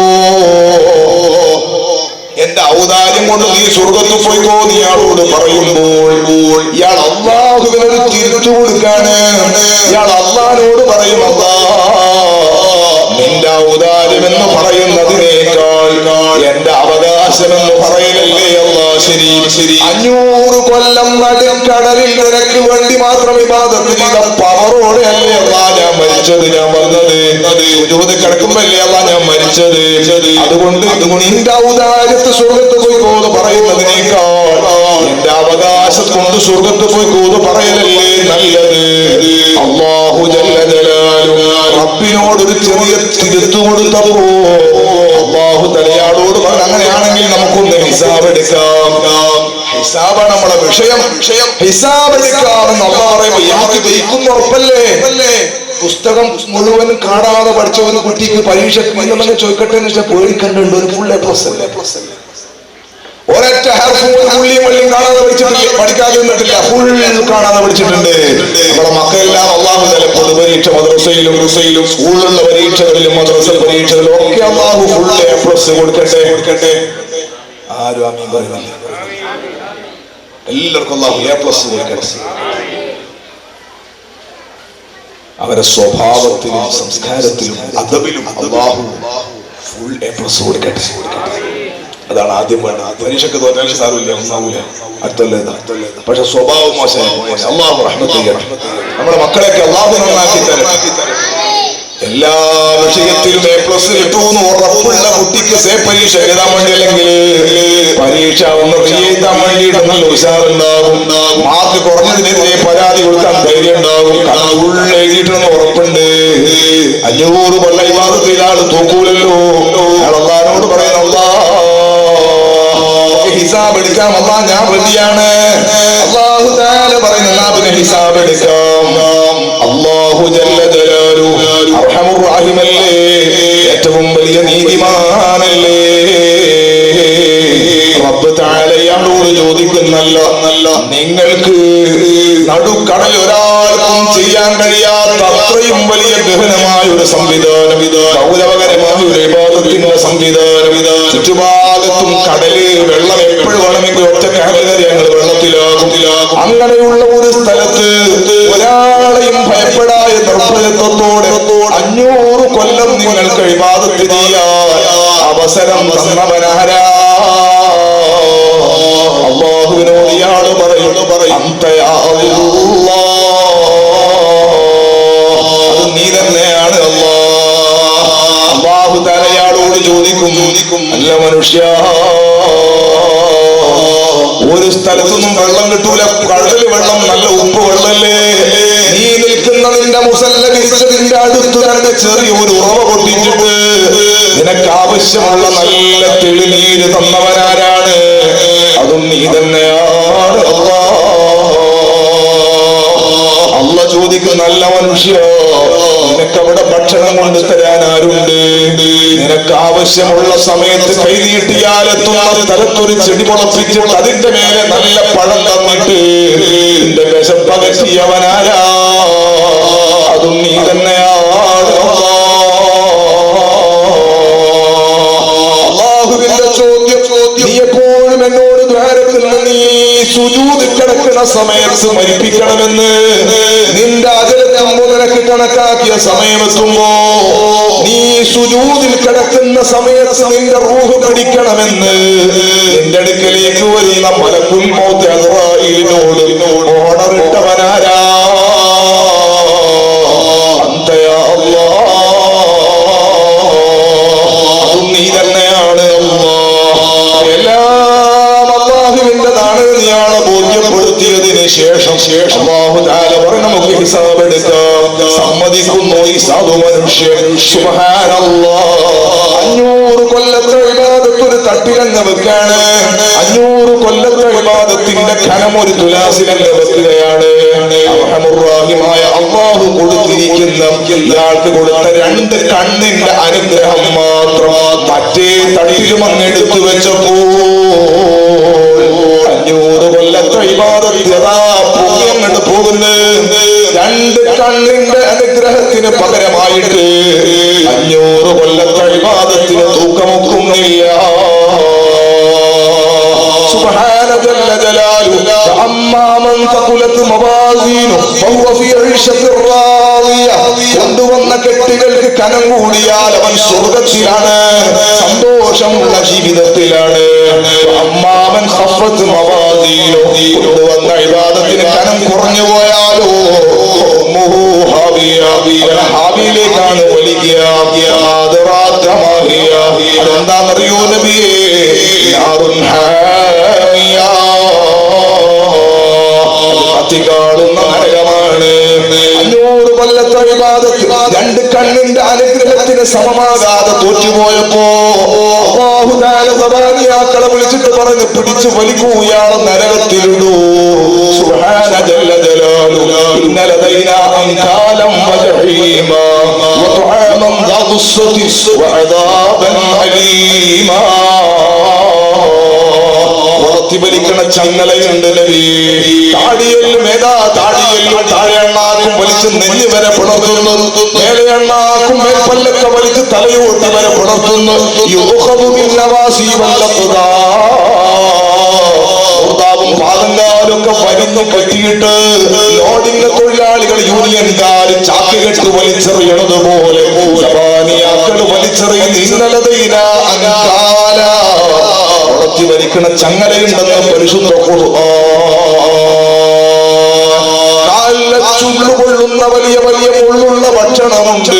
എന്റെ ഔദാര്യം കൊണ്ട് നീ സ്വർഗ്ഗത്തിൽ പോയിക്കോ. നീ ഇയാളോട് പറയുമ്പോൾ ഇയാൾ അല്ലാഹുവിനോട് തിരിച്ചു കൊടുക്കാണ്. ഇയാൾ അല്ലാഹുവിനോട് പറയും, നിന്റെ ഔദാര്യം എന്ന് പറയുന്നതിനേക്കാൾ എന്റെ അവകാശം എന്ന് പറയലല്ലേ അല്ലാഹ് ശരി. 500 കൊല്ലം നടുക്കടലിൽ നിനക്ക് വേണ്ടി മാത്രം ഇബാദത്ത് ചെയ്ത പവറോടെ അല്ലേ അല്ലാഹ് ഞാൻ മരിച്ചത്. ഞാൻ പറഞ്ഞത് സുജൂദ് കിടക്കുമ്പല്ലേ അല്ലാഹ് ഞാൻ മരിച്ചത്. അതുകൊണ്ട് നിന്റെ ഔദാര്യത്ത് സ്വർഗ്ഗത്ത് പോയിക്കോ എന്ന് പറയുന്നതിനേക്കാൾ എന്റെ അവകാശം കൊണ്ട് സ്വർഗ്ഗത്ത് പോയിക്കോ എന്ന് പറയലല്ലേ നല്ലത്. അല്ലാഹു ജല്ല ജലാലുഹു റബ്ബിനോടൊരു ചെറിയ തിരുത്തു കൊടുത്തപ്പോ അല്ലാഹു തആലയോട് പറഞ്ഞു, അങ്ങനെയാണെങ്കിൽ നമുക്കൊന്ന് ഹിസാബ് എടുക്കാം. ഹിസാബാണ് നമ്മുടെ വിഷയം. ഹിസാബ് എടുക്കാമെന്ന് അല്ലാഹ് പറയുമ്പോ ഇയാൾക്ക് ജയിക്കുന്ന ഉറപ്പല്ലേ? പുസ്തകം മുഴുവൻ കാണാതെ പഠിച്ച ഒരു കുട്ടിക്ക് പരീക്ഷ ചോദിക്കട്ടെ എന്ന് വെച്ചാൽ പേടിക്കണ്ടുണ്ട്, ഒരു ഫുൾ A+. ഒരൊറ്റ പുള്ളിയും വള്ളിയും കാണാതെ പഠിച്ചിട്ടില്ല, പഠിക്കാതെ നിന്നിട്ടില്ല, ഫുൾ കാണാതെ പഠിച്ചിട്ടുണ്ട്. നമ്മുടെ മക്കളെല്ലാം അള്ളാഹു തആല പൊതുപരീക്ഷ മദ്രസയിലും സ്കൂളിലുള്ള പരീക്ഷകളിലും മദ്രസ പരീക്ഷകളിലും ഒക്കെ അള്ളാഹു ഫുൾ A+ കൊടുക്കട്ടെ. ആരും ആമീൻ പറയുന്നില്ല. എല്ലാവർക്കും അള്ളാഹു A+ കൊടുക്കട്ടെ. അവരുടെ സ്വഭാവത്തിലും സംസ്കാരത്തിലും അദബിലും അള്ളാഹു ഫുൾ A+ കൊടുക്കട്ടെ. അതാണ് ആദ്യം വേണ്ടത്. പരീക്ഷയ്ക്ക് തോറ്റാൽ സാരമില്ല, ഒന്നാവൂല, അടുത്തല്ലേ. പക്ഷെ സ്വഭാവം മോശമായി അള്ളാഹു റഹ്മത്ത് ചെയ്യണം. നമ്മുടെ മക്കളെയൊക്കെ അള്ളാഹു നന്നാക്കി തരണം. എല്ലാ വിഷയത്തിലും A+ കിട്ടുമെന്ന് ഉറപ്പുള്ള കുട്ടിക്ക് പരീക്ഷ എഴുതാൻ വേണ്ടി, അല്ലെങ്കിൽ പരീക്ഷ ഒന്ന് എഴുതാൻ വേണ്ടിയിട്ട് നല്ല ഉഷാറുണ്ടാകും. മാർക്ക് കുറഞ്ഞതിനെതിരെ പരാതി കൊടുക്കാൻ ധൈര്യം ഉണ്ടാകും. കാരണം ഉള്ള എഴുതിയിട്ടെന്ന് ഉറപ്പുണ്ട്. 500 കൊല്ല ഇബാദത്ത് ചെയ്ത ആള് തോക്കൂലല്ലോ. അള്ളാഹിനോട് പറയുന്ന ഹിസാബ് എടുക്കാം, അള്ളാഹ് ഞാൻ റെഡിയാണ്. അല്ലാഹു തആല പറയുന്ന പിന്നെ ഹിസാബ് എടുക്കാം. അല്ലാഹു ജല്ല ജലാലുഹു അർഹമുർ റഹീമല്ലേ, ഏറ്റവും വലിയ നീതിമാനല്ലേ. റബ്ബ് തആലയോട് ചോദിക്കുന്നല്ല, നിങ്ങൾക്ക് നടുക്കടൽ ഒരാൾക്കും ചെയ്യാൻ കഴിയാത്ത അത്രയും വലിയ ഗഹനമായ ഒരു സംവിധാനം, ഗൗരവകരമായ ഒരു ഇബാദത്തിന്റെ സംവിധാനം. ചുറ്റുഭാഗത്തും കടല്, വെള്ളം എപ്പോഴും വേണമെങ്കിൽ ഒറ്റ കാലറി ഞങ്ങൾ വെള്ളത്തിലാകും. അങ്ങനെയുള്ള ഒരു സ്ഥലത്ത് ഒരാളെയും ഭയപ്പെടായ നിർഭയത്വത്തോടെ 500 കൊല്ലം നിങ്ങൾക്ക് ഇബാദത്ത് ചെയ്യാൻ അവസരം തന്നവനാരാ? അല്ലാഹുവിനോട് ഇയാൾ പറയുന്നു, അന്തയാ അല്ലാഹ്, അത് നീ തന്നെയാണ് അല്ലാഹ്. അല്ലാഹു തആല ഇയാളോട് ചോദിക്കും, അല്ല മനുഷ്യ, ഒരു സ്ഥലത്തൊന്നും വെള്ളം കിട്ടൂല, കടല് വെള്ളം നല്ല ഉപ്പ് വെള്ളല്ലേ. നീ നിൽക്കുന്ന നിന്റെ മുസല്ല വിരിച്ചതിന്റെ അടുത്ത് തന്നെ ചെറിയ ഒരു ഉറവ പൊട്ടിച്ചിട്ട് നിനക്ക് ആവശ്യമുള്ള നല്ല തെളിനീര് തന്നവനാരാണ്? അതും നീ തന്നെയാണ് അല്ലാഹ്. അല്ലാഹ് ചോദിക്കും, നല്ല മനുഷ്യ, നിനക്ക് അവിടെ ഭക്ഷണം കൊണ്ട് തരാൻ ആരുണ്ട്? നിനക്ക് ആവശ്യമുള്ള സമയത്ത് കൈനീട്ടിയാലെത്തുന്ന സ്ഥലത്തൊരു ചെടി മുളപ്പിച്ചിട്ട് അതിന്റെ മേലെ നല്ല പഴം തന്നിട്ട് നിന്റെ വിശപ്പകറ്റിയവനാരാ? അതും നീ തന്നെയാണ് അല്ലാഹുവിന്റെ ചോദ്യം. നീ എപ്പോഴും എന്നോട് ദ്വാരത്തിൽ നീ സുജൂദിൽ കിടക്കുന്ന സമയത്ത് മരിപ്പിക്കണമെന്ന്, നിന്റെ അജലത്തുമ്പോ നിനക്ക് കണക്കാക്കിയ സമയമെത്തുമ്പോ നീ സുജൂദിൽ കിടക്കുന്ന സമയത്ത് നിന്റെ റൂഹ് പിടിക്കണമെന്ന് നിന്റെ അടുക്കലേക്ക് വരുന്ന മലക്കുൽ മൗത്ത് അസ്റായീലിനോട് ഓർഡർ ഇട്ടവനാരാ? അന്തയാ അല്ലാഹ്, അതും നീ തന്നെയാണ് അല്ലാഹ്. എല്ലാം അല്ലാഹുവിൻ്റെതാണ് നീയാണ് ബോധ്യപ്പെടുത്തിയതിന് ശേഷം അല്ലാഹു തആല പറഞ്ഞു, നമുക്ക് ഹിസാബ് എടുക്കാം. സമ്മതിക്കുന്നു ഹിസാബ് മനുഷ്യൻ. സുബ്ഹാനല്ലാഹ്, 500 കൊല്ലത്തെ ഇബാദത്ത് ഒരു തട്ടിലങ്ങ് വെക്കാണ്. 500 കൊല്ലത്തെ ഇബാദത്തിന്റെ ഘനം ഒരു തുലാസിലങ്ങ് വെക്കുകയാണ്. അർഹമുർ റഹീമായ അല്ലാഹു കൊടുത്തിരിക്കുന്ന, ഇയാൾക്ക് കൊടുത്ത 2 കണ്ണിന്റെ അനുഗ്രഹം മാത്രം മറ്റേ തട്ടിലും അങ്ങ് എടുത്തു വെച്ചപ്പോ 500 കൊല്ലത്തെ ഇബാദത്ത് അങ്ങോട്ട് പോകുന്നു. 2 കണ്ണിന്റെ അനുഗ്രഹത്തിന് പകരമായിട്ട് 500 കൊല്ലത്തെ ഇബാദത്തിന് തൂക്കമൊക്കുന്നില്ല. സുബ്ഹാന ജല്ല ജലാലുഹു. അമ്മാ മൻ തഖുലത് മവാസീനു ഫഹുവ ഫീ ഈശത്തിർ റാദിയ. കൊണ്ടുവന്ന കെട്ടുകൾക്ക് കനം കൂടിയാൽ അവൻ സ്വർഗ്ഗത്തിലാണ്, സന്തോഷമുള്ള ജീവിതത്തിലാണ്. അമ്മാ മൻ ഖഫത് മവാസീനു, കൊണ്ടുവന്ന ഇബാദത്തിന് കനം കുറഞ്ഞു പോയാലോ ഹാവിയിലേക്കാണ് വലിക്കുക. അതെന്താണെന്നറിയോ നബിയേ? കത്തിക്കാളുന്ന നരകമാണ്. 500 കൊല്ലത്തെ ഇബാദത്ത് 2 കണ്ണിന്റെ അനുഗ്രഹത്തിന് സമമാകാതെ തോറ്റുപോയപ്പോ അല്ലാഹു തആല സബാനിയാക്കളെ വിളിച്ചിട്ട് പറഞ്ഞു, പിടിച്ചു വലിക്കൂ, ഇയാളെ നരകത്തിലിടൂ. സുബ്ഹാന ജല്ല ജലാലുഹു. ഇന്ന ലദൈനാ അൻകാലം വജഹീമാ വതുആമൻ ദാ ഗുസ്സതി വഅദാബൻ അലീമാ. വളർത്തി വലിക്കണ ചങ്ങലയുണ്ട് നബി. താടിയെല്ലും താടിയെല്ലും താഴെ എണ്ണാക്കും വലിച്ച് നെഞ്ഞ് വരെ പുണർത്തുന്നു, മേലെ എണ്ണാക്കും മേൽപ്പല്ലൊക്കെ വലിച്ച് തലയോട്ടി വരെ പുണർത്തുന്നു. പാദങ്കാലൊക്കെ വലിഞ്ഞു കെട്ടിയിട്ട് ലോഡിംഗ് തൊഴിലാളികൾ യൂണിയൻകാർ ചാക്ക് കെട്ട് വലിച്ചെറിയണത് പോലെ ജവാനിയാക്കൾ വലിച്ചെറിയുന്ന ഇന്നലതയില അങ്കാല വളർത്തി വലിക്കണ ചങ്ങലയുണ്ടെന്ന് പരിശുദ്ധ ചുള്ളുകൊള്ളുന്ന വലിയ വലിയ മുള്ളുള്ള ഭക്ഷണമുണ്ട്,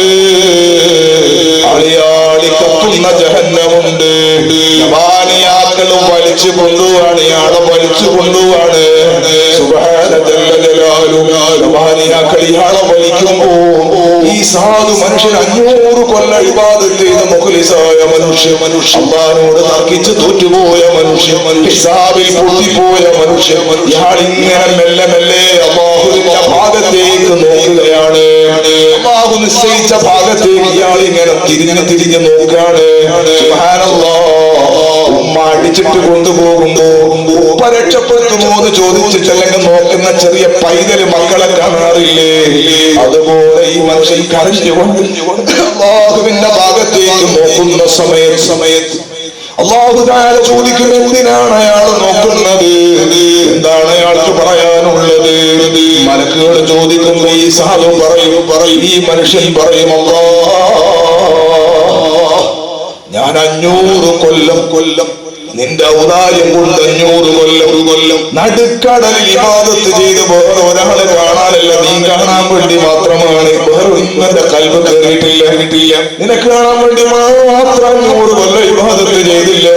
അളിയാളി കത്തുന്ന ജഹന്നമുണ്ട്. ജവാനിയാക്കളും വലിച്ചു കൊണ്ടുപോവാണ്, ഇയാളെ വലിച്ചു കൊണ്ടുപോവാണ്. ജവാനിയാക്കൾ ഇയാളെ വലിക്കുമ്പോ ഈ സാധു മനുഷ്യൻ 500 കൊല്ലം ഇബാദത്ത് ചെയ്ത മുഖ്ലിസായ മനുഷ്യൻ, അല്ലാഹുവോട് തർക്കിച്ച് തോറ്റുപോയ മനുഷ്യൻ, ഹിസാബിൽ പൊട്ടിപ്പോയ മനുഷ്യൻ, ഇയാൾ ഇങ്ങനെ മെല്ലെ മെല്ലെ അല്ലാഹുവിന്റെ ഭാഗത്തേക്ക് നോക്കുകയാണ്. അല്ലാഹു നിശ്ചയിച്ച ഭാഗത്തേക്ക് ഇയാൾ ഇങ്ങനെ തിരിഞ്ഞ് നോക്കുകയാണ്. സുബ്ഹാനല്ലാഹ്. ഉമ്മ അടിച്ചിട്ട് കൊണ്ടുപോകുമ്പോ ഉപ്പ രക്ഷപ്പെടുത്തുമോ എന്ന് ചോദിച്ചിട്ടല്ലെങ്കിൽ നോക്കുന്ന ചെറിയ പൈതല് മക്കളെ കാണാറില്ലേ? അതുപോലെ ഈ മനുഷ്യൻ കരഞ്ഞുകൊണ്ട് അല്ലാഹുവിന്റെ ഭാഗത്തേക്ക് നോക്കുന്ന സമയത്ത് അല്ലാഹു തആല ചോദിക്കും, എന്തിനാണ് അയാൾ നോക്കുന്നത്? എന്താണ് അയാൾക്ക് പറയാനുള്ളത്? മലക്കുകൾ ചോദിക്കുമ്പോ ഈ സാധു പറയും, ഈ മനുഷ്യൻ പറയും, ഞാൻ 500 കൊല്ലം നിന്റെ ഔദാര്യം കൊണ്ട് 500 കൊല്ലം നടുക്കടലിൽ ഇബാദത്ത് ചെയ്ത് വേറെ ഒരാളെ കാണാനല്ല, നീ കാണാൻ വേണ്ടി മാത്രമാണ്. വേറെ ഇന്നെ കൽബ് കയറിയിട്ടില്ല, നിനക്ക് കാണാൻ വേണ്ടി മാത്രം 100 കൊല്ലം ഇബാദത്ത് ചെയ്തില്ല.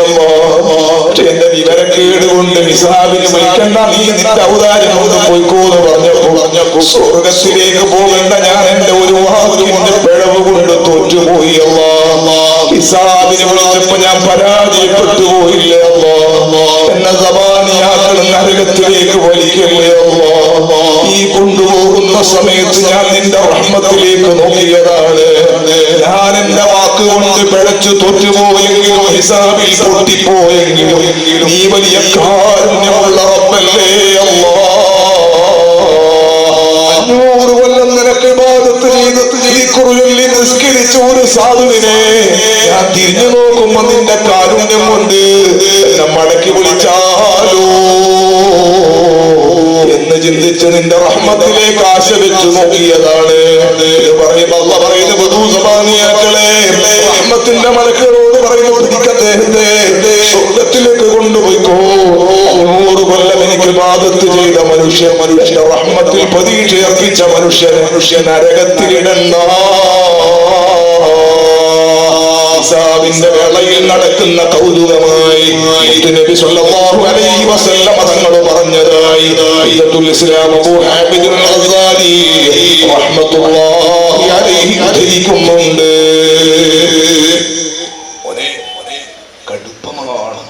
പക്ഷെ എന്റെ വിവരക്കേട് കൊണ്ട് ഹിസാബിന് വിളിക്കണ്ട, നീ നിന്റെ ഔദാര്യം കൊണ്ട് പോയിക്കോന്ന് പറഞ്ഞപ്പോ സ്വർഗത്തിലേക്ക് പോകണ്ട, ഞാൻ എന്റെ ഒരു വാക്കിന്റെ പിഴവ് കൊണ്ട് തോറ്റുപോയി. ഹിസാബിന് വിളിച്ചപ്പോ ഞാൻ പരാജയപ്പെട്ടു പോയില്ല. എന്നെ സബാനിയാക്കൾ നരകത്തിലേക്ക് വലിക്കല്ലേ. ഈ കൊണ്ടുപോകുന്ന സമയത്ത് ഞാൻ നിന്റെ റഹ്മത്തിലേക്ക് നോക്കിയതാണ്. ഞാൻ എന്റെ വാക്കുകൊണ്ട് പിഴച്ചു തോറ്റുപോയെങ്കിലും ഹിസാബിൽ പൊട്ടിപ്പോയെങ്കിലും നീ വലിയ കാരുണ്യമുള്ള റബ്ബല്ലേ അല്ലാഹ്. 500 കൊല്ലം നിനക്ക് ഇബാദത്ത് ചെയ്തിട്ട് നിസ്കരിച്ച ഒരു സാധുവിനെ ഞാൻ തിരിഞ്ഞു നോക്കുമ്പോ നിന്റെ കാരുണ്യം കൊണ്ട് എന്നെ മടക്കി വിളിച്ചാലോ എന്ന് ചിന്തിച്ച് നിന്റെ റഹ്മത്തിലേക്ക് ആശ വെച്ച് നോക്കിയതാണ്. റഹ്മത്തിന്റെ മലക്കുകളോട് പറയുന്നു, അദ്ദേഹത്തെ സ്വർഗത്തിലേക്ക് കൊണ്ടുപോയിക്കോ. 100 കൊല്ലം എനിക്ക് ഇബാദത്ത് ചെയ്ത മനുഷ്യൻ റഹ്മത്തിൽ പ്രതീക്ഷ അർപ്പിച്ച മനുഷ്യൻ നരകത്തിലിടണ്ട. ഹിസാബിന്റെ വേളയിൽ നടക്കുന്ന കൗതുകമായി നബി സല്ലല്ലാഹു അലൈഹി വസല്ലം തങ്ങൾ പറഞ്ഞതായി ഇസ്ലാം അബൂ ഹാമിദ് അൽ-ഗസാലി റഹ്മത്തുള്ളാഹി അലൈഹി ഉദ്ധരിക്കുന്നുണ്ട്. കടുപ്പമാണ്,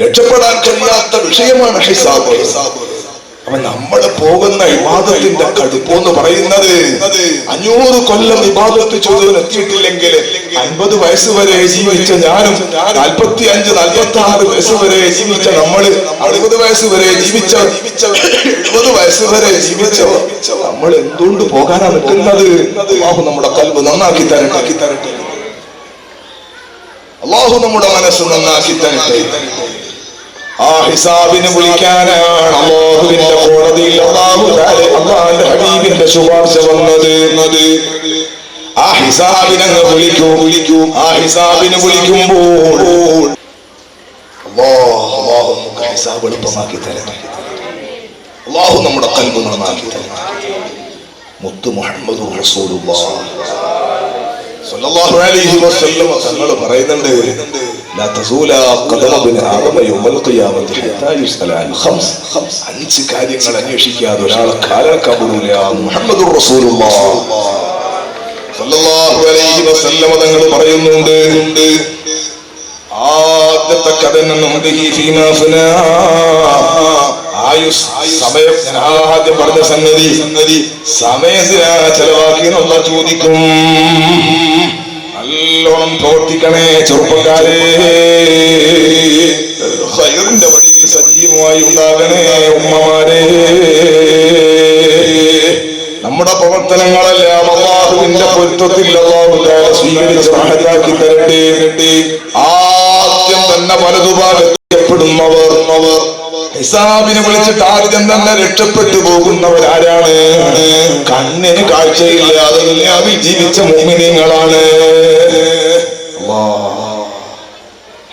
രക്ഷപ്പെടാൻ കഴിയാത്ത വിഷയമാണ് ഹിസാബ്. അപ്പൊ നമ്മൾ പോകുന്ന ഇബാദത്തിന്റെ കടുപ്പം പറയുന്നത് 500 കൊല്ലം ഇബാദത്ത് ചെയ്തവൻ എത്തിയിട്ടില്ലെങ്കിൽ 50 വയസ്സ് വരെ ജീവിച്ച ഞാനും 45-46 വയസ്സ് വരെ ജീവിച്ച നമ്മള് 60 വയസ്സ് വരെ ജീവിച്ച 70 വയസ്സ് വരെ ജീവിച്ചവർ നമ്മൾ എന്തുകൊണ്ട് പോകാനാണ് നിൽക്കുന്നത്? അല്ലാഹു നമ്മുടെ ഖൽബ് നന്നാക്കി തരട്ടെ. അല്ലാഹു നമ്മുടെ മനസ്സ് നന്നാക്കി തരട്ടെ. ആ ഹിസാബിന് വിളിക്കാനാണ് അല്ലാഹുവിന്റെ കോടതിയിൽ അല്ലാഹുവിന്റെ ഹബീബിന്റെ ശുപാർശ വന്നത്. ആ ഹിസാബിനെ വിളിക്കൂ. ആ ഹിസാബിന് വിളിക്കുമ്പോൾ അല്ലാഹു നമുക്ക് ഹിസാബ് എളുപ്പമാക്കി തരട്ടെ. അല്ലാഹു നമ്മുടെ ഖൽബ് നന്നാക്കി തരട്ടെ. മുത്ത് മുഹമ്മദുർ റസൂലുള്ളാഹി സ്വല്ലല്ലാഹു അലൈഹി വസല്ലം തങ്ങൾ പറയുന്നുണ്ട്, لا تزول قدم ابن آدم يوم القيامة حتى يسأل عن 5 കാര്യങ്ങൾ അന്വേഷിക്കാതെ ഒരാളെ കാലക്കാൻ പോകില്ല. മുഹമ്മദുർ റസൂലുള്ളാഹി സ്വല്ലല്ലാഹു അലൈഹി വസല്ലം തങ്ങൾ പറയുന്നുണ്ട്, ആദ്യത്തെ സമയം ഞാൻ ആദ്യം പറഞ്ഞ സംഗതി സമയത്തിനാ ചെലവാക്കി എന്നുള്ള ചോദിക്കും. നല്ലോണം പ്രവർത്തിക്കണേ ചെറുപ്പക്കാരെ. ഖൈറിന്റെ വഴിയിൽ സജീവമായി ഉണ്ടാകണേ ഉമ്മമാരെ. നമ്മുടെ പ്രവർത്തനങ്ങളെല്ലാം അല്ലാഹുവിന്റെ പൊരുത്തത്തിൽ അല്ലാഹു തആല സ്വീകരിച്ച് റഹ്മത്താക്കി തരട്ടെ. ആദ്യം തന്നെ വലതുഭാഗപ്പെടുന്നവർ ഹിസാബിനെ വിളിച്ചിട്ട് ആദ്യം തന്നെ രക്ഷപ്പെട്ടു പോകുന്നവരാരാണ്? കണ്ണിന് കാഴ്ചയില്ലാതെ ദുനിയാവിൽ ജീവിച്ച മുഅ്മിനീങ്ങളാണ്.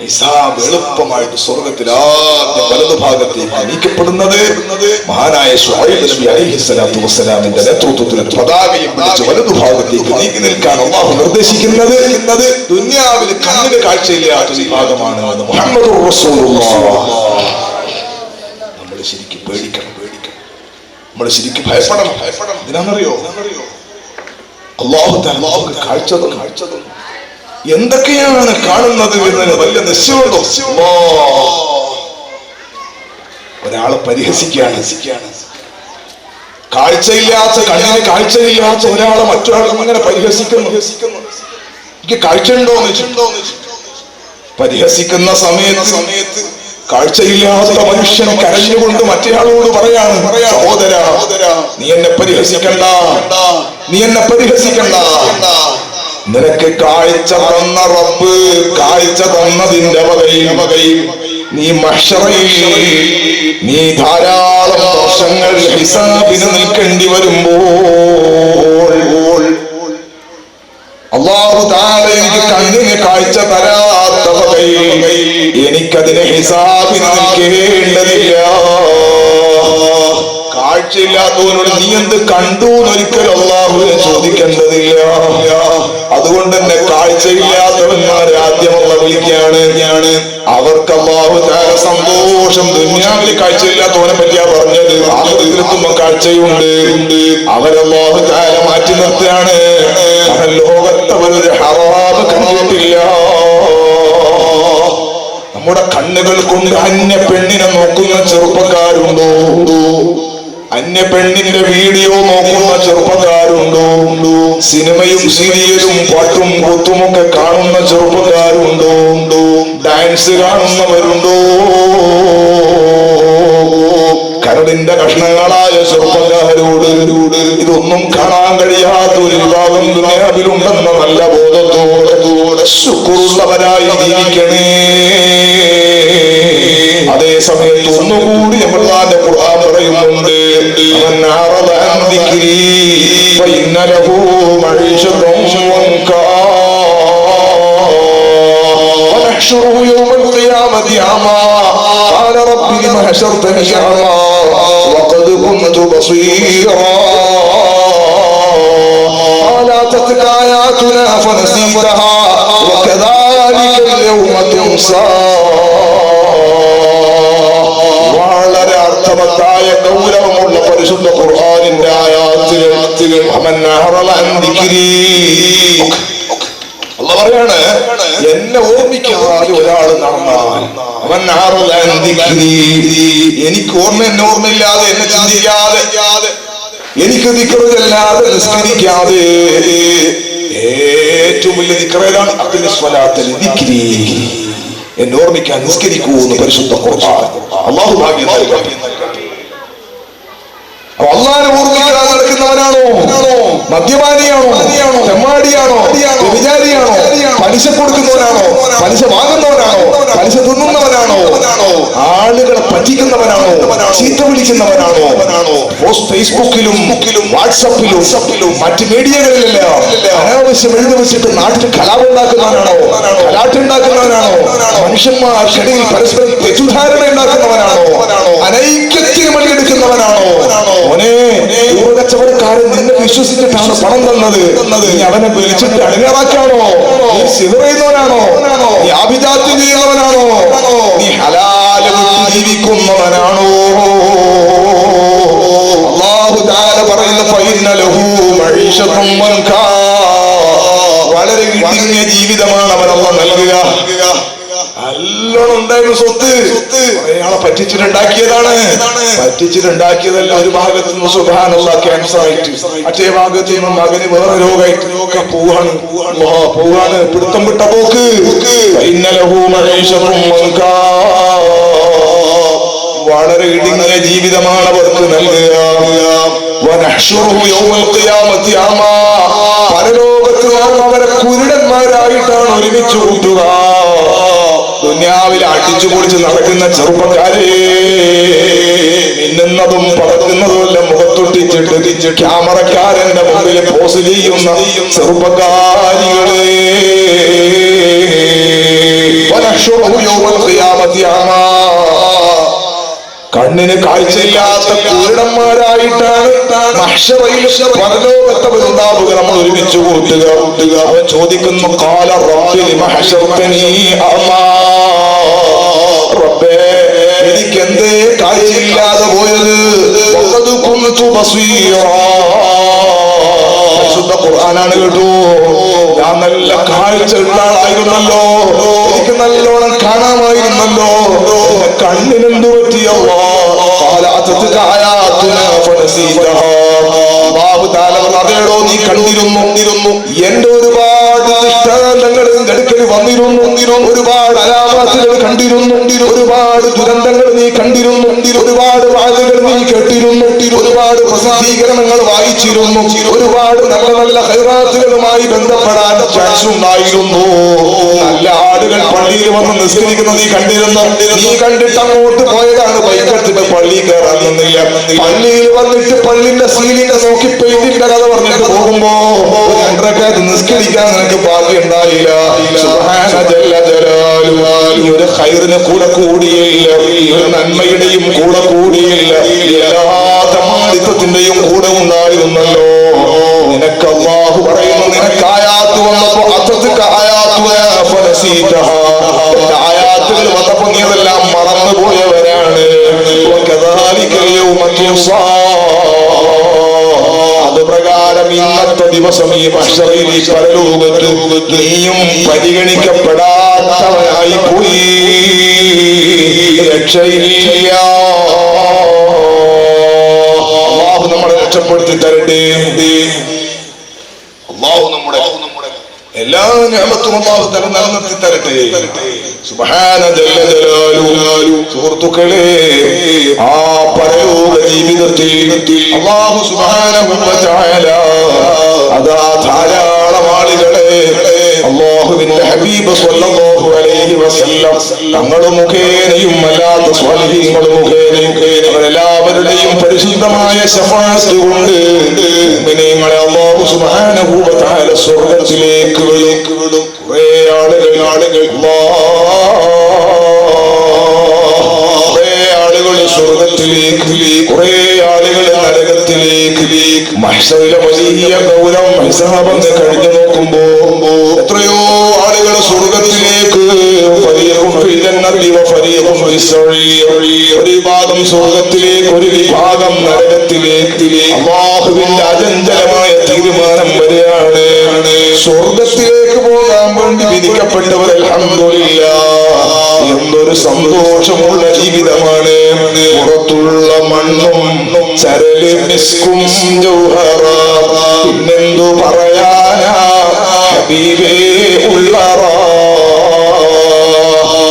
ഹിസാബ് എളുപ്പമായിട്ട് സ്വർഗത്തിൽ ആദ്യം വലതുഭാഗത്തേക്ക് നീക്കപ്പെടുന്നത് മഹാനായ ശുഐബ് നബി അലൈഹിസ്സലാത്തു വസ്സലാമിന്റെ നേതൃത്വത്തിൽ പതാകയും പിടിച്ച് വലതുഭാഗത്തേക്ക് നീക്കി നിൽക്കാൻ അല്ലാഹു നിർദ്ദേശിക്കുന്നത് ദുനിയാവിൽ കണ്ണിന് കാഴ്ചയില്ലാത്ത വിഭാഗമാണ്. മുഹമ്മദുർ റസൂലുള്ളാഹ്. നമ്മൾ ശരിക്കും പേടിക്കണം, നമ്മൾ ശരിക്കും ഭയപ്പെടണം. ഇതിനാണെന്നറിയോ? അല്ലാഹു തആല കാഴ്ചതും എന്തൊക്കെയാണ് കാണുന്നത് എന്നതിന് വലിയ നിശ്ചയമുണ്ടോ? ഒരാളെ പരിഹസിക്കുകയാണ്. കാഴ്ചയില്ലാത്ത, കണ്ണിന് കാഴ്ചയില്ലാത്ത ഒരാളെ മറ്റൊരാൾ ഇങ്ങനെ പരിഹസിക്കുന്നു. എനിക്ക് കാഴ്ചയുണ്ടോ എന്ന് പരിഹസിക്കുന്ന സമയത്ത് കാഴ്ചയില്ലാത്ത മനുഷ്യൻ കരഞ്ഞുകൊണ്ട് മറ്റേയാളോട് പറയാണ്, സഹോദരാ നീ എന്നെ പരിഹസിക്കണ്ട. നിനക്ക് കാഴ്ച തന്ന റബ്ബ് കാഴ്ച തന്നതിന്റെ വകയിൽ നീ മഹ്ശറയിൽ നീ ധാരാളം വർഷങ്ങൾ ഹിസാബിന് നിൽക്കേണ്ടി വരുമ്പോൾ അല്ലാഹു തആല എനിക്ക് കണ്ണിന് കാഴ്ച തരാത്ത വകയിൽ എനിക്കതിന് ഹിസാബിന് നിൽക്കേണ്ടതില്ല. കാഴ്ചയില്ലാത്തവനോട് നീ എന്ത് കണ്ടു എന്നൊരിക്കലും അല്ലാഹുവിനെ ചോദിക്കേണ്ടതില്ല. അതുകൊണ്ട് തന്നെ കാഴ്ചയില്ലാത്തവന്മാരെ ആദ്യം അല്ലാഹു വിളിക്കുകയാണ്. അവർക്ക് അല്ലാഹു തആല സന്തോഷം. ദുനിയാവിൽ കാഴ്ചയില്ലാത്തവനെ പറ്റിയാ പറഞ്ഞത്, ആഖിറത്തിലെത്തുമ്പോൾ കാഴ്ചയുണ്ട്. അവരല്ലാഹു തആല മാറ്റി നിർത്തുകയാണ്. ലോകത്ത് അവരൊരു ഹറാമ് കണ്ടിട്ടില്ല. നമ്മുടെ കണ്ണുകൾ കൊണ്ട് അന്യ പെണ്ണിനെ നോക്കുന്ന ചെറുപ്പക്കാരുണ്ടോ? അന്യ പെണ്ണിന്റെ വീഡിയോ നോക്കുന്ന ചെറുപ്പക്കാരുണ്ടോ? സിനിമയും സീരിയലും പാട്ടും കൂത്തുമൊക്കെ കാണുന്ന ചെറുപ്പക്കാരുണ്ടോ? ഡാൻസ് കാണുന്നവരുണ്ടോ? കരടിന്റെ കഷ്ണങ്ങളായ ചെറുപ്പക്കാരോട് ഇതൊന്നും കാണാൻ കഴിയാത്ത ഒരു വിഭാഗം ദുനിയാവിലുണ്ടെന്ന നല്ല ബോധത്തോടെ ശുക്റുള്ളവരായി ജീവിക്കണേ. അതേ സമയത്ത് ഒന്നുകൂടി അല്ലാഹുവിന്റെ ഖുർആൻ പറയുന്നുണ്ട്, അവൻ അറദ അൻ ദിക്രി ഫഇന്ന ലഹു മഈശതൻ വൻകാ വനഹ്ശുറുഹു യൗമൽ ഖിയാമത്തി അമാ ഖാല റബ്ബി ലിമ ഹശർതനി അമാ വഖദ് കുൻതു ബസീറാ ഖാല തത്ക ആയാതുനാ ഫനസീതഹാ വകദാലിക യൗമ തുൻസാ. വളരെ അർത്ഥവത്തായ ഗൗരവമുള്ള പരിശുദ്ധ ഖുർആനിന്റെ ആയാത്തുകൾ അല്ലാഹു പറയാണ്, എന്നെ ഓർമ്മിക്കാതെ ഒരാൾ നടന്നാൽ എനിക്ക് എന്നെ ഓർമ്മയില്ലാതെ, എന്നെ ചിന്തിക്കാതെ, എനിക്ക് ദിക്റില്ലാതെ, നിസ്കരിക്കാതെ ഏറ്റവും വലിയ ദിക്റേതാണ് എന്നെ ഓർമ്മിക്കാൻ നിസ്കരിക്കൂ എന്ന് പരിശുദ്ധ ഖുർആൻ. അല്ലാഹു ഭാഗ്യം നൽകട്ടെ. അല്ലാഹുവിനെ ഓർമ്മിക്കാൻ നടക്കുന്നവനാണോ? മദ്യപാനിയാണോ? തെമ്മാടിയാണോ? വ്യഭിചാരിയാണോ? പലിശ കൊടുക്കുന്നവനാണോ? പലിശ വാങ്ങുന്നവനാണോ? പലിശ തിന്നുന്നവനാണോ? ആളുകളെ പറ്റിക്കുന്നവനാണോ? ചീത്ത വിളിക്കുന്നവനാണോ? ഫേസ്ബുക്കിലും വാട്സപ്പിലും മറ്റ് മീഡിയകളിലെല്ലാം അനാവശ്യം എഴുതി വെച്ചിട്ട് നാട്ടിൽ കലാപുണ്ടാക്കുന്നവനാണോ? കലാട്ടുണ്ടാക്കുന്നവനാണോ? മനുഷ്യന്മാർക്കിടയിൽ പരസ്പരം തെറ്റുധാരണ ഉണ്ടാക്കുന്നവനാണോ? അനൈക്യത്തിന് മണിയെടുക്കുന്നവനാണോ? മോനെ, കച്ചവടക്കാരൻ നിന്നെ വിശ്വസിച്ചിട്ടാണ് പണം തന്നത്, നീ അവനെ വിളിച്ചിട്ട് അണിഞ്ഞാക്കാണോ? നീ സിഹറയുന്നവനാണോ? നീ ആഭിജാത്യം ചെയ്യുന്നവനാണോ? നീ ഹലാല് വിട്ട് ജീവിക്കുന്നവനാണോ? അല്ലാഹു തആല പറയുന്ന ഫഇന്ന ലഹു മഈശതൻ വൻകാ, വളരെ ഇടുങ്ങിയ ജീവിതമാണ് അവൻ അല്ലാഹു നൽകുക. നല്ലോണം ഉണ്ടായിരുന്ന സ്വത്ത് അയാളെ പറ്റിച്ചിട്ടുണ്ടാക്കിയതാണ്. പറ്റിച്ചിട്ടുണ്ടാക്കിയതല്ല, ഒരു ഭാഗത്ത് നിന്ന് സുബ്ഹാനല്ലാഹ് ക്യാൻസർ ആയിട്ട്, മറ്റേ ഭാഗത്ത് നിന്ന് മകന് വേറെ രോഗമായിട്ട് പോവാണ്. പിടുത്തം വിട്ട പോക്ക്. ഫഇന്ന ലഹു മഈശതൻ വൻകാ വളരെ ഇടുങ്ങിയ ജീവിതമാണ് അവർക്ക് നൽകുക. പരലോകത്ത് നാം അവരെ കുരുടന്മാരായിട്ടാണ് ഒരുമിച്ച് കൂട്ടുക. ദുനിയാവിൽ അടിച്ചു പൊളിച്ച് നടക്കുന്ന ചെറുപ്പക്കാരെ, മിന്നുന്നതും പറക്കുന്നതുമെല്ലാം മുഖത്തൊട്ടിച്ചിട്ട് ക്യാമറക്കാരന്റെ മുമ്പിൽ പോസ് ചെയ്യുന്ന ചെറുപ്പക്കാരികളെ, കണ്ണിന് കാഴ്ചയില്ലാത്ത കുരുടന്മാരായിട്ടാണ് പരലോകത്തവരുണ്ടാവുക. നമ്മൾ ഒരുമിച്ച് കൂട്ടുക. അവൻ ചോദിക്കുന്നു, കാല റബ്ബിൽ മഹശർതനീ അമാ, റബ്ബേ എനിക്കെന്തേ കാഴ്ചയില്ലാതെ പോയത്? വഖദ് കുൻതു ബസീറാ, പരിശുദ്ധ ഖുർആനാണ് കേട്ടോ. ഞാൻ നല്ല കാഴ്ച ഉള്ള ആളായിരുന്നല്ലോ, എനിക്ക് നല്ലോണം കാണാമായിരുന്നല്ലോ, കണ്ണിനെന്തു പറ്റിയോ? അതേടോ നീ കണ്ടിരുന്നു, എന്റെ ഒരുപാട് ദൃഷ്ടാന്തങ്ങൾ നിന്റെ അടുക്കൽ വന്നിരുന്നു, ഒരുപാട് അലാമത്തുകൾ കണ്ടിരുന്നു, ഒരുപാട് ദുരന്തങ്ങൾ നീ കണ്ടിരുന്നു, ഒരുപാട് വാർത്തകൾ നീ കേട്ടിരുന്നു, ഒരുപാട് പ്രസിദ്ധീകരണങ്ങൾ വായിച്ചിരുന്നു, ഒരുപാട് നല്ല നല്ല ഖൈറാത്തുകളുമായി ബന്ധപ്പെടാൻ ചാൻസ് ഉണ്ടായിരുന്നു. നല്ല ആളുകൾ പള്ളിയിൽ വന്ന് നിസ്കരിക്കുന്നത് നീ കണ്ടിരുന്നു. നീ കണ്ടിട്ട് അങ്ങോട്ട് പോയതാണ്, ബൈക്കെടുത്തിട്ട് പള്ളി കയറാൻ നിന്നില്ല. പള്ളിയിൽ വന്നിട്ട് പള്ളിന്റെ സീലിംഗ് നോക്കി പെയിന്റിന്റെ കഥ പറഞ്ഞിട്ട് പോകുമ്പോ രണ്ടരക്കാലത്ത് നിസ്കരിക്കാൻ നിനക്ക് ഭാഗ്യം ഉണ്ടായില്ല. ഒരു ഖൈറിന് കൂടെ കൂടിയില്ല, ഒരു നന്മയുടെയും കൂടെ കൂടിയില്ല, എല്ലാ തമാലിത്വത്തിന്റെയും കൂടെ ഉണ്ടായിരുന്നല്ലോ. നിനക്ക് അല്ലാഹു പറയുന്നു, നിനക്ക് ആയാത്ത് വന്നപ്പോ ആയാത്തുകൾ വന്നപ്പോ നീ അതെല്ലാം മറന്നുപോയവരാണ്. അത് പ്രകാരം ഇന്നത്തെ ദിവസം ഈ മഹ്ശറിൽ ഈ പരലോകത്ത് നീയും പരിഗണിക്കപ്പെടാത്തവനായി പോയി, രക്ഷയില്ല. അല്ലാഹു നമ്മളെ രക്ഷപ്പെടുത്തി തരട്ടെ. അല്ലാഹു നമ്മുടെ എല്ലാ നിഅമത്തും അല്ലാഹു തആല നിലനിർത്തി തരട്ടെ. സുബ്ഹാന ജല്ല ജലാലുഹു. സുഹൃത്തുക്കളെ, ആ പരലോക ജീവിതത്തിൽ അല്ലാഹു സുബ്ഹാനഹു വ തആല അതാ ധാരാളം ആളുകളെ അല്ലാഹുവിന്റെ ഹബീബ് സ്വല്ലല്ലാഹു അലൈഹി വസല്ലം തങ്ങൾ മുഖേനയും അല്ലാത്ത സ്വാലിഹീങ്ങൾ മുഖേനയും അവരെല്ലാവരുടെയും പരിശുദ്ധമായ ശഫാഅത്ത് കൊണ്ട് മുഅ്മിനീങ്ങളെ അല്ലാഹു സുബ്ഹാനഹു വ തആല സ്വർഗ്ഗത്തിലേക്ക് വിടും. കുറേ ആളുകൾ സ്വർഗത്തിലേക്ക്, കുറെ ആളുകൾ നരകത്തിലേക്ക്. മഹ്ശറിലെ വലിയ ഗൗരവം ഹിസാബെന്ന് കഴിഞ്ഞു നോക്കുമ്പോ എത്രയോ ആളുകൾ സ്വർഗത്തിലേക്ക്, ഒരു വിഭാഗം സ്വർഗത്തിലേക്ക്, ഒരു വിഭാഗം നരകത്തിലേക്ക്. അല്ലാഹുവിന്റെ അചഞ്ചലമായ തീരുമാനം വരെയാണ്. സ്വർഗത്തിലേക്ക് പോകാൻ വേണ്ടി വിധിക്കപ്പെട്ടവർ അൽഹംദുലില്ലാഹ്, എന്തൊരു സന്തോഷമുള്ള ജീവിതമാണ്. പുറത്തുള്ള മണ്ണും ചരല് മിസ്കും ജൗഹറ, പിന്നെന്തു പറയാനാ ഹബീബേ ഉള്ളറ.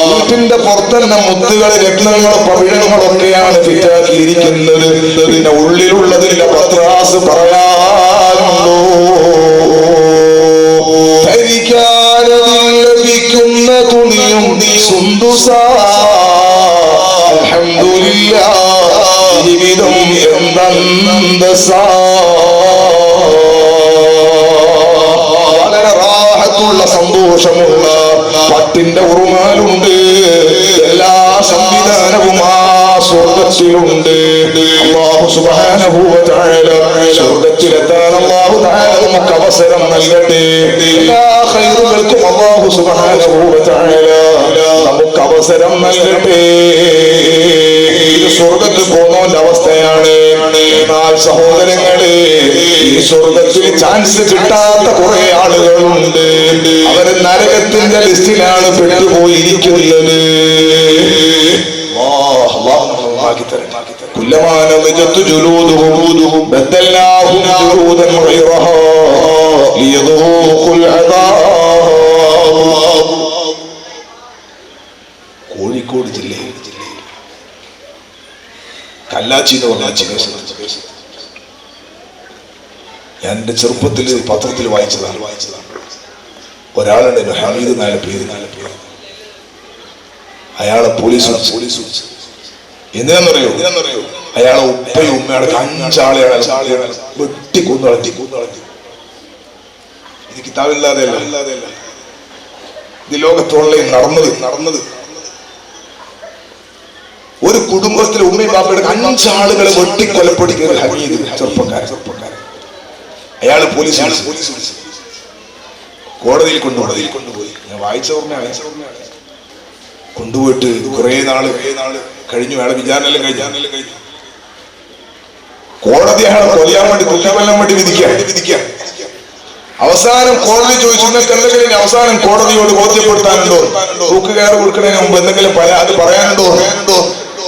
വീട്ടിന്റെ പുറത്തന്നെ മുത്തുകൾ, രത്നങ്ങൾ, പവിഴങ്ങളൊക്കെയാണ് ഫിറ്റാക്കിയിരിക്കുന്നത്. പിന്നെ ഉള്ളിലുള്ളതിന്റെ പത്രാസ് പറയാനുണ്ടോ? ലഭിക്കുന്ന തുണിയും സുന്ദുസ, അൽഹംദുലില്ലാഹ് ജീവിതം എന്തന്തസാ. വളരെ റാഹത്തുള്ള സന്തോഷമുള്ള പട്ടിന്റെ ഉറുമാലുണ്ട്. എല്ലാ സംവിധാനവും ആ സ്വർഗത്തിലുണ്ട്. അല്ലാഹു സുബ്ഹാനഹു വ തആല സ്വർഗത്തിലെത്താൻ അല്ലാഹു തആല നമുക്ക് അവസരം നൽകട്ടെ. എല്ലാ ഖൈറുകൾക്കും അല്ലാഹു സുബ്ഹാനഹു വ തആല നമുക്ക് അവസരം നൽകട്ടെ. ഇത് സ്വർഗത്തിൽ പോകുന്നവന്റെ അവസ്ഥയാണ്. എന്നാൽ സഹോദരങ്ങളെ, ഈ സ്വർഗത്തിൽ ചാൻസ് കിട്ടാത്ത കുറെ ആളുകളുണ്ട്. അവര് നരകത്തിന്റെ ലിസ്റ്റിലാണ് പെട്ടുപോയിരിക്കുന്നത്. كلما نضجت جلودهم بدلناهم جلودا غيرها ليذوقوا العذاب. കോഴിക്കോട് ജില്ലയിൽ പൊള്ളാച്ചി എന്ന് പറഞ്ഞ ഞാൻ എന്റെ ചെറുപ്പത്തിൽ പത്രത്തിൽ വായിച്ചതാണ്. ഒരാളുണ്ടായിരുന്നു ഹമീദ് നാല് പേര്. അയാളെ പോലീസ് എന്തിനാന്നറിയോ? അയാളെ ഉപ്പയും ഉമ്മയാണ് 5 ആളെ വെട്ടി കൊന്നു. ഇത് കിതാബില്ലാതെ അല്ല, ഇത് ലോകത്തോളം നടന്നത്. ഒരു കുടുംബത്തിലെ ഉമ്മയും ബാപ്പയുടെ 5 ആളുകളെ വെട്ടി കൊലപ്പെടുത്തിയ ഹമീദ് ചെറുപ്പക്കാരൻ. അയാള് പോലീസ് കോടതിയിൽ കൊണ്ടുപോയി. ഞാൻ വായിച്ച ഓർമ്മയാണ്. കൊണ്ടുപോയിട്ട് കുറെ നാള് കഴിഞ്ഞു. അയാളെ വിചാരണയെല്ലാം കഴിഞ്ഞു. കോടതി അയാളെ കൊല്ലാൻ വേണ്ടി വിധിക്കാം. അവസാനം കോടതി ചോദിച്ചു, നിങ്ങൾക്ക് എന്തെങ്കിലും അവസാനം കോടതിയോട് ബോധ്യപ്പെടുത്താനുണ്ടോ? തൂക്കുകയർ കൊടുക്കുന്നതിന് മുമ്പ് എന്തെങ്കിലും അത് പറയാനുണ്ടോ?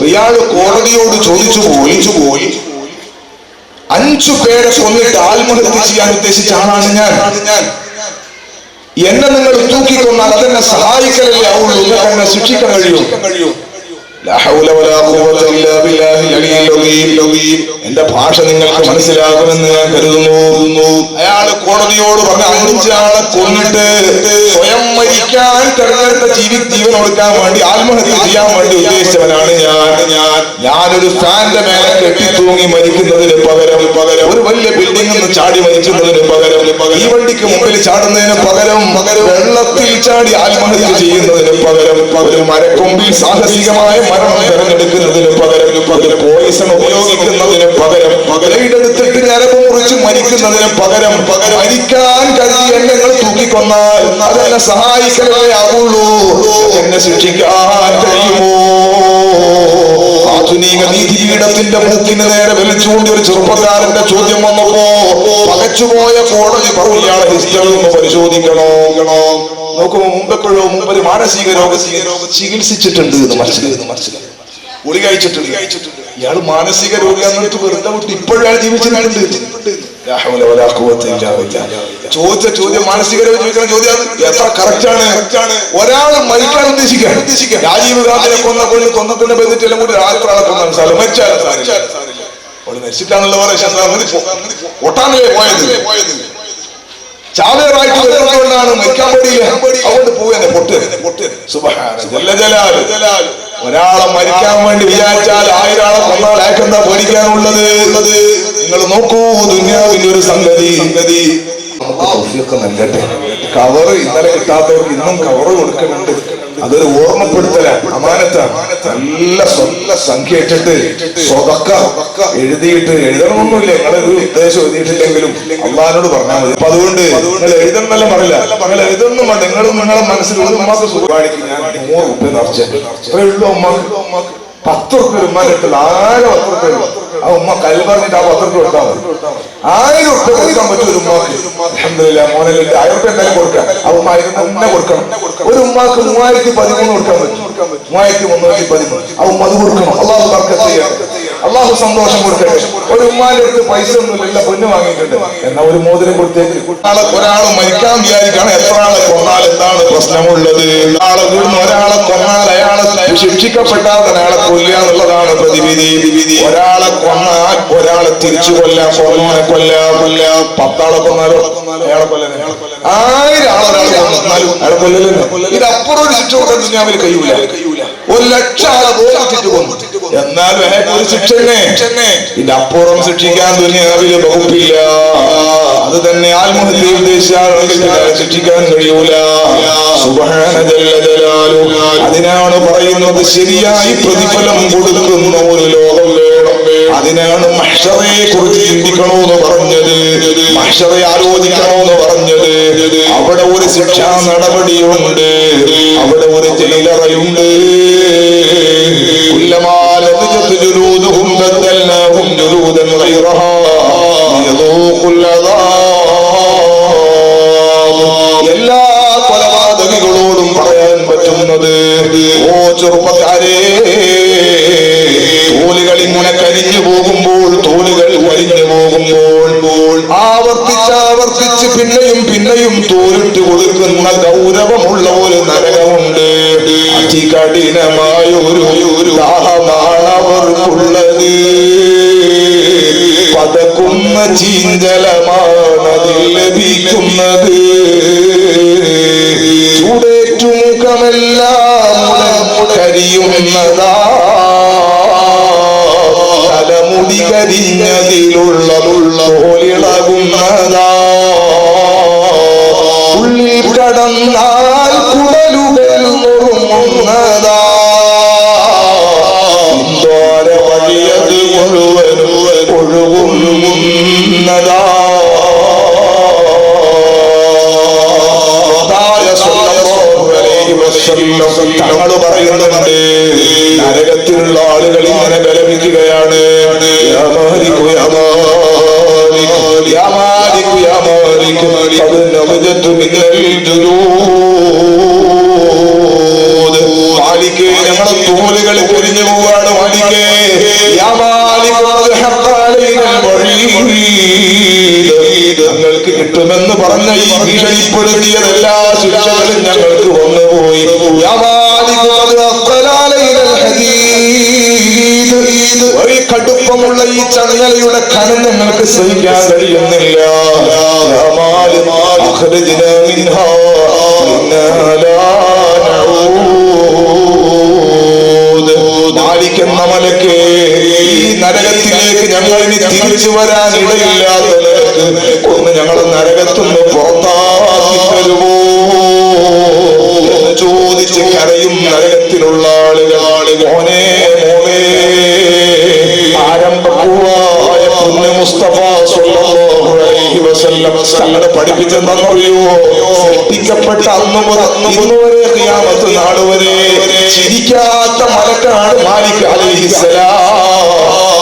ഇയാള് കോടതിയോട് ചോദിച്ചു പോയി 5 പേരെ കൊന്നിട്ട് ആത്മഹത്യ ചെയ്യാൻ ഉദ്ദേശിച്ച ആളാണ് ഞാൻ. എന്നെ നിങ്ങൾ തൂക്കിക്കൊന്നാൽ അതെന്നെ സഹായിക്കലല്ലേ ആവുള്ളൂ, നിങ്ങൾക്ക് എന്നെ ശിക്ഷിക്കാൻ കഴിയും. എന്റെ ഭാഷ നിങ്ങൾക്ക് മനസ്സിലാകുമെന്ന് ഞാൻ കരുതുന്നു. അയാള് കോടതിയോട് പറഞ്ഞ 5 ആളെ കൊന്നിട്ട് സ്വയം മരിക്കാൻ തെരഞ്ഞെടുത്ത ജീവൻ കൊടുക്കാൻ വേണ്ടി ആത്മഹത്യ ചെയ്യാൻ വേണ്ടി ഉദ്ദേശിച്ചവനാണ് ഞാനൊരു ഫാന്റെ മേലെ കെട്ടി തൂങ്ങി മരിക്കുന്നതിന് പകരം ഒരു വലിയ ബിൽഡിംഗിൽ നിന്ന് ചാടി മരിക്കുന്നതിന് പകരം ഈ വണ്ടിക്ക് മുമ്പിൽ ചാടുന്നതിന് പകരം വെള്ളത്തിൽ ചാടി ആത്മഹത്യ ചെയ്യുന്നതിന് പകരം ഒരു മരക്കൊമ്പിൽ സാഹസികമായ മരണം തെരഞ്ഞെടുക്കുന്നതിന് പകരം പോയിസൺ ഉപയോഗിക്കുന്നതിന് പകരം എടുത്തിട്ട് ഞരമ്പ് മുറിച്ച് മരിക്കുന്നതിന് പകരം മരിക്കാൻ കരുതി എന്നെ തൂക്കിക്കൊന്നാൽ അതെന്നെ സഹായിക്കലേ ആവുള്ളൂ, എന്നെ ശിക്ഷിക്കാൻ കഴിയുമോ? ആധുനിക നീതിപീഠത്തിന്റെ മൂക്കിന് നേരെ വലിച്ചുകൊണ്ട് ഒരു ചെറുപ്പക്കാരന്റെ ചോദ്യം വന്നപ്പോ പകച്ചുപോയ കോടതി ഇയാളെ ഹിസ്റ്ററി ഒന്ന് പരിശോധിക്കണോ? നോക്കുമ്പോ മുമ്പെപ്പോഴോ മുമ്പൊരു മാനസിക രോഗ ചികിത്സിച്ചിട്ടുണ്ട് എന്ന് മനസ്സിലായി. ഗുളി കഴിച്ചിട്ടുണ്ട്. ഇയാള് മാനസിക രോഗിയാന്നിട്ട് വെറുതെ വിട്ട് ഇപ്പോഴാണ് ജീവിച്ചിട്ടുണ്ട്. ചോദിച്ച ചോദ്യം മാനസിക രോഗം ചോദിക്കുന്ന ചോദ്യം എത്ര കറക്റ്റാണ്. ഒരാൾ മരിക്കാൻ ഉദ്ദേശിക്കാം. രാജീവ് ഗാന്ധിനെ കൊന്നതിനെ ബന്ധിട്ട് എല്ലാം കൂടി ആൾക്കാരെ കൊന്നാണ് സാറ് മരിച്ചാൽ അവള് മരിച്ചിട്ടാണല്ലോ ഒട്ടാനല്ലേ പോയത്. ചാവേറായിട്ട് വരുന്നതുകൊണ്ടാണ് മരിക്കാൻ പേടിയില്ല, അതുകൊണ്ട് പോവുന്നെ പൊട്ട്. ഒരാളെ മരിക്കാൻ വേണ്ടി വിചാരിച്ചാൽ 1000 ആളെ കൊന്നാൽ അയക്കെന്താ പേടിക്കാനുള്ളത്? നിങ്ങൾ നോക്കൂ, ദുനിയാവിന്റെ ഒരു സംഗതി നൽകട്ടെ. കവറ് ഇന്നലെ കിട്ടാത്തവർക്ക് ഇന്നും കവറ് കൊടുക്കുന്നുണ്ട്. അതൊരു ഓർമ്മപ്പെടുത്തലാണ്, അമാനത്താണ്. നല്ല സംഖ്യ ഇട്ടിട്ട് സ്വതക്ക എഴുതിയിട്ട് എഴുതണമെന്നില്ല. നിങ്ങളൊരു ഉദ്ദേശം എഴുതിയിട്ടില്ലെങ്കിലും അള്ളാഹിനോട് പറഞ്ഞാൽ മതി. അപ്പൊ അതുകൊണ്ട് നിങ്ങൾ എഴുതണമെന്നല്ല പറയില്ല, നിങ്ങൾ എഴുതൊന്നും വേണ്ട. നിങ്ങളെ മനസ്സിൽ ഒരു ഉമ്മാക്ക് സുഖമായിരിക്കും. ഞാൻ 100 രൂപ നിറച്ചുള്ളൂ ഉമ്മാക്ക് 10 രൂപ ഉമ്മാനിട്ടുള്ള 1000 10 രൂപ. ആ ഉമ്മ കല്ല് പറഞ്ഞിട്ട് ആ 10 രൂപ കൊടുത്താൽ മതി. 1000 രൂപ കൊടുക്കാൻ പറ്റും ഒരു ഉമ്മാക്ക്. അൽഹംദുലില്ലാഹ് മോനെ 1000 രൂപ എന്തായാലും കൊടുക്കാം. ആ ഉമ്മ 1000 കൊടുക്കണം. ഒരു ഉമ്മാക്ക് 3013 കൊടുക്കാൻ പറ്റും. 3313 ആ ഉമ്മ അത് കൊടുക്കണം. അള്ളാഹു ബർക്കത്ത് ചെയ്യട്ടെ, അള്ളാഹു സന്തോഷം കൊടുക്കട്ടെ. ഒരു ഉമ്മാന്റെ അടുത്ത് പൈസ ഒന്നുമില്ല, പൊന്നു വാങ്ങിയിട്ടുണ്ട്, എന്നാ ഒരു മോതിരം കൊടുത്തേക്ക്. ഒരാൾ മരിക്കാൻ വിചാരിക്കണം. എത്ര ആളെ കൊന്നാൽ എന്താണ് പ്രശ്നമുള്ളത്? ഒരാളെ കൊന്നാൽ അയാളെ ശിക്ഷിക്കപ്പെട്ടാൽ അയാളെ കൊല്ലുക എന്നുള്ളതാണ് പ്രതിവിധി. ഒരാളെ കൊന്നാൽ ഒരാളെ തിരിച്ചു കൊല്ലാം, കൊന്നോനെ കൊല്ലാം. 10 ആളെ കൊന്നാലോ അയാളെ കൊല്ലാൻ 1000 ആളൊരാളെ കൊന്നാലും അയാളെ കൊല്ലല്ലോ. ഇതിനപ്പുറം ഒരു ശിക്ഷ കൊടുക്കാൻ ദുനിയാവിൽ കഴിയൂല. 1,00,000 ആളെ ബോധിച്ചിട്ട് കൊന്നു, എന്നാലും അയാൾക്ക് ഒരു ശിക്ഷ തന്നെ. ഇതിനപ്പുറം ശിക്ഷിക്കാൻ ദുനിയാവിൽ വകുപ്പില്ല. അത് തന്നെ ആത്മഹത്യ ഉദ്ദേശിച്ചാണെങ്കിൽ ശിക്ഷിക്കാൻ കഴിയൂല. സുബ്ഹാന ജല്ല ജലാലുഹു. അതിനാണ് പറയുന്നത് ശരിയായി പ്രതിഫലം കൊടുക്കുന്ന ഒരു ലോകം വേണം. അതിനാണ് മഹ്ശറയെ കുറിച്ച് ചിന്തിക്കണമെന്ന് പറഞ്ഞത്, മഹ്ശറെ ആലോചിക്കണമെന്ന് പറഞ്ഞത്. അവിടെ ഒരു ശിക്ഷാ നടപടിയുണ്ട്, അവിടെ ഒരു ജയിലറയുണ്ട്. എല്ലാ കൊലപാതകികളോടും പറയാൻ പറ്റുന്നത്, ഓ ചെറുപ്പക്കാരെ, തോലുകൾ ഇങ്ങനെ കരിഞ്ഞു പോകുമ്പോൾ, തോലുകൾ വലിഞ്ഞു പോകുമ്പോൾ ആവർത്തിച്ച് പിന്നെയും തോലിട്ട് കൊടുക്കുന്ന ഗൗരവമുള്ള ഒരു നരകമുണ്ട്. അതികഠിനമായ ഒരു ദാഹമാണ് അവർക്കുള്ളത്. ചീഞ്ചലമാണതിൽ ലഭിക്കുന്നത്. ചൂടേറ്റുമുഖമെല്ലാം കരിയുന്നതാ, തലമുടി കരിഞ്ഞതിലുള്ള തോലിളകുന്നതാ. ഉള്ളിൽ കടന്നാൽ കുടലുകൾ നുറുങ്ങുന്നതാ. വഴിയത് മുഴുവനും ഒഴുകുന്നതാ. തങ്ങൾ പറയുന്നുണ്ട്, നരകത്തിലുള്ള ആളുകൾ ഇങ്ങനെ വിലപിക്കുകയാണ്. മാലിക്കേ, ഞങ്ങളുടെ തോലുകൾ പൊരിഞ്ഞു പോവാണ്. മാലിക്കേ, ഞങ്ങൾക്ക് കിട്ടുമെന്ന് പറഞ്ഞ ഈ ഭീഷണിപ്പെടുത്തിയതെല്ലാ ശിക്ഷകളും ഞങ്ങൾക്ക് വന്നുപോയി. കടുപ്പമുള്ള ഈ ചങ്ങലയുടെ കനം ഞങ്ങൾക്ക് സഹിക്കാൻ കഴിയുന്നില്ല. മാലിക്കുന്ന മലക്ക്, ഈ നരകത്തിലേക്ക് ഞങ്ങൾ ഇനി തിരിച്ചു വരാൻ ഇടയില്ലാത്ത നിലക്ക് ഒന്ന് ഞങ്ങളെ നരകത്തുനിന്ന് പുറത്താക്കി തരുമോ എന്ന് ചോദിച്ച് കരയും നരകത്തിലുള്ള ആളുകൾ. മോനെ മോനെ, ആരംഭപൂവായ പുണ്യ മുസ്തഫ സ്വല്ലല്ലാഹു അലൈഹി വസല്ലം തങ്ങളെ പഠിപ്പിച്ചെന്നറിയോ? സൃഷ്ടിക്കപ്പെട്ട അന്ന് മുതൽ ഇന്ന് വരെ ഖിയാമത്ത് നാൾ വരെ ചിരിക്കാത്ത മലക്കാണ് മാലിക് അലൈഹിസ്സലാം.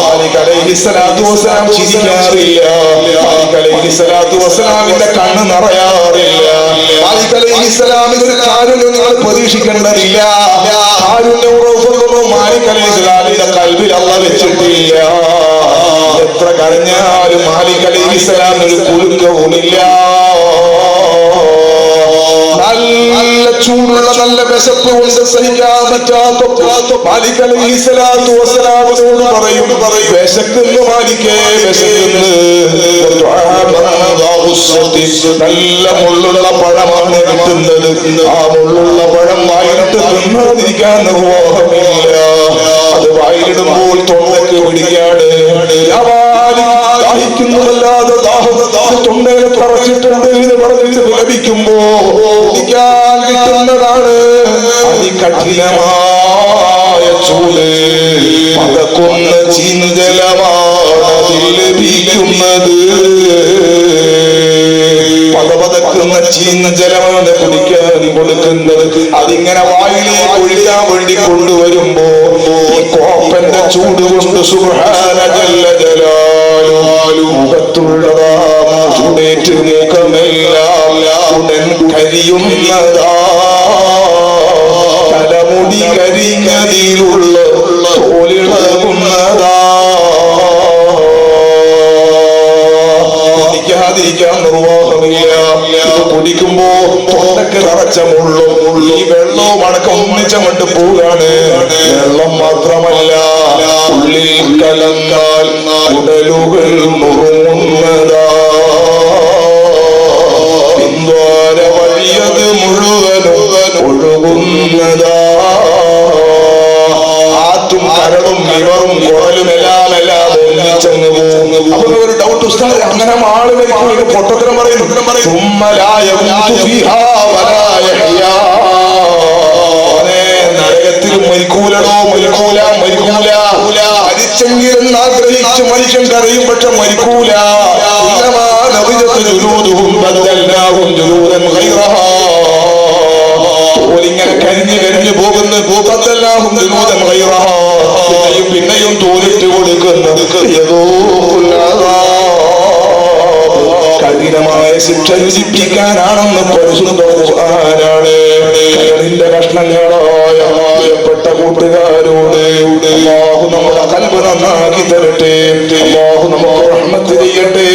മാലിക് അലൈഹിസ്സലാത്തു വസ്സലാം ചിരിക്കാറില്ല. മാലിക് അലൈഹിസ്സലാത്തു വസ്സലാമിന്റെ കണ്ണ് നിറയാറില്ല. മാലിക് അലൈഹിസ്സലാമിന് ഒരു കാരുണ്യം നിങ്ങൾ പ്രതീക്ഷിക്കേണ്ടതില്ല. കാരുണ്യം മാലിക് അലൈഹിസ്സലാമിന്റെ കൽബിൽ അല്ലാഹ് വെച്ചിട്ടില്ല. എത്ര കരഞ്ഞാലും മാലിക് അലൈഹിസ്സലാമിന് ഒരു കുലുക്കവുമില്ല. നല്ല ചൂടുള്ള നല്ല വിശപ്പ് കൊണ്ട് സഹിക്കാൻ പറ്റാത്ത മാലിക് അലൈഹിസ്സലാത്തു വസ്സലാമിനോട് പറയും, വിശക്കുന്നു മാലിക്കേ, വിശക്കുന്നു. നല്ല മുള്ളുള്ള പഴമാണ് കിട്ടുന്നത്. ആ മുള്ളുള്ള പഴം വായിലിട്ട് തിന്നാതിരിക്കാൻ നിർവാഹമില്ല. അത് വായിലിടുമ്പോൾ തൊണ്ടയ്ക്ക് പിടിക്കാണ്. ദാഹിക്കുന്നതല്ലാതെ തൊണ്ടയിൽ തറച്ചിട്ടുണ്ട് എന്ന് പറഞ്ഞിട്ട് ലഭിക്കുമ്പോ കുടിക്കാൻ കിട്ടുന്നതാണ് അതികഠിനമായ ചൂട്. പതക്കുന്ന ചീഞ്ചലമാണ് അതിൽ ലഭിക്കുന്നത്. പതപതക്കുന്ന ചീഞ്ചലമാണ് കുടിക്കാൻ കൊടുക്കുന്നത്. അതിങ്ങനെ വായിലേക്ക് ഒഴിക്കാൻ വേണ്ടി കൊണ്ടുവരുമ്പോ ഈ കോപ്പന്റെ ചൂട് കൊണ്ട് സുബ്ഹാന ജല്ല ജലാലുഹു മുഖത്തുള്ളതാ ചൂടേറ്റ് മുഖമെല്ലാം ഉടൻ കരിയുന്നതാ. തലമുടി കരിഞ്ഞതിലുള്ള തോലിളകുന്നതാ. കുടിക്കാതിരിക്കാൻ നിർവാഹമില്ല. ഇത് കുടിക്കുമ്പോ തൊണ്ടക്ക് നിറച്ച മുള്ളും ഈ വെള്ളവും അടക്കം ഒന്നിച്ചങ്ങോട്ട് പോവുകയാണ്. വെള്ളം മാത്രമല്ല, ഉള്ളിൽ കലങ്ങാൽ ഉടലുകൾ നുറുങ്ങുന്നതാ. പിന്തുവാര വഴിയത് മുഴുവനും ഒഴുകുന്നതാ. ആറ്റും കരളും ഇവറും കുടലും എല്ലാം ഒന്നിച്ചങ്ങ് പോകുന്നു. അപ്പൊ ഒരു ഡൗട്ട്, ഉസ്താദ് അങ്ങനെ ആള് മരിക്കും, ഇത് പൊട്ടത്തരം പറയുന്നു. നരകത്തിൽ മരിക്കൂലടോ, മരിക്കൂല. മരിച്ചെങ്കിലും ആഗ്രഹിച്ച് മനുഷ്യൻ കരയും, പക്ഷെ മരിക്കൂല. ഇങ്ങനെ കരിഞ്ഞു പോകുന്ന പിന്നെയും തോലിട്ട് കൊടുക്കുന്നു. ഏതോ കഠിനമായ ശിക്ഷ രുചിപ്പിക്കാനാണെന്ന് പരിശുദ്ധ ഖുർആനാണ്. കരളിന്റെ കഷ്ണങ്ങളായ പ്രിയപ്പെട്ട കൂട്ടുകാരോട് അല്ലാഹു നമ്മുടെ ഖൽബ് നന്നാക്കി തരട്ടെ. അല്ലാഹു നമുക്ക് റഹ്മത്ത് ചെയ്യട്ടെ.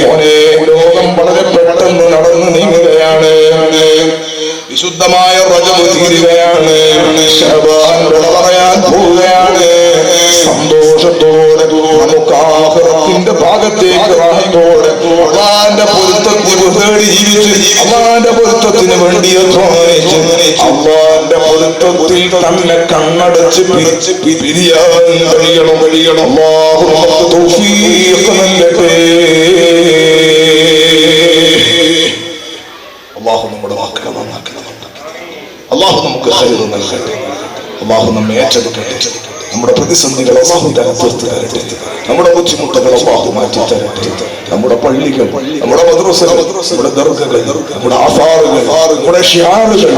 മോനെ, ലോകം വളരെ പെട്ടെന്ന് നടന്നു നീങ്ങുകയാണ്. വിശുദ്ധമായ റജബ് തീരുകയാണ്. ശഅബാൻ വിട പറയാൻ പോവുകയാണ്. സന്തോഷത്തോടെ നമുക്ക് ആഖിറത്തിന്റെ അള്ളാന്റെ പൊരുത്തത്തിന് വേണ്ടി അധ്വാനിച്ച് അള്ളാന്റെ പൊരുത്തത്തിൽ തന്നെ കണ്ണടച്ച് പിരിയാൻ കഴിയണം. അല്ലാഹു നമുക്ക് തൗഫീഖ് നൽകട്ടെ. അല്ലാഹു നമ്മുടെ വാക്കുകൾ നന്നാക്കണം. അല്ലാഹു നമുക്ക് ഖൈർ നൽകട്ടെ. അല്ലാഹു നമ്മെ ഏറ്റെടുക്കട്ടെ. നമ്മുടെ പ്രതിസന്ധികൾ അല്ലാഹു തന്നെ തീർത്ത് തരട്ടെ. നമ്മുടെ ബുദ്ധിമുട്ടുകൾ അല്ലാഹു മാറ്റി തരട്ടെ. നമ്മുടെ പള്ളികൾ, നമ്മുടെ മദ്രസകൾ, നമ്മുടെ ദർഗകൾ, നമ്മുടെ ആസാറുകൾ, നമ്മുടെ ഷിയാറുകൾ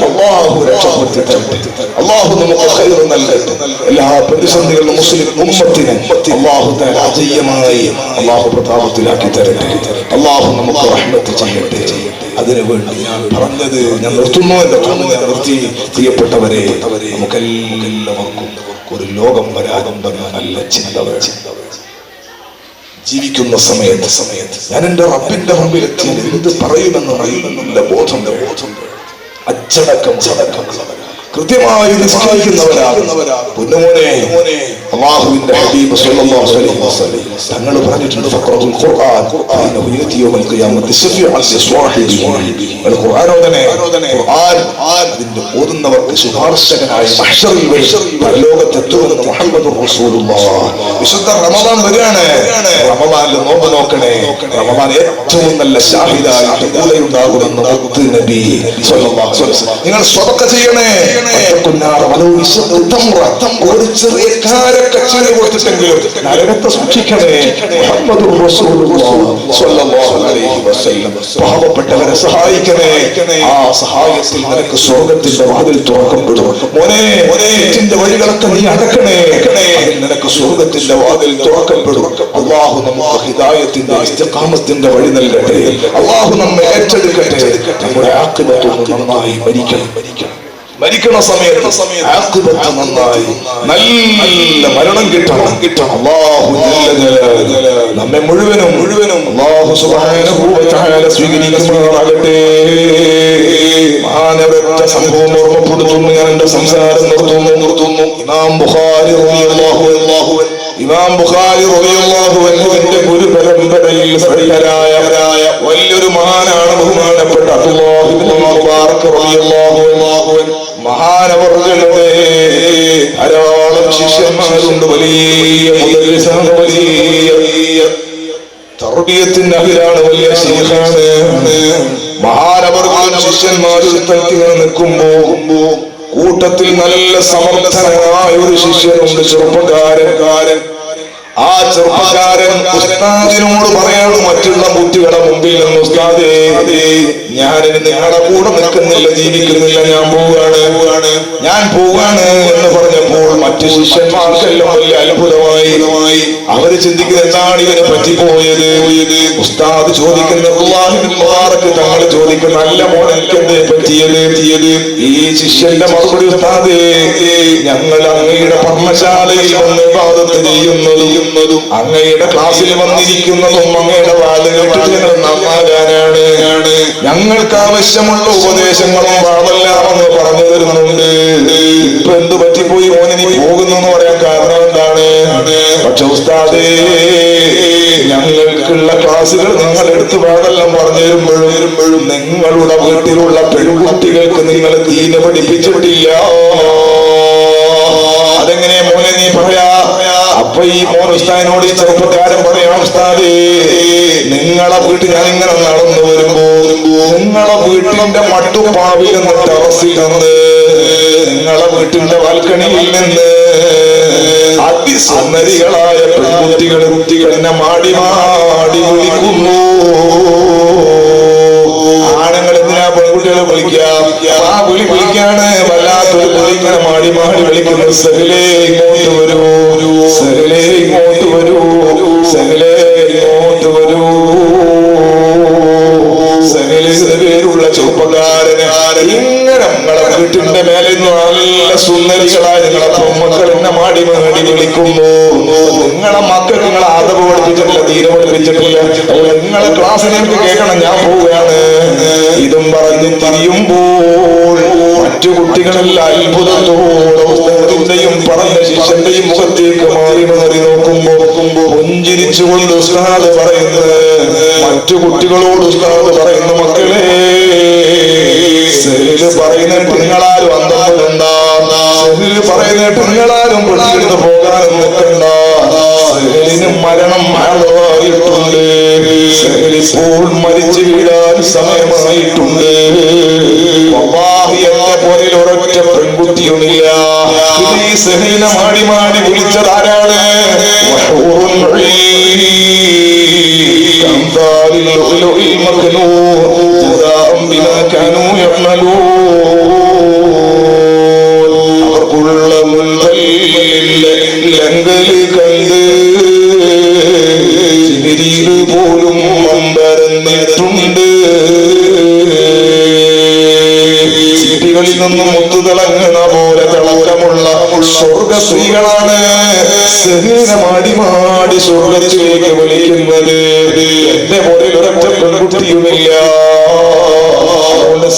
അല്ലാഹു രക്ഷപ്പെടുത്തി തരട്ടെ. അല്ലാഹു നമുക്ക് ഖൈർ നൽകട്ടെ. എല്ലാ പ്രതിസന്ധികളും മുസ്ലിം ഉമ്മത്തിനെ അല്ലാഹു തആല അജയ്യമായി അല്ലാഹു പ്രതാപത്തിലാക്കി തരട്ടെ. അല്ലാഹു നമുക്ക് റഹ്മത്ത് ചെയ്യട്ടെ. അതിനുവേണ്ടി ഞാൻ പറഞ്ഞത് ഞാൻ നിർത്തുന്നു. എന്റെ തോന്നു ഞാൻ നിർത്തി. പ്രിയപ്പെട്ടവരെ, നമുക്കെല്ലാവർക്കും ഒരു ലോകം വരാതെ നല്ല ചിന്ത ജീവിക്കുന്ന സമയത്ത് ഞാൻ എന്റെ റബ്ബിന്റെ മുമ്പിൽ എത്തി എന്ത് പറയുമെന്ന് അറിയുമെന്നുള്ള ബോധം അച്ചടക്കം കൃത്യമായി നിസ്കരിക്കുന്നവരാകുന്നവരാ. പൊന്നുമോനെ, അല്ലാഹുവിന്റെ ഹബീബ് സ്വല്ലല്ലാഹു അലൈഹി വസല്ലം തങ്ങൾ പറഞ്ഞിട്ടുണ്ട്, ഫഖറത്തുൽ ഖുർആൻ ഇന്നഹു യഅതി യൗമൽ ഖിയാമത്തി ശഫീഅൻ ലിസ്വാഹിബിഹി. ഖുർആൻ അതിന്റെ ഓതുന്നവർക്ക് ശുപാർശകനായി മഹ്ശറിൽ പരലോകത്തെത്തുമെന്ന് മുഹമ്മദുർ റസൂലുള്ളാഹ്. വിശുദ്ധ റമദാൻ വരികയാണ്. റമദാനിൽ നോമ്പ് നോക്കണേ. റമദാൻ ഏറ്റവും നല്ല ഷാഹിദായി കൂടെയുണ്ടാകുമെന്ന് മുത്ത് നബി സ്വല്ലല്ലാഹു അലൈഹി വസല്ലം. നിങ്ങൾ സ്വതക്ക ചെയ്യണേ. ഒരു ചെറിയ കാരക്കച്ചെറി കൊടുത്തിട്ടെങ്കിലും നരകത്തെ സൂക്ഷിക്കണേ. മുഹമ്മദുർ റസൂലുള്ളാഹി സ്വല്ലല്ലാഹു അലൈഹി വസല്ലം പാവപ്പെട്ടവരെ സഹായിക്കണേ. ആ സഹായത്തിൽ നിനക്ക് സ്വർഗ്ഗത്തിന്റെ വാതിൽ തുറക്കപ്പെടും. മോനെ, ഇതിന്റെ വഴികളൊക്കെ നീ അടക്കണേ. നിനക്ക് സ്വർഗ്ഗത്തിന്റെ വാതിൽ തുറക്കപ്പെടും. അല്ലാഹു നമുക്ക് ഹിദായത്തിന്റെ ഇസ്തിഖാമത്തിന്റെ വഴി നൽകട്ടെ. അല്ലാഹു നമ്മെ ഏറ്റെടുക്കട്ടെ. നമ്മുടെ ആഖിബത്ത് നന്നായി മരിക്കണ സമയത്ത് ആഖിബത്ത് നന്നായി നല്ല മരണം കിട്ടണം. അല്ലാഹു നമ്മെ മുഴുവനും അല്ലാഹു സുബ്ഹാനഹു വ തആല സ്വീകരിക്കുമാറാകട്ടെ. മാനവരുടെ സംഭവം ഓർമ്മപ്പെടുത്തുന്നു. ഞാൻ എന്റെ സംസാരം നിർത്തുന്നു. ഇമാം ബുഖാരി റളിയല്ലാഹു അൻഹുവിന്റെ ഗുരു പരമ്പരയിൽ ശ്രദ്ധേയരായ വലിയൊരു മഹാനാണ് ബഹുമാനപ്പെട്ട അബ്ദുല്ലാഹി ഇബ്നു മുബാറക് റളിയല്ലാഹു അൻഹു. മഹാനവറുകളുടെ ധാരാളം ശിഷ്യന്മാരുണ്ട്. വലിയ മുദർരിസാണ്, വലിയ തർബിയത്തിന്റെ അഹിലാണ്, വലിയ ശൈഖാണ്. മഹാനവറുകളും ശിഷ്യന്മാരും നിൽക്കുമ്പോ കൂട്ടത്തിൽ നല്ല സമർത്ഥനായ ഒരു ശിഷ്യനുണ്ട്, ചെറുപ്പക്കാരൻ. ആ ചെറുപ്പക്കാരൻ ഉസ്താദിനോട് പറയാണ് മറ്റുള്ള കുട്ടികളുടെ മുമ്പിൽ നിന്ന്, ഉസ്താദേ, ഞാനിനി നിങ്ങളുടെ കൂടെ നിൽക്കുന്നില്ല, ജീവിക്കുന്നില്ല, ഞാൻ പോവാണ് എന്ന് പറഞ്ഞപ്പോൾ മറ്റു ശിഷ്യന്മാർക്കെല്ലാം വലിയ അത്ഭുതമായി. അവര് ചിന്തിക്കുന്നത് എന്താണ് ഇവനെ പറ്റിപ്പോയത്. ഉസ്താദ് ചോദിക്കുന്നത് തങ്ങൾ ചോദിക്കുന്ന നല്ല മോൻ എനിക്കെന്തേ പറ്റിയത്. ഈ ശിഷ്യന്റെ മറുപടി, ഉസ്താദേ, ഞങ്ങൾ അങ്ങയുടെ പർമ്മശാലയിൽ വന്ന് ഇബാദത്ത് ചെയ്യുന്നതും അങ്ങയുടെ ക്ലാസ്സിൽ വന്നിരിക്കുന്നതും അങ്ങയുടെ വാദം കേട്ടിട്ട് ഞങ്ങൾ നന്നാകാനാണ്. ഞങ്ങൾക്ക് ആവശ്യമുള്ള ഉപദേശങ്ങളും വാദമെല്ലാമെന്ന് പറഞ്ഞു തരുന്നുണ്ട്. ഇപ്പൊ എന്ത് പറ്റിപ്പോയി മോനെ നീ പോകുന്നു എന്ന് പറയാൻ കാരണം എന്താണ്? പക്ഷെ ഉസ്താദേ, ഞങ്ങൾക്കുള്ള ക്ലാസ്സുകൾ നിങ്ങൾ എടുത്ത് വാദെല്ലാം പറഞ്ഞു തരുമ്പോഴും നിങ്ങളുടെ വീട്ടിലുള്ള പെൺകുട്ടികൾക്ക് നിങ്ങൾ ദീന പഠിപ്പിച്ചിട്ടില്ല. അതെങ്ങനെ മോനെ നീ പറയാ? അപ്പൊ ഈ മോൻ ഉസ്താദിനോട് ഈ ചെറുപ്പക്കാരൻ പറയാം, ഉസ്താദേ, നിങ്ങളെ വീട്ടിൽ ഞാൻ ഇങ്ങനെ നടന്നു വരുമ്പോ നിങ്ങളെ വീട്ടിന്റെ മട്ടുപ്പാവിൽ നിന്ന് ടെറസിൽ നിന്ന് നിങ്ങളെ വീട്ടിന്റെ ബാൽക്കണിയിൽ നിന്ന് അതിസുന്ദരികളായ പെൺകുട്ടികൾ എന്നെ മാടി വിളിക്കുന്നു. ആണുങ്ങൾ എന്തിനാ പെൺകുട്ടികളെ വിളിക്കാം? ആ വിളിക്കാണ് വല്ലാത്തൊരു വിളി, ഇങ്ങനെ മാടി വിളിക്കുന്നത്. സഹലേ ഇങ്ങോട്ട് വരൂ, സഹലേ ഇങ്ങോട്ട് വരൂ, സഹലേ ഇങ്ങോട്ട് വരൂ. സഹലിന്റെ പേരുള്ള ചെറുപ്പക്കാരന് ഇങ്ങനെ നിങ്ങളെ വീട്ടിന്റെ മേലെ നല്ല സുന്ദരികളായ നിങ്ങളെ പൊമ്മക്കൾ എന്നെ മാടി വിളിക്കുന്നു. നിങ്ങളെ മക്കൾക്ക് നിങ്ങളെ ആദവ് പഠിപ്പിച്ചിട്ടില്ല, തീര പഠിപ്പിച്ചിട്ടില്ല. നിങ്ങളെ ക്ലാസ്സിൽ എനിക്ക് കേൾക്കണം, ഞാൻ പോവുകയാണ്. ഇതും പറഞ്ഞ് തിരിയുമ്പോൾ മറ്റു കുട്ടികളെല്ലാം അത്ഭുതത്തോടെയും പറഞ്ഞ ശിഷ്യന്റെയും മുഖത്തേക്ക് മാറി നോക്കുമ്പോ പുഞ്ചിരിച്ചുകൊണ്ട് ഉസ്താദ് പറയുന്നത്, മറ്റു കുട്ടികളോട് ഉസ്താദ് പറയുന്നു, മക്കളെ സെഹില് പറയുന്നിട്ട് നിങ്ങളാരും അന്തം സെഹില് പറയുന്നിട്ട് നിങ്ങളാരും പെട്ടെന്ന് പോകാനും നിൽക്കണ്ട. സെഹിലിന് മരണം ആളായിട്ടുണ്ട്. സെഹിലിപ്പോൾ മരിച്ചു വീഴാൻ സമയമായിട്ടുണ്ട്. എന്നെ പോലെ ഒരൊറ്റ പെൺകുട്ടിയുമില്ല. ഈ സെഹിലിനെ മാടി മാടി വിളിച്ചതാരാണ്? അവർക്കുള്ള മുൻകല്ലിന്റെ ലങ്കല് കണ്ട് ചിരിയിൽ പോലും അമ്പരന്നിട്ടുണ്ട്. ചിരികളിൽ നിന്നും മുത്തു തിളങ്ങണ പോലെ തിളക്കമുള്ള സ്വർഗ സ്ത്രീകളാണ് സെഹിലിനെ മാടി മാടി സ്വർഗത്തിലേക്ക് വിളിക്കുന്നത്. എന്റെ പോലെ ഒരൊറ്റ പെൺകുട്ടിയുമില്ല.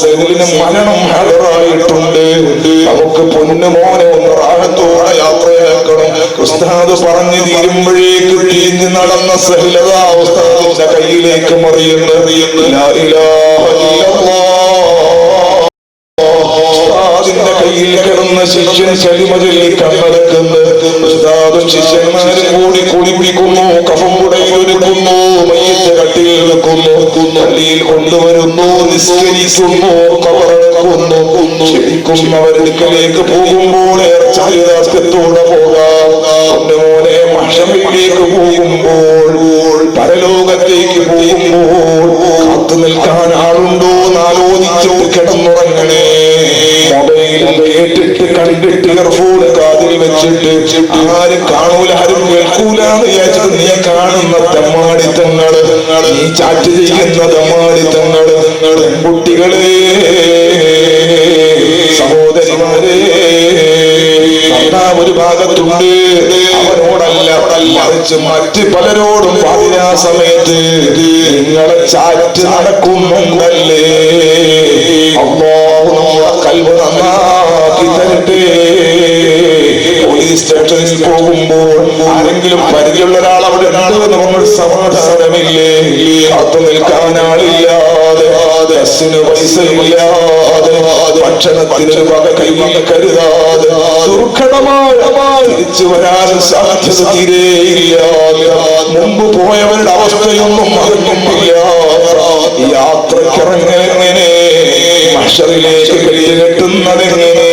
സെഹിലിന് മരണം ഹാജറായിട്ടുണ്ട്. നമുക്ക് പൊന്നുമോനെ ഒന്ന് റാഹത്തോടെ യാത്രയാക്കണം. ഉസ്താദ് പറഞ്ഞു തീരുമ്പോഴേക്ക് തിരിഞ്ഞ് നടന്ന സെഹിലതാ ഉസ്താദിന്റെ കയ്യിലേക്ക് മറിയുന്നു. ലാ ഇലാഹ ഇല്ലല്ലാഹ്. ഉസ്താദിന്റെ കയ്യിൽ കിടന്ന ശിഷ്യൻ കലിമ ചൊല്ലി കണ്ണടക്കുന്നു. ഉസ്താദും ശിഷ്യന്മാരും കൂടി കുളിപ്പിക്കുന്നു, കഫം കുടയിലൊരുക്കുന്നു, മയ്യത്ത് കട്ടിയിൽ വെക്കുന്നു, പള്ളിയിൽ കൊണ്ടുവരുന്നു, നിസ്കരിക്കുന്നു, കവറടക്കുന്നു. ക്ഷണിക്കുന്നവരടുക്കലേക്ക് പോകുമ്പോൾ ചാരിതാർത്ഥ്യത്തോടെ പോകാം. മോനെ മഹ്ശറിലേക്ക് പോകുമ്പോൾ, പരലോകത്തേക്ക് പോകുമ്പോൾ കാത്തു നിൽക്കാൻ ആളുണ്ടോ എന്നാലോചിച്ചിട്ട് കിടന്നുറങ്ങണേ. മൊബൈലിൽ കേട്ടിട്ട് കണ്ടിട്ട് ഇയർഫോൺ കാതിൽ വെച്ചിട്ട് ആരും കാണൂല, ആരും കേൾക്കൂലെന്ന് വിചാരിച്ചത് നീ കാണുന്ന തെമ്മാടിത്തങ്ങള്, നീ ചാറ്റ് ചെയ്യുന്ന തെമ്മാടിത്തങ്ങള്, കുട്ടികളെ, സഹോദരിമാരെ, ഒരു ഭാഗത്തുണ്ട്. അവനോടല്ല, മറിച്ച് മറ്റ് പലരോടും പാതിരാ സമയത്ത് നിങ്ങളെ ചാറ്റ് നടക്കുന്നുണ്ടല്ലേ. അല്ലാഹു നമ്മുടെ കൽബ് നന്നാക്കി തരട്ടെ. പോലീസ് സ്റ്റേഷനിൽ പോകുമ്പോൾ ആരെങ്കിലും പരിചയമുള്ള ഒരാൾ അവിടെ ഉണ്ടെന്ന് നമ്മൾ സമാധാനമില്ലേ? കാത്തു നിൽക്കാൻ ആളില്ലാതെ, ബസ്സിന് പൈസയില്ലാതെ, ഭക്ഷണത്തിന് വക കൈവക കരുതാതെ, ദുർഘടമായ തിരിച്ചു വരാൻ സാധ്യത തീരെയില്ലാതെ, മുമ്പ് പോയവരുടെ അവസ്ഥയൊന്നും അറിഞ്ഞിട്ടില്ല. യാത്രക്കിറങ്ങനെ മഹ്ശറിലേക്ക് കെട്ടുന്നതെങ്ങനെ?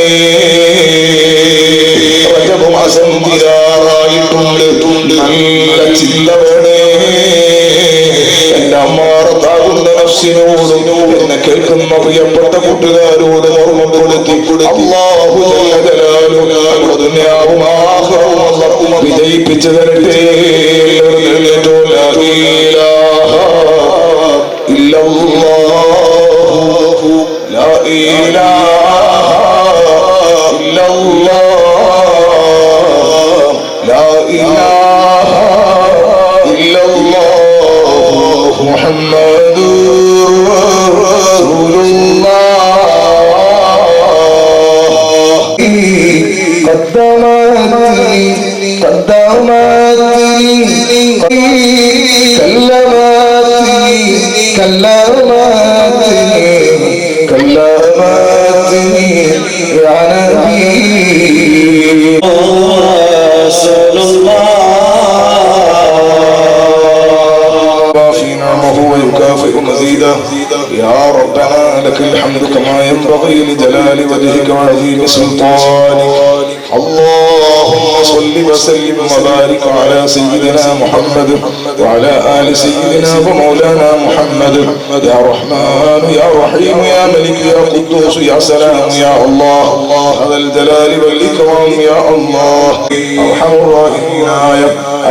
റജബ് മാസം തീരാറായിട്ടുണ്ട്. നല്ല ചിന്ത വേണേ. എന്റെ അമ്മാറത്താകുന്ന നഫ്സിനോടും എന്നെ കേൾക്കുന്ന പ്രിയപ്പെട്ട കൂട്ടുകാരോടും ഓർമ്മപ്പെടുത്തി അല്ലാഹു ജല്ല ജലാലുഹു ദുനിയാവും ആഖിറവും അല്ലാഹു വിജയിപ്പിച്ചു തരട്ടെ. ലാ ഇലാഹ ഇല്ലല്ലാഹു, ലാ ഇലാഹ ഇല്ലല്ലാഹ്, ലാ ഇലാഹ ഇല്ലല്ലാഹ്, മുഹമ്മദുർ റസൂലുള്ളാഹ്. قدمتني كلمتني يا نبي رسول الله. فينا وهو يكافئ مزيدا. يا ربنا لك الحمد كما ينبغي لجلال وجهك وعظيم سلطانك. اللهم صل وسلم وبارك على سيدنا محمد وعلى آل سيدنا ومولانا محمد. يا رحمن يا رحيم يا ملك يا قدوس يا سلام يا الله. هذا الجلال والإكرام يا الله. أرحم الراحمين يا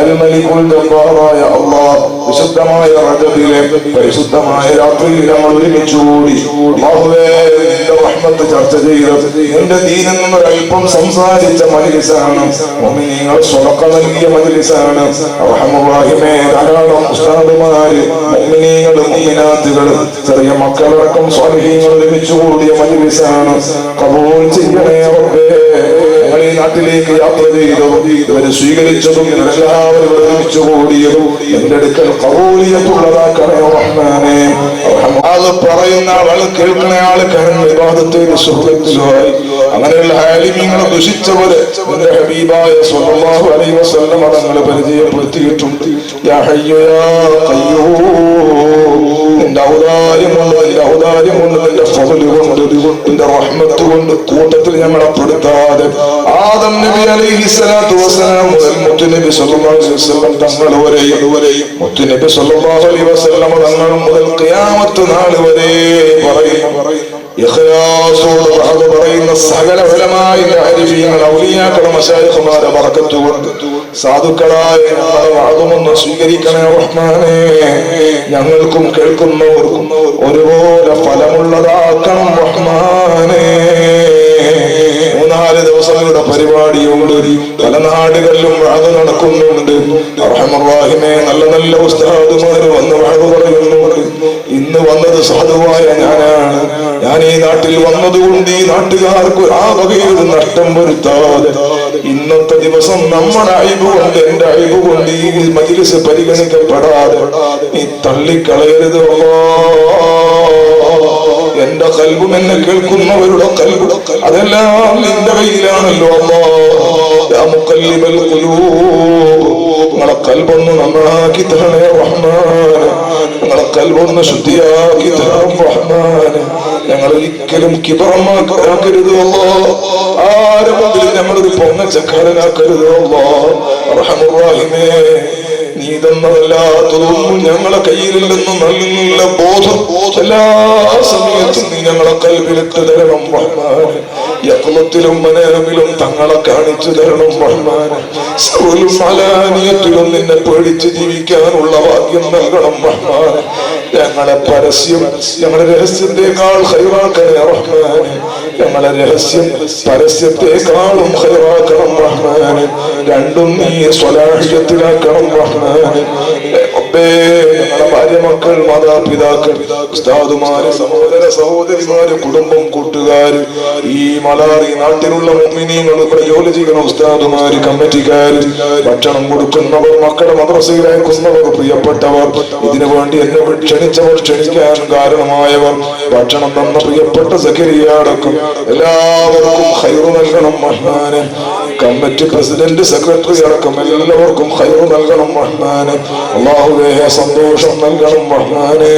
الملك الجبار يا الله. വിശുദ്ധമായ റജബിലെ പരിശുദ്ധമായ രാത്രിയിൽ നമ്മൾ ഒരുമിച്ച് കൂടി അല്ലാഹുവേ നിന്റെ റഹ്മത്ത് ചർച്ച ചെയ്ത് നിന്റെ ദീനിൽ നിന്ന് ഒരൽപ്പം സംസാരിച്ച മജ്ലിസാണ്. മുഅ്മിനീങ്ങൾ സ്വതക്ക നൽകിയ മജ്ലിസാണ്. അർഹമർ റഹീമേ, ധാരാളം ഉസ്താദുമാര്, മുഅ്മിനീങ്ങൾ, മുഅ്മിനാത്തുകൾ, ചെറിയ മക്കളടക്കം സ്വാലിഹീങ്ങൾ ഒരുമിച്ച് കൂടിയ മജ്ലിസാണ്. ഖബൂൽ ചെയ്യണേ റബ്ബേ. ഞങ്ങൾ ഈ നാട്ടിലേക്ക് യാത്ര ചെയ്തതും ഇവരെ സ്വീകരിച്ചതും എല്ലാവരും ഒരുമിച്ച് കൂടിയതും എന്റെ അടുക്കൽ കബൂലിയത്തുള്ളതാക്കണേ റഹ്മാനേ. അത് പറയുന്ന ആൾ കേൾക്കണ ആൾ കരങ്ങൾ ഇബാദത്തിന്റെ സുഹൃത്തുമായി അങ്ങനെയുള്ള ആലിമീങ്ങളെ ദുഷിച്ചവര് എന്റെ ഹബീബായ സ്വല്ലല്ലാഹു അലൈഹി വസല്ലം തങ്ങളെ പരിചയപ്പെടുത്തിയിട്ടുണ്ട്. യാ ഹയ്യു യാ ഖയ്യൂം, നിന്റെ ഔദാര്യം കൊണ്ട് നിന്റെ ഫضല് കൊണ്ട് നിന്റെ റഹ്മത്ത് കൊണ്ട് കൂട്ടത്തിൽ ഞങ്ങളെ പെടുത്താതെ ആദം നബി അലൈഹിസ്സലാത്തു വസ്സലാം മുതൽ മുത്തുനബി സ്വല്ലല്ലാഹു അലൈഹി വസല്ലം തങ്ങൾ വരെയും മുത്തുനബി സ്വല്ലല്ലാഹു അലൈഹി വസല്ലം തങ്ങൾ മുതൽ ഖിയാമത്ത് നാൾ വരെ ഇഖ്ലാസോടെ പറയുന്ന സകല ഫലമായ ആരിഫീങ്ങൾ ഔലിയാക്കളും മശായിഖുമാരെ ബറക്കത്ത് കൊണ്ട് സാധുക്കളായ ഞങ്ങളെ വാദമൊന്ന് സ്വീകരിക്കണേ റഹ്മാനേ. ഞങ്ങൾക്കും കേൾക്കുന്നവർക്കും ഒരുപോലെ ഫലമുള്ളതാക്കണം റഹ്മാനേ. 3-4 ദിവസങ്ങളുടെ പരിപാടിയുണ്ട്. പല നാടുകളിലും വാദം നടക്കുന്നുണ്ട്. റഹ്മാനേ, നല്ല നല്ല ഉസ്താദുമാര് വന്ന് വാദം പറയുന്നുണ്ട്. ഇന്ന് വന്നത് സാധുവായ ഞാനാണ്. ഞാൻ ഈ നാട്ടിൽ വന്നതുകൊണ്ട് ഈ നാട്ടുകാർക്ക് ആ വകയൊരു നഷ്ടം വരുത്താതെ ഇന്നത്തെ ദിവസം നമ്മുടെ അയവ് കൊണ്ട് എന്റെ അയവ് കൊണ്ട് ഈ മജ്‌ലിസ് പരിഗണിക്കപ്പെടാതെ നീ തള്ളിക്കളയരുത്. എന്റെ കൽബും എന്നെ കേൾക്കുന്നവരുടെ കൽബ് അതെല്ലാം നിന്റെ കയ്യിലാണല്ലോ മുഖല്ലിബൽ ഖുലൂബ്. നിങ്ങളെ കൽബൊന്ന് നന്നാക്കി തരണേ റഹ്മാനെ. നിങ്ങളെ കൽബൊന്ന് ശുദ്ധിയാക്കി തരണം റഹ്മാനെ. ഞങ്ങൾ ഒരിക്കലും കിബറമാക്കരുത് അല്ലാഹ്. ആരും മുമ്പിൽ ഞങ്ങളൊരു പൊങ്ങച്ചക്കാരനാക്കരുത് അല്ലാഹ്. റഹ്മാനേ, നീ തന്നതല്ലാത്തതൊന്നും ഞങ്ങളെ കയ്യിലില്ലെന്ന് നല്ല ബോധം എല്ലാ സമയത്തും നീ ഞങ്ങളെ കൽബിലിട്ട് തരണം റഹ്മാനെ. യഖ്ലത്തിലും മനേമിലും തങ്ങളെ കാണിച്ചു തരണം റഹ്മാനെ. സൗലും അലാനിയത്തിലും നിന്നെ പേടിച്ച് ജീവിക്കാനുള്ള ഭാഗ്യം നൽകണം റഹ്മാനെ. ഞങ്ങളെ പരസ്യം ഞങ്ങളെ രഹസ്യത്തെക്കാൾ ഖൈറാക്കണേ റഹ്മാനെ. ഞങ്ങളെ രഹസ്യം പരസ്യത്തെക്കാളും ഖൈറാക്കണം റഹ്മാനെ. രണ്ടും നീ സ്വലാഹിയത്തിലാക്കണം റഹ്മാനെ. ഞങ്ങളെ ഭാര്യ മക്കൾ മാതാപിതാക്കൾ ഉസ്താദുമാര് സഹോദര സഹോദരിമാര് കുടുംബം കൂട്ടുകാര് ഈ മലാറി നാട്ടിലുള്ള മുഅ്മിനീങ്ങൾ ഇവിടെ ജോലി ചെയ്യുന്ന ഉസ്താദുമാര് കമ്മിറ്റിക്കാര് ഭക്ഷണം കൊടുക്കുന്നവർ മക്കളെ മദ്രസയിൽ അയക്കുന്നവർ പ്രിയപ്പെട്ടവർ ഇതിനു വേണ്ടി എന്നെ ക്ഷണിച്ചവർ ക്ഷണിക്കാൻ കാരണമായവർ ഭക്ഷണം തന്ന പ്രിയപ്പെട്ട സക്കരിയ അടക്കം എല്ലാവർക്കും ഖൈറ് നൽകണം റഹ്മാനെ. കമ്മിറ്റി പ്രസിഡന്റ് സെക്രട്ടറി അടക്കം എല്ലാവർക്കും ഖൈറ് നൽകണം റഹ്മാനെ. അല്ലാഹുവേ, സന്തോഷം നൽകണം റഹ്മാനെ.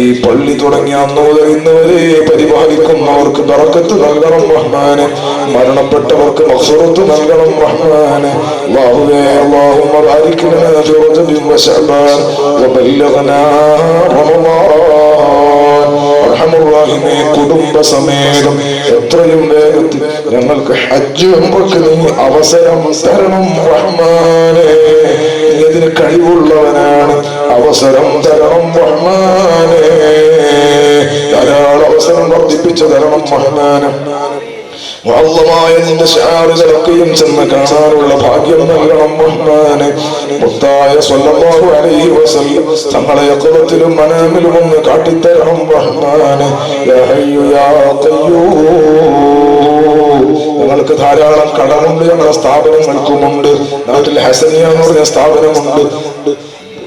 ഈ പള്ളി തുടങ്ങിയ അന്ന് മുതൽ ഇന്ന് വരെ പരിപാലിക്കുന്നവർക്ക് ബറക്കത്ത് നൽകണം റഹ്മാനെ. മരണപ്പെട്ടവർക്ക് മഗ്ഫിറത്ത് നൽകണം റഹ്മാനെ. അല്ലാഹുവേ, അല്ലാഹുമ്മ ബാരിക് ലനാ ഫി റജബിൻ വശഅബാൻ വബല്ലഗ്നാ റമളാൻ. അർഹമുർറഹീമേ, കുടുംബസമേതം എത്രയും വേഗത്തിൽ ഞങ്ങൾക്ക് ഹജ്ജ് ഉംറക്ക് നീ അവസരം തരണം റഹ്മാനെ. ഇതിന് കഴിവുള്ളവനാണ്, അവസരം തരണം റഹ്മാനെ. ധാരാളം അവസരം വർദ്ധിപ്പിച്ചു തരണം റഹ്മാനെ. വഅള്ളമായ നിന്റെ ശാറുകളൊക്കെയും ചെന്ന് കാണാനുള്ള ഭാഗ്യം നൽകണം റഹ്മാനെ. മുത്തായ സ്വല്ലല്ലാഹു അലൈഹി വസല്ലം തങ്ങളെ യഖ്ലത്തിലും മനാമിലും ഒന്ന് കാട്ടിത്തരണം റഹ്മാനെ. യാ ഹയ്യു യാ ഖയ്യൂം. ഞങ്ങൾക്ക് ധാരാളം കടമുണ്ട്, ഞങ്ങളുടെ സ്ഥാപനങ്ങൾക്കുമുണ്ട്. നാട്ടിൽ ഹസനിയ എന്ന് പറഞ്ഞ സ്ഥാപനമുണ്ട്.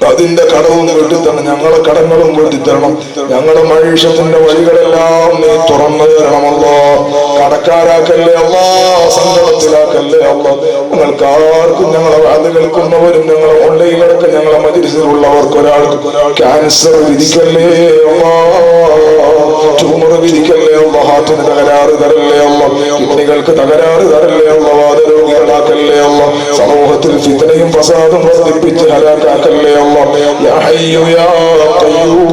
അതിന്റെ കടവും വീട്ടിത്തരണം, ഞങ്ങളെ കടങ്ങളും വീട്ടിത്തരണം. ഞങ്ങളുടെ മഴീഷത്തിന്റെ വഴികളെല്ലാം നീ തുറന്നു തരണമല്ലോ. കടക്കാരാക്കല്ലേ അല്ലാ, സങ്കടത്തിലാക്കല്ലേ അല്ലാ. ഞങ്ങൾക്ക് ആർക്കും ഞങ്ങളെ വാത് കേൾക്കുന്നവരും ഞങ്ങളെ ഓൺലൈനിലൊക്കെ ഞങ്ങളെ മജ്‌ലിസിലുള്ളവർക്ക് ഒരാൾക്ക് ക്യാൻസർ വിധിക്കല്ലേ അല്ലാ, ട്യൂമർ വിധിക്കല്ലേ അല്ലാ, ഹാർട്ടിന് തകരാറ് തരല്ലേ അല്ലാ, കിഡ്നികൾക്ക് തകരാറ് തരല്ലേ അല്ലാ, വാതരോഗികളാക്കല്ലേ അല്ലാ, സമൂഹത്തിൽ ഫിത്നയും ഫസാദും വർദ്ധിപ്പിച്ച് ഹലാക്കാക്കല്ലേ അല്ലാ. യാ ഹയ്യു യാ ഖയ്യൂം.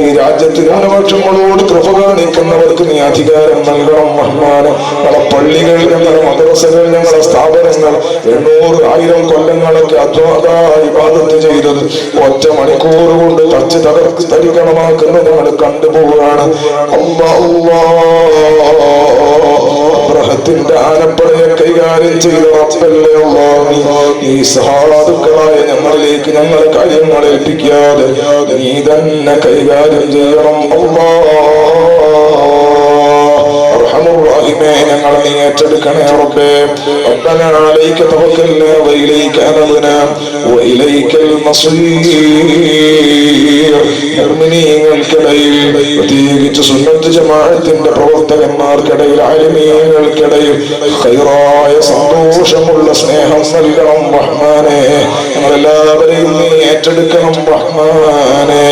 ഈ രാജ്യത്ത് ന്യൂനപക്ഷങ്ങളോട് കൃപ കാണിക്കുന്നവർക്ക് നീ അധികാരം നൽകണം റഹ്മാനെ. ഞങ്ങളുടെ പള്ളികൾ, ഞങ്ങളുടെ മദ്രസകൾ, ഞങ്ങളുടെ സ്ഥാപനങ്ങൾ 800-1000 കൊല്ലങ്ങളൊക്കെ അധ്വാനായി ഇബാദത്ത് ചെയ്തത് ഒറ്റ മണിക്കൂർ കൊണ്ട് തച്ച് തകർക്ക് തരികണമാക്കുന്നത് ഞങ്ങൾ കണ്ടുപോവുകയാണ്. അബ്രഹത്തിന്റെ ആനപ്പടയെ കൈകാര്യം ചെയ്ത റബ്ബല്ലേ അല്ലാഹ്, ഈ സഹാബത്തുക്കളായ ഞങ്ങളിലേക്ക് ഞങ്ങളെ കാര്യങ്ങൾ ഏൽപ്പിക്കാതെ നീ തന്നെ കൈകാര്യം ചെയ്യണം അല്ലാഹ്. അർഹമുർ റഹീമേ, ഞങ്ങളെ നീ ഏറ്റെടുക്കണേ റബ്ബേ. ربنا عليك توكلنا وإليك أنبنا وإليك المصير. മുഅ്മിനീങ്ങൾക്കിടയിൽ പ്രത്യേകിച്ച് സുന്നത്ത് ജമാഅത്തിന്റെ പ്രവർത്തകന്മാർക്കിടയിൽ ആലിമീങ്ങൾക്കിടയിൽ ഖൈറായ സന്തോഷമുള്ള സ്നേഹം നൽകണം റഹ്മാനേ. ഞങ്ങളെല്ലാവരെയും നീ ഏറ്റെടുക്കണം റഹ്മാനേ.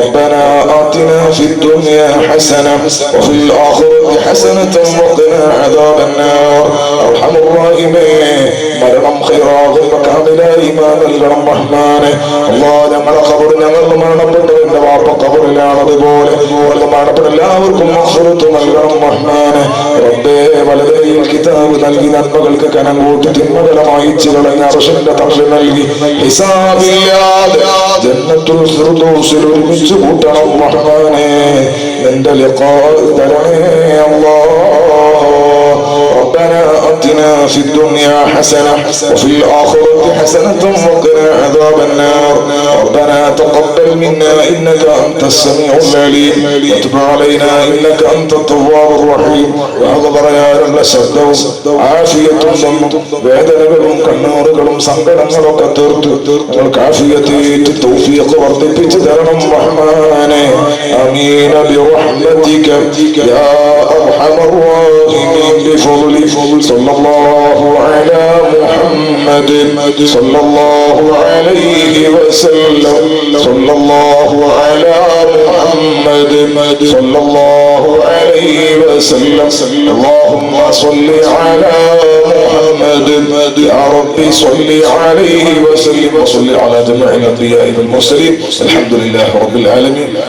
ربنا آتنا في الدنيا حسنة وفي الآخرة حسنة وقنا عذاب النار. أرحم الراحمين മരണം ഖൈറാകുന്ന കാമിലായ ഈമാൻ നൽകണം റഹ്മാനേ. അല്ലാഹ് ഞങ്ങളുടെ ഖബർ ഞങ്ങൾ മരണപ്പെട്ടവന്റെ വാപ്പ ഖബറിലാണ്, അതുപോലെ മരണപ്പെട്ട എല്ലാവർക്കും മഗ്ഫിറത്ത് നൽകണം റഹ്മാനേ. റബ്ബേ വലതുകൈയിൽ കിതാബ് നൽകി നന്മകൾക്ക് കനം കൂട്ടി തിന്മകളെ മായിച്ചു കളഞ്ഞ അർശിന്റെ തണൽ നൽകി ഹിസാബില്ലാതെ ജന്നത്തുൽ ഫിർദൗസിൽ ഒരുമിച്ച് കൂട്ടണം റഹ്മാനേ. നിന്റെ ലിഖാ തരണേ അല്ലാഹ്. ربنا آتنا في الدنيا حسنة وفي الآخرة حسنة وقنا عذاب النار. ربنا تقبل منا إنك أنت السميع العليم وتب علينا إنك أنت التواب الرحيم. وأغفر يا رب ശബ്ദവും ആഫിയത്തും വേദനകളും കണ്ണൂറുകളും സങ്കടങ്ങളൊക്കെ തീർത്തു ഞങ്ങൾക്ക് ആഫിയത്തേറ്റ് തൗഫീഖ് വർദ്ധിപ്പിച്ചു തരണം റഹ്മാനേ. ആമീൻ ബിറഹ്മതിക യാ അർഹമർ റഹീമീൻ. بفضل صلى الله على محمد صلى الله عليه وسلم. صلى الله على محمد صلى الله عليه وسلم. اللهم صل على محمد يا ربي صل عليه وسلم وصل على جميع الأنبياء والمرسلين. الحمد لله رب العالمين.